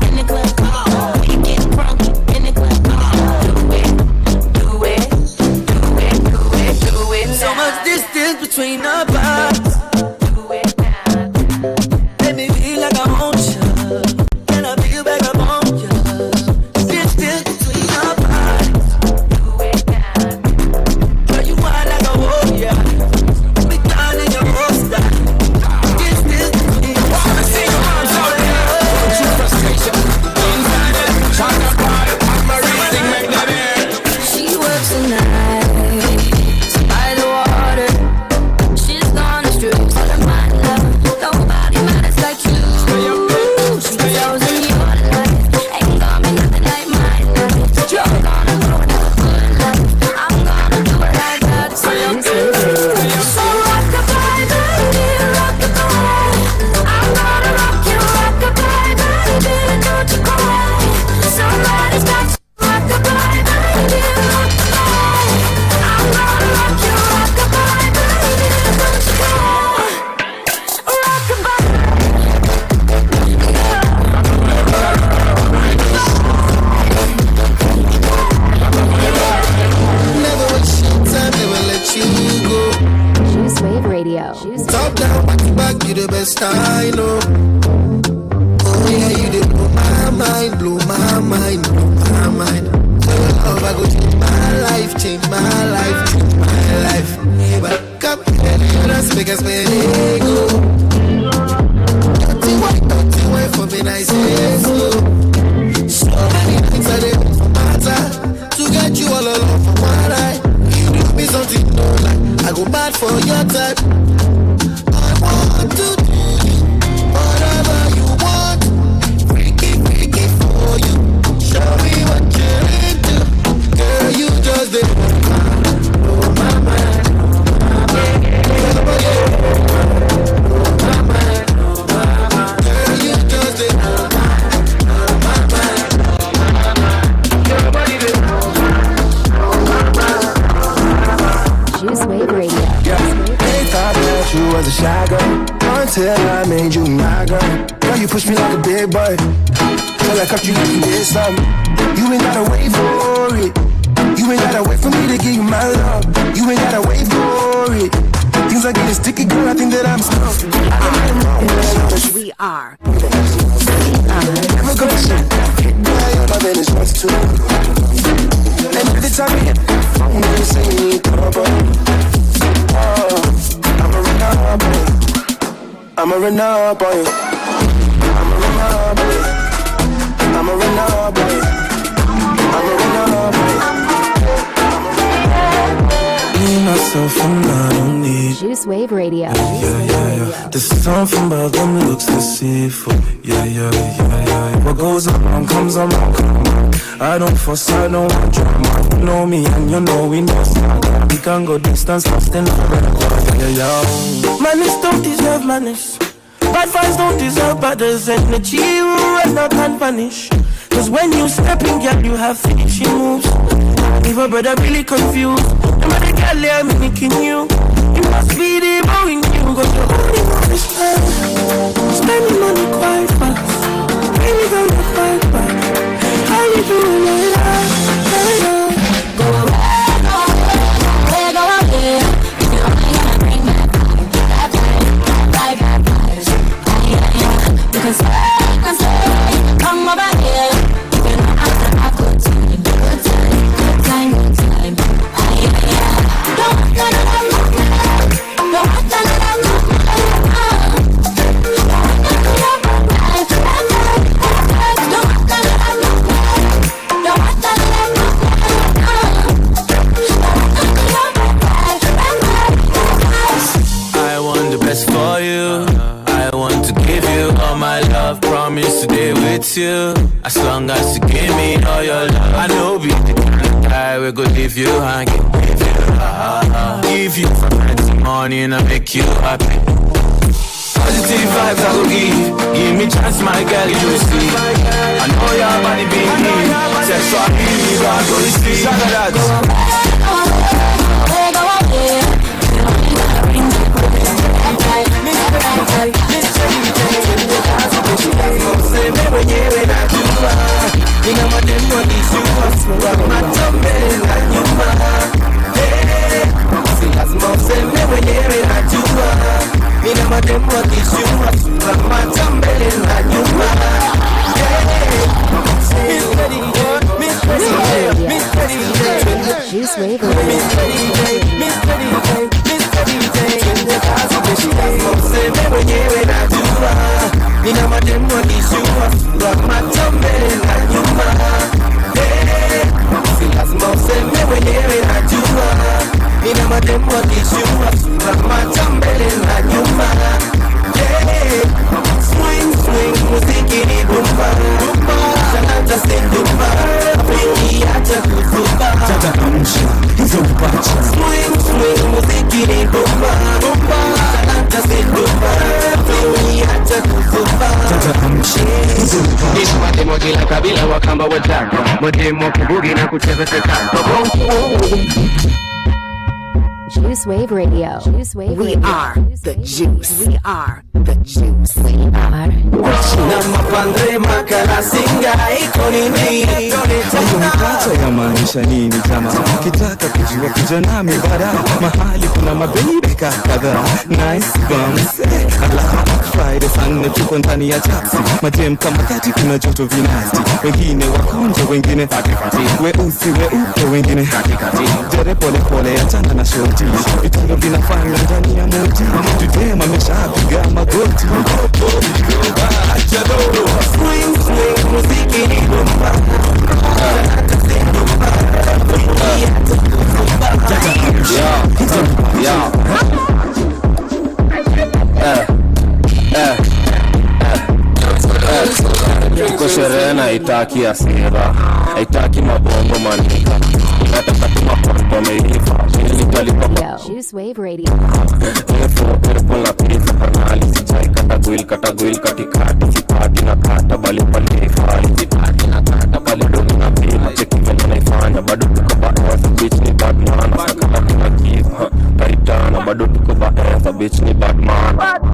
In the club, come on. We get crunk in the club, come on. Do it now. So much distance between our bodies. Do it now. Let me feel like I want you. Can I feel back up on you? Distance between our bodies. Do it now. Girl, you are like a warrior. Be down in your roster. Distance between our bodies. See your arms out there. Don't you frustration. Inside it. Talk about it. I'm a racing make that air. She works the night by the water. She's gone astray, so my love. Nobody matters like you. She goes in your life. Ain't gonna be nothing like my life. You're gonna go and have a good life. I'm gonna do it like that. So rock-a-bye, baby, rock-a-bye. I'm gonna rock you, rock-a-bye, baby, don't you cry. Somebody's got to rock-a-bye, baby, rock-a-bye. I'm gonna rock you, rock-a-bye, baby, don't you cry. Rock-a-bye. Never waste your time, never let you go. Juice Wave Radio. Top down, back to back, you the best I know. Oh yeah, you did blow my mind, blow my mind, blow my mind. So your love, I go change my life, change my life, change my life. But come here, let's make us spend go. Dirty white for me, nice and slow. So many things I did matter to get you all alone for one night. You do me something no like I go mad for your type. I want to do whatever you want. Freaky for you. Show me what you're into. Girl, you just did blow my mind. Girl, you just did blow my mind. Juice Wave Radio. They thought that you was a shy girl until I made you my girl. Girl, you push me like a big boy. Till I cut you like you did something. You ain't gotta wait for it. You ain't gotta wait for me to give you my love. You ain't gotta wait for it. Things are getting sticky, girl. I think that I'm stuck. We are. Never gonna shit. Yeah, your loving is what's too. And every time we hit the phone, they say you need trouble. Oh, I'ma run up on you. I'ma run up on you. I'ma run up on you. I'ma run up on you. I'ma run up on you. Me, myself, and I don't need. Juice Wave Radio. Yeah. There's something about them looks deceitful. Yeah. What goes around comes around. I don't fuss, I don't want drama. You know me and you know we know saga. We can go distance, lasting forever. Yeah. Manners don't deserve manners. Bad vibes don't deserve batters. Energy you right now can't vanish. Cause when you step in, girl, you have finishing moves. If a brother really confused, I'm a girl, I'm making you. You must be the boy in you. Cause you're only one this time. Spending money quite fast. Really gonna fight back. How you doing like that? Go away, go away. You only gonna bring back that vibes. You can stay, come over here. You know I'm gonna have good time. Don't with you, as long as you give me all your love. I know be the kind of guy we go leave you hanging, give you from night to morning and make you happy. Positive vibes I go give me chance, my girl, you see. I know your body being me, sexually you are going to see. Shout out that. Mr. DJ, twende kazi kesho. Lazima useme mwenyewe najua, nina mademu wakishua sura macho mbele na nyuma. Si lazima useme mwenyewe najua, nina mademu wakishua sura macho mbele na nyuma. Swing, swing, muziki ni rumba, talanta sindumba, wingi acha kuzuba. Tata amsha, hizo mpacha. Swing, swing, muziki ni rumba, talanta sindumba, wingi acha kuzuba. Tata amsha, hizo mpacha. Nina mademo kila kabila wakamba wataka, mademo kubugi na kucheza sekata. Juice Wave Radio. Juice Wave We Radio. are the juice. We are the juice. We are Na mapandre makala singa iko nini? Mpacha ya maanisha nini jama? Kitaka kujua kuja nami bara, mahali kuna mababy kadhaa. Nice bums, Friday sana tuko ndani ya taxi, madem kama kati kuna joto vinasti, wengine wakonje, wengine weusi weupe, wengine jere pole pole, achana na shoti, vitendo vinafanya ndani ya moti, tudema ameshapiga magoti. Swing, swing, muziki ni rumba, Tuko sherehe na haitaki hasira, haitaki mabongo manika, nataka tu makonto meiva, ili nitalipa Juice Wave Radio. Purple na pizza kanali, sijai katagwil katikati, sipati na kata bali palifali, sipati na kata bali doni na pima, cheki vile naifanya, bado tuko baeza, bitch ni Batman, sakata kuna kiva, kaitana, bado tuko baeza, bitch ni Batman.